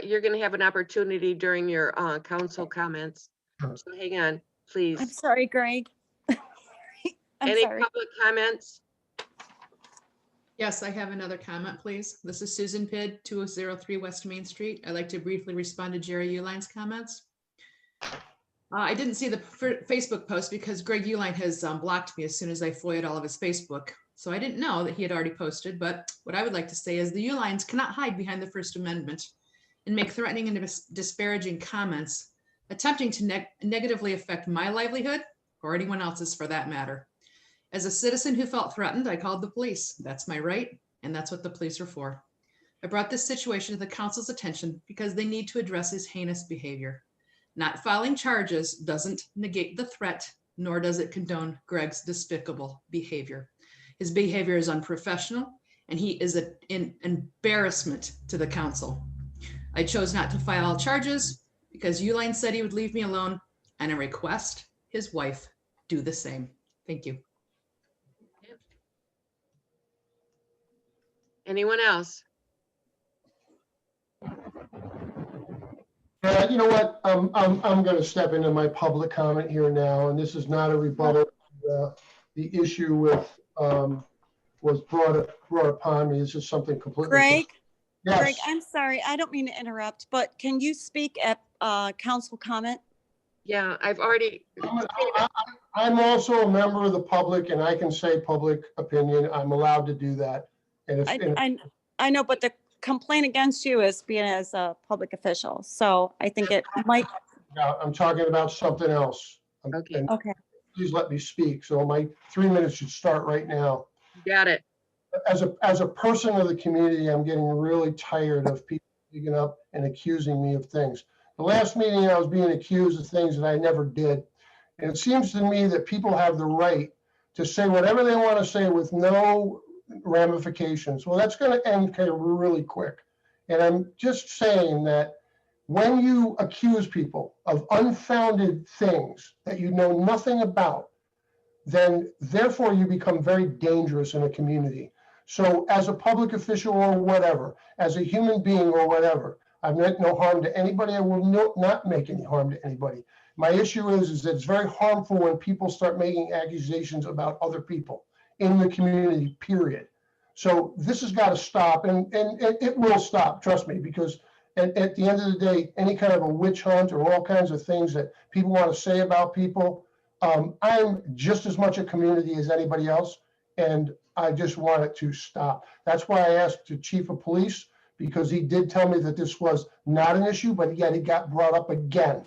You're gonna have an opportunity during your council comments. So hang on, I'm please. sorry, Greg. I'm Any sorry. public comments? Yes, I have another comment, please. This is Susan Pidd, 203 West Main Street. I'd like to briefly respond to Jerry Uline's comments. I didn't see the Facebook post because Greg Uline has blocked me as soon as I FOIA'd all of his Facebook. So I didn't know that he had already posted, but what I would like to say is the Ulines cannot hide behind the First Amendment and make threatening and disparaging comments, attempting to negatively affect my livelihood or anyone else's for that matter. As a citizen who felt threatened, I called the police. That's my right, and that's what the police are for. I brought this situation to the council's attention because they need to address his heinous behavior. Not filing charges doesn't negate the threat, nor does it condone Greg's despicable behavior. His behavior is unprofessional, and he is an embarrassment to the council. I chose not to file charges because Uline said he would leave me alone, and I request his wife do the same. Thank you. Anyone else? Yeah, you know what? I'm going to step into my public comment here now, and this is not a rebuttal. The issue with was brought upon me. This is something completely. Greg? Yes. Greg, I'm sorry. I don't mean to interrupt, but can you speak at council comment? Yeah, I've already. I'm also a member of the public, and I can say public opinion. I'm allowed to do that. And if, I know, but the complaint against you is being as a public official. So I think it might. Yeah, I'm talking about something else. Okay. Okay. Please let me speak. So my 3 minutes should start right now. Got it. As a person of the community, I'm getting really tired of people speaking up and accusing me of things. The last meeting, I was being accused of things that I never did. And it seems to me that people have the right to say whatever they want to say with no ramifications. Well, that's going to end kind of really quick. And I'm just saying that when you accuse people of unfounded things that you know nothing about, then therefore you become very dangerous in a community. So as a public official or whatever, as a human being or whatever, I've meant no harm to anybody. I will not make any harm to anybody. My issue is that it's very harmful when people start making accusations about other people in the community, period. So this has got to stop, and it will stop, trust me, because at the end of the day, any kind of a witch hunt or all kinds of things that people want to say about people, I'm just as much a community as anybody else, and I just want it to stop. That's why I asked the chief of police, because he did tell me that this was not an issue, but yet it got brought up again.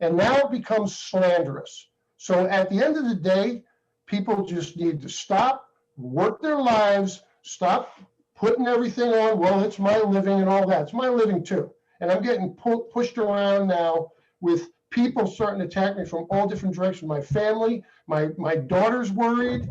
And now it becomes slanderous. So at the end of the day, people just need to stop, work their lives, stop putting everything on, well, it's my living and all that. It's my living too. And I'm getting pushed around now with people starting to attack me from all different directions. My family, my daughter's worried.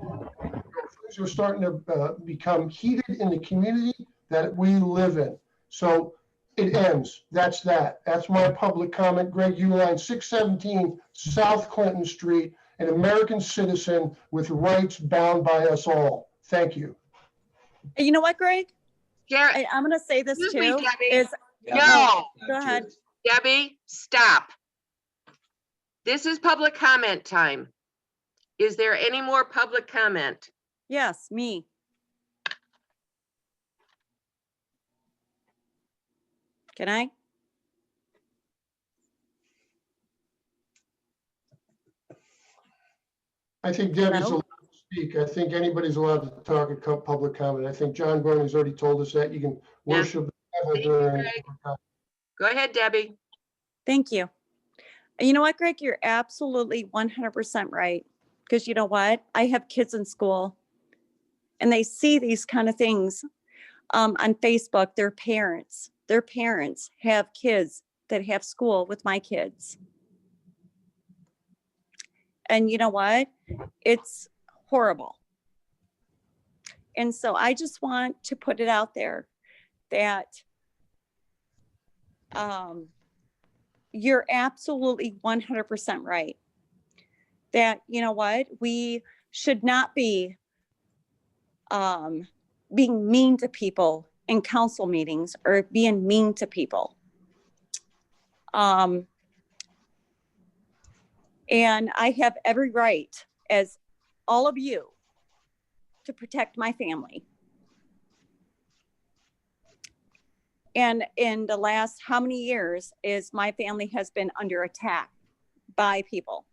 Things are starting to become heated in the community that we live in. So it ends. That's that. That's my public comment. Greg Uline, 617 South Clinton Street, an American citizen with rights bound by us all. Thank you. And you know what, Greg? Garrett, I'm going to say this excuse me, too. Debbie. Is, No. Go ahead. Debbie, stop. This is public comment time. Is there any more public comment? Yes, me. Can I? I think Debbie's Hello? allowed to speak. I think anybody's allowed to talk at public comment. I think John Bernie's already told us that you can worship. during- Go ahead, Debbie. Thank you. And you know what, Greg? You're absolutely 100% right. Because you know what? I have kids in school and they see these kind of things on Facebook. Their parents have kids that have school with my kids. And you know what? It's horrible. And so I just want to put it out there that you're absolutely 100% right. That, you know what, we should not be being mean to people in council meetings or being mean to people. And I have every right, as all of you, to protect my family. And in the last how many years is my family has been under attack by people.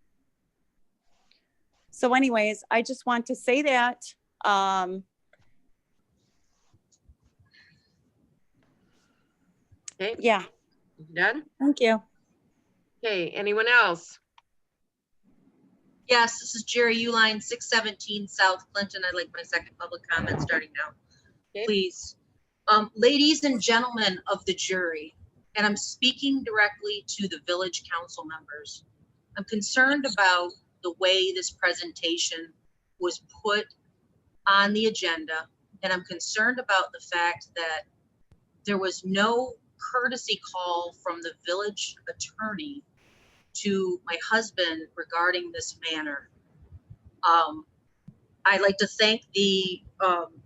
So anyways, I just want to say that. Okay, Yeah, done? thank you. Okay, anyone else? Yes, this is Jerry Uline, 617 South Clinton. I'd like my second public comment starting now, please. Ladies and gentlemen of the jury, and I'm speaking directly to the village council members. I'm concerned about the way this presentation was put on the agenda, and I'm concerned about the fact that there was no courtesy call from the village attorney to my husband regarding this matter. I'd like to thank the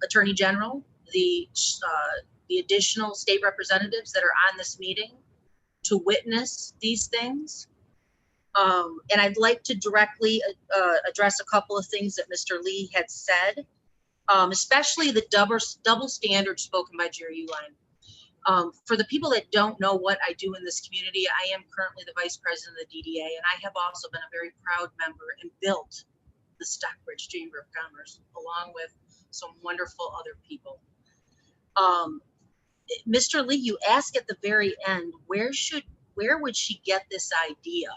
Attorney General, the additional state representatives that are on this meeting to witness these things. And I'd like to directly address a couple of things that Mr. Lee had said, especially the double standard spoken by Jerry Uline. For the people that don't know what I do in this community, I am currently the vice president of the DDA, and I have also been a very proud member and built the Stockbridge Chamber of Commerce along with some wonderful other people. Mr. Lee, you asked at the very end, where would she get this idea?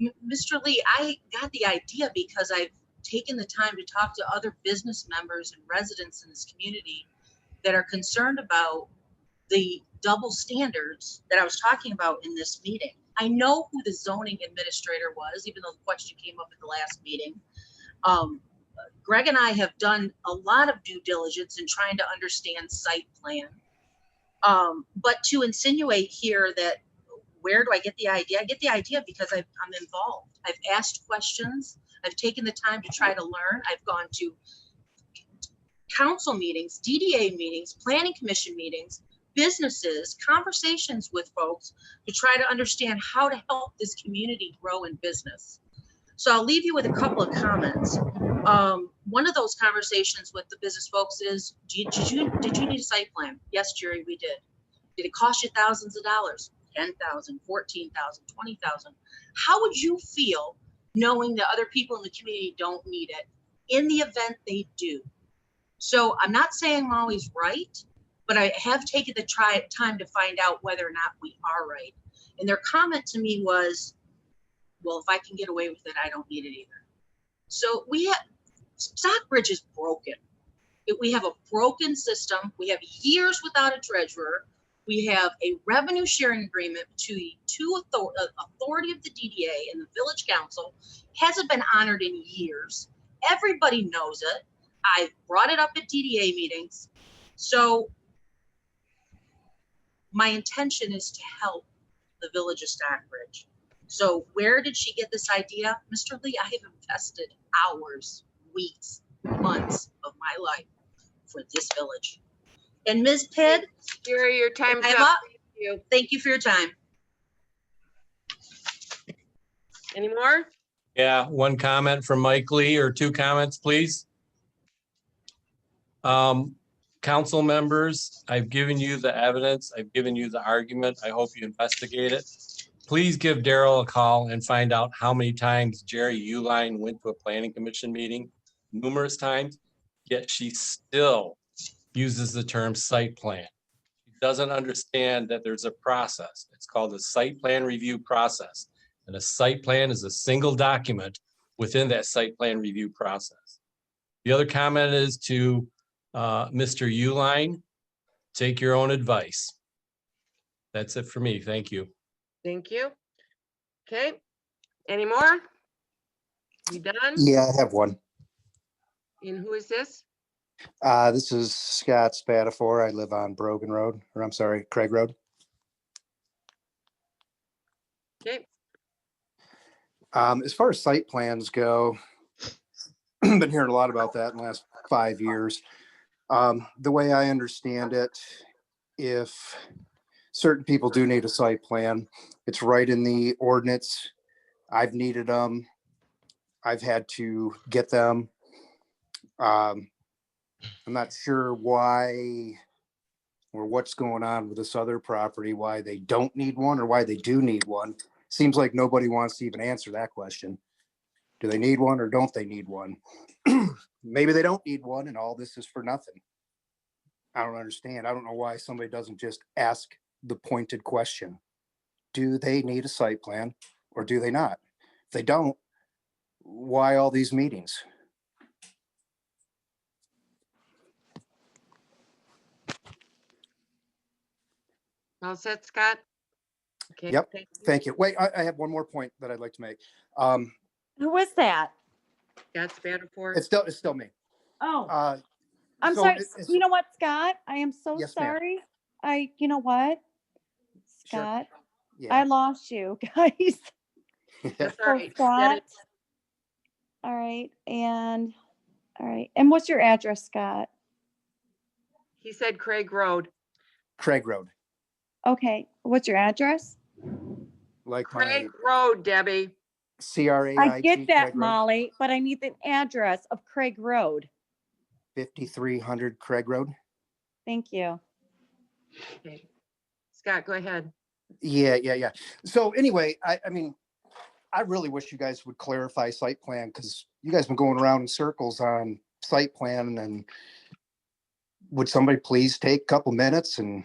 Mr. Lee, I got the idea because I've taken the time to talk to other business members and residents in this community that are concerned about the double standards that I was talking about in this meeting. I know who the zoning administrator was, even though the question came up at the last meeting. Greg and I have done a lot of due diligence in trying to understand site plan. But to insinuate here that where do I get the idea? I get the idea because I'm involved. I've asked questions. I've taken the time to try to learn. I've gone to council meetings, DDA meetings, planning commission meetings, businesses, conversations with folks to try to understand how to help this community grow in business. So I'll leave you with a couple of comments. One of those conversations with the business folks is, did you need a site plan? Yes, Jerry, we did. Did it cost you thousands of dollars? 10,000, 14,000, 20,000. How would you feel knowing that other people in the community don't need it in the event they do? So I'm not saying I'm always right, but I have taken the time to find out whether or not we are right. And their comment to me was, well, if I can get away with it, I don't need it either. So Stockbridge is broken. We have a broken system. We have years without a treasurer. We have a revenue sharing agreement between authority of the DDA and the village council. Hasn't been honored in years. Everybody knows it. I brought it up at DDA meetings. So my intention is to help the village of Stockbridge. So where did she get this idea? Mr. Lee, I have invested hours, weeks, months of my life for this village. And Ms. Pidd, Jerry, your time's I'm up. up. Thank you for your time. Any more? Yeah, one comment from Mike Lee or two comments, please. Council members, I've given you the evidence. I've given you the argument. I hope you investigate it. Please give Daryl a call and find out how many times Jerry Uline went to a planning commission meeting, numerous times, yet she still uses the term site plan. She doesn't understand that there's a process. It's called the site plan review process. And a site plan is a single document within that site plan review process. The other comment is to Mr. Uline, take your own advice. That's it for me. Thank you. Thank you. Okay. Any more? You done? Yeah, I have one. And who is this? This is Scott Spatafor. I live on Brogan Road, or I'm sorry, Craig Road. Okay, As far as site plans go, been hearing a lot about that in the last 5 years. The way I understand it, if certain people do need a site plan, it's right in the ordinance. I've needed them. I've had to get them. I'm not sure why or what's going on with this other property, why they don't need one or why they do need one. Seems like nobody wants to even answer that question. Do they need one or don't they need one? Maybe they don't need one and all this is for nothing. I don't understand. I don't know why somebody doesn't just ask the pointed question. Do they need a site plan or do they not? If they don't, why all these meetings? all set, Scott? Okay, Yep. thank you. Thank you. Wait, I have one more point that I'd like to make. Who was that? Scott Spatafor. It's still me. Oh, I'm so sorry. it's- You know what, Scott? I am so Yes, ma'am. sorry. You know what? Sure. Scott, Yeah. I lost you guys. That's all So right. Scott. All right. And what's your address, Scott? He said Craig Road. Craig Road. Okay. What's your address? Like Craig Road, Debbie. CRAIT. I get that, Craig Road, Molly, but I need the address of Craig Road. 5300 Craig Road. Thank you. Okay. Scott, go ahead. Yeah. So anyway, I mean, I really wish you guys would clarify site plan because you guys been going around in circles on site plan, and would somebody please take a couple minutes and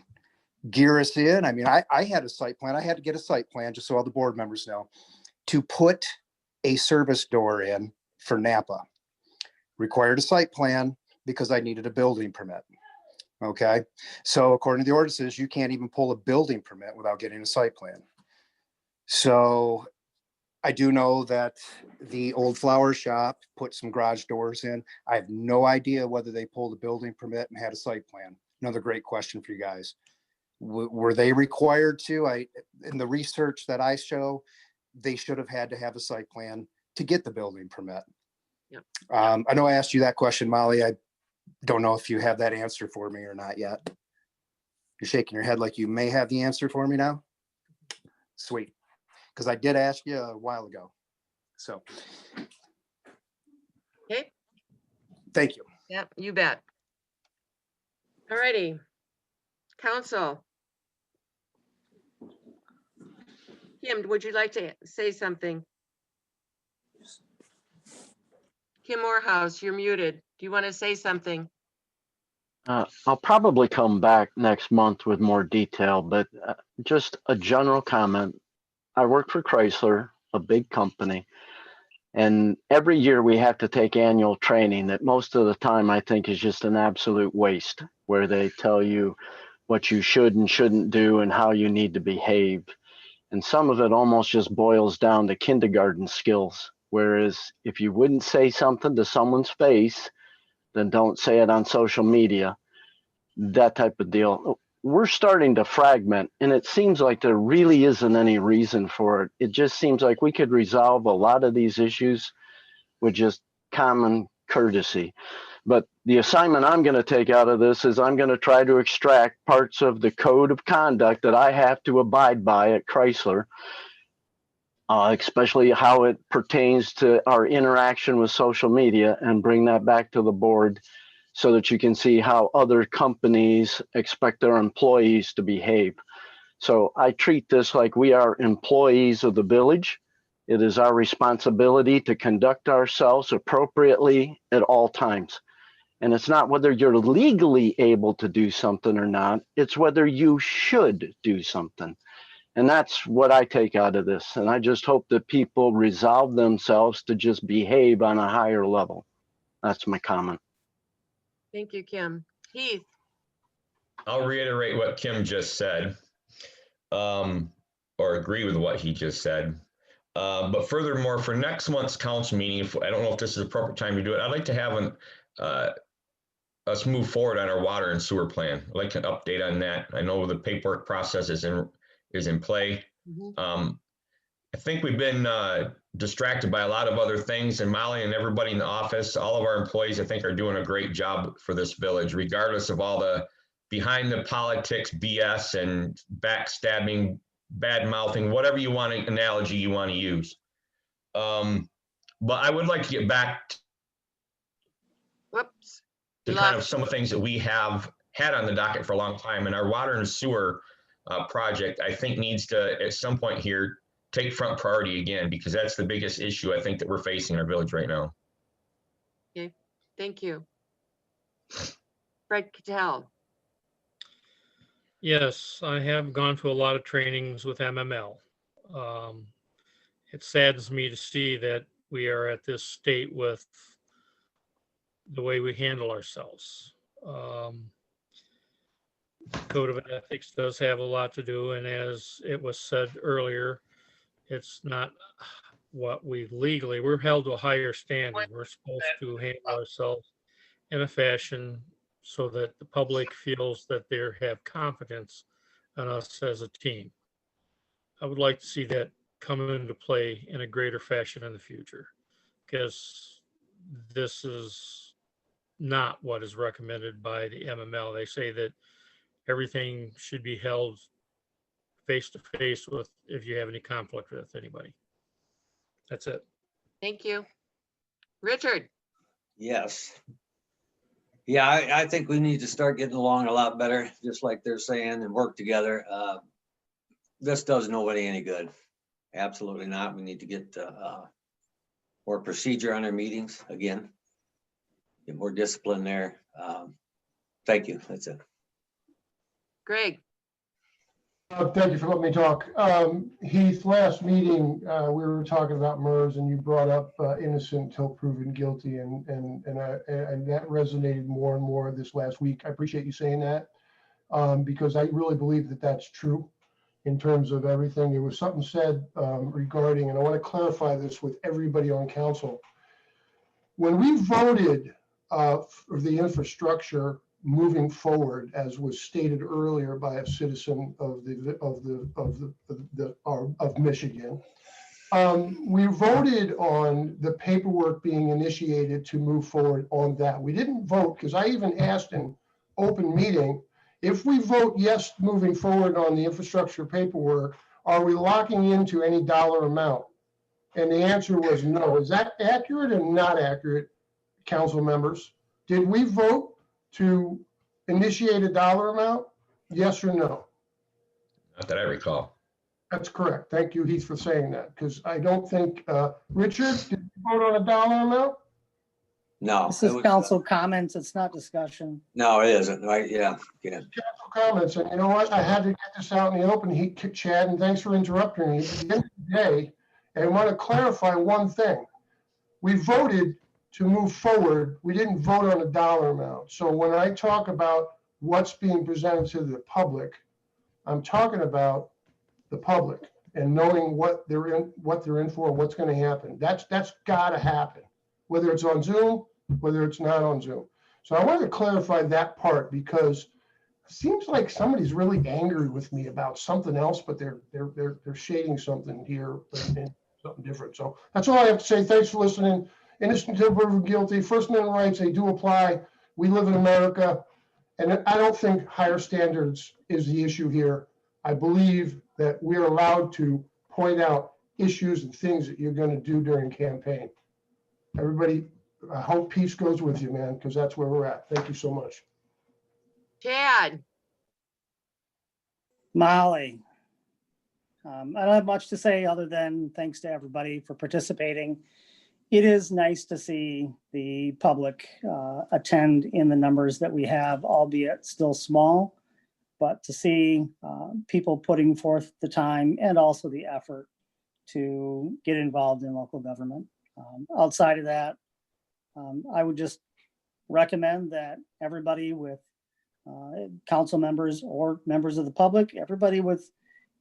gear us in? I mean, I had a site plan. I had to get a site plan just so all the board members know to put a service door in for Napa. Required a site plan because I needed a building permit. Okay. So according to the ordinances, you can't even pull a building permit without getting a site plan. So I do know that the old flower shop put some garage doors in. I have no idea whether they pulled a building permit and had a site plan. Another great question for you guys. Were they required to? In the research that I show, they should have had to have a site plan to get the building permit. Yep. I know I asked you that question, Molly. I don't know if you have that answer for me or not yet. You're shaking your head like you may have the answer for me now. Sweet. Because I did ask you a while ago. So. Okay. Thank you. Yep, you bet. All righty. Council. Kim, would you like to say something? Kim Morehouse, you're muted. Do you want to say something? I'll probably come back next month with more detail, but just a general comment. I work for Chrysler, a big company, and every year we have to take annual training that most of the time I think is just an absolute waste, where they tell you what you should and shouldn't do and how you need to behave. And some of it almost just boils down to kindergarten skills. Whereas if you wouldn't say something to someone's face, then don't say it on social media, that type of deal. We're starting to fragment, and it seems like there really isn't any reason for it. It just seems like we could resolve a lot of these issues with just common courtesy. But the assignment I'm going to take out of this is I'm going to try to extract parts of the code of conduct that I have to abide by at Chrysler, especially how it pertains to our interaction with social media, and bring that back to the board so that you can see how other companies expect their employees to behave. So I treat this like we are employees of the village. It is our responsibility to conduct ourselves appropriately at all times. And it's not whether you're legally able to do something or not, it's whether you should do something. And that's what I take out of this. And I just hope that people resolve themselves to just behave on a higher level. That's my comment. Thank you, Kim. Heath. I'll reiterate what Kim just said, or agree with what he just said. But furthermore, for next month's council meeting, I don't know if this is the appropriate time to do it. I'd like to have us move forward on our water and sewer plan. I'd like an update on that. I know the paperwork process is in play. I think we've been distracted by a lot of other things, and Molly and everybody in the office, all of our employees, I think are doing a great job for this village, regardless of all the behind the politics BS and backstabbing, bad mouthing, whatever you want, analogy you want to use. But I would like to get back Whoops. to kind of some of the things that we have had on the docket for a long time. And our water and sewer project, I think, needs to, at some point here, take front priority again, because that's the biggest issue I think that we're facing in our village right now. Okay, thank you. Fred Cattell. Yes, I have gone to a lot of trainings with MML. It saddens me to see that we are at this state with the way we handle ourselves. Code of ethics does have a lot to do, and as it was said earlier, it's not what we're held to a higher standard. We're supposed to handle ourselves in a fashion so that the public feels that they have confidence in us as a team. I would like to see that come into play in a greater fashion in the future, because this is not what is recommended by the MML. They say that everything should be held face to face with if you have any conflict with anybody. That's it. Thank you. Richard. Yes. Yeah, I think we need to start getting along a lot better, just like they're saying, and work together. This does nobody any good. Absolutely not. We need to get more procedure on our meetings again. Get more discipline there. Thank you. That's it. Greg. Thank you for letting me talk. Heath, last meeting, we were talking about MERS and you brought up innocent until proven guilty, and that resonated more and more this last week. I appreciate you saying that, because I really believe that that's true in terms of everything. There was something said regarding, and I want to clarify this with everybody on council. When we voted for the infrastructure moving forward, as was stated earlier by a citizen of Michigan, we voted on the paperwork being initiated to move forward on that. We didn't vote, because I even asked in open meeting, if we vote yes moving forward on the infrastructure paperwork, are we locking into any dollar amount? And the answer was no. Is that accurate or not accurate, council members? Did we vote to initiate a dollar amount? Yes or no? Not that I recall. That's correct. Thank you, Heath, for saying that, because I don't think, Richard, did you vote on a dollar amount? No. This is council comments. It's not discussion. No, it isn't, right? Yeah. Council comments, and you know what? I had to get this out in the open, Chad, and thanks for interrupting me. At the end of the day, and I want to clarify one thing. We voted to move forward. We didn't vote on a dollar amount. So when I talk about what's being presented to the public, I'm talking about the public and knowing what they're in for, what's going to happen. That's got to happen, whether it's on Zoom, whether it's not on Zoom. So I wanted to clarify that part, because it seems like somebody's really angry with me about something else, but they're shading something here and something different. So that's all I have to say. Thanks for listening. Innocent until proven guilty. First Amendment rights, they do apply. We live in America, and I don't think higher standards is the issue here. I believe that we're allowed to point out issues and things that you're going to do during campaign. Everybody, I hope peace goes with you, man, because that's where we're at. Thank you so much. Chad. Molly. I don't have much to say other than thanks to everybody for participating. It is nice to see the public attend in the numbers that we have, albeit still small, but to see people putting forth the time and also the effort to get involved in local government. Outside of that, I would just recommend that everybody with council members or members of the public, everybody with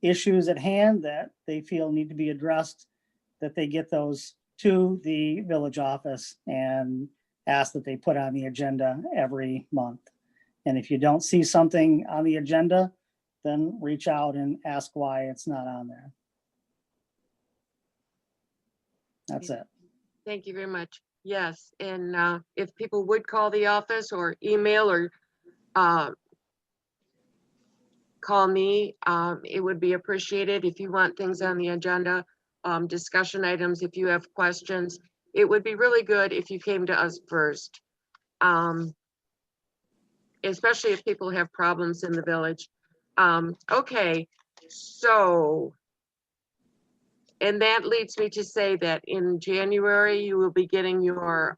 issues at hand that they feel need to be addressed, that they get those to the village office and ask that they put on the agenda every month. And if you don't see something on the agenda, then reach out and ask why it's not on there. That's it. Thank you very much. Yes, and if people would call the office or email or call me, it would be appreciated. If you want things on the agenda, discussion items, if you have questions, it would be really good if you came to us first. Especially if people have problems in the village. Okay, so, and that leads me to say that in January, you will be getting your,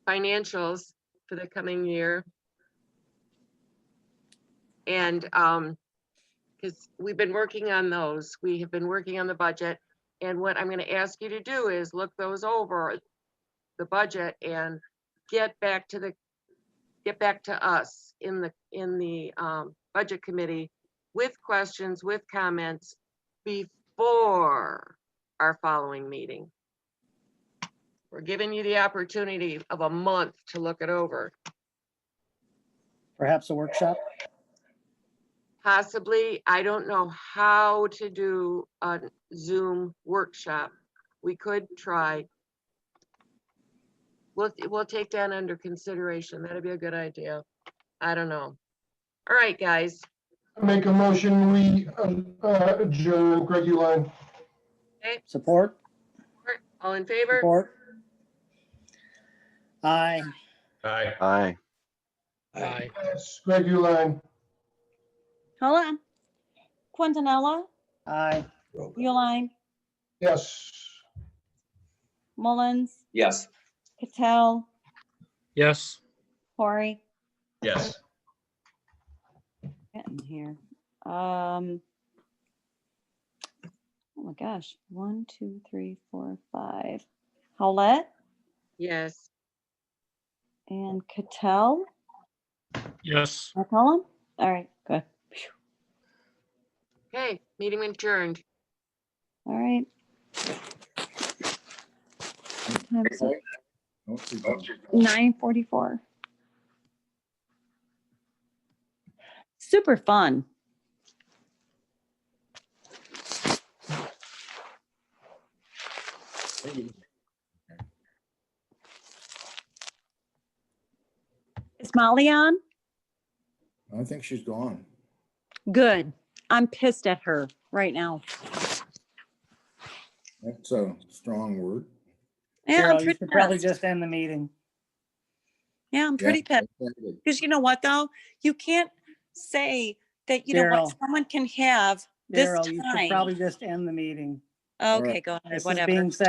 financials for the coming year. And, because we've been working on those, we have been working on the budget. And what I'm gonna ask you to do is look those over, the budget, and get back to us in the budget committee with questions, with comments before our following meeting. We're giving you the opportunity of a month to look it over. Perhaps a workshop? Possibly, I don't know how to do a Zoom workshop. We could try. We'll take that under consideration. That'd be a good idea. I don't know. All right, guys. Make a motion, we adjourn. Greg Uline. Okay, Support? all in favor? Support? Aye. Aye. Aye. Aye. Yes, Greg Uline. Hold on. Quintanilla, Aye. Uline, Yes. Mullins, Yes. Cattell, Yes. Corey. Yes. Getting here. Oh my gosh. 1, 2, 3, 4, 5. Howlett Yes. and Cattell. Yes. I call him? All right, good. Okay, meeting adjourned. All right. What time is it? 9:44. Super fun. Is Molly on? I think she's gone. Good. I'm pissed at her right now. That's a strong word. Yeah, I'm Carol, you pretty should probably pissed. just end the meeting. Yeah, I'm pretty pissed. Because you know what, though? You can't say that, you know what, Daryl. someone can have this Daryl, you should time. probably just end the meeting. Okay, go ahead, This is whatever. being said.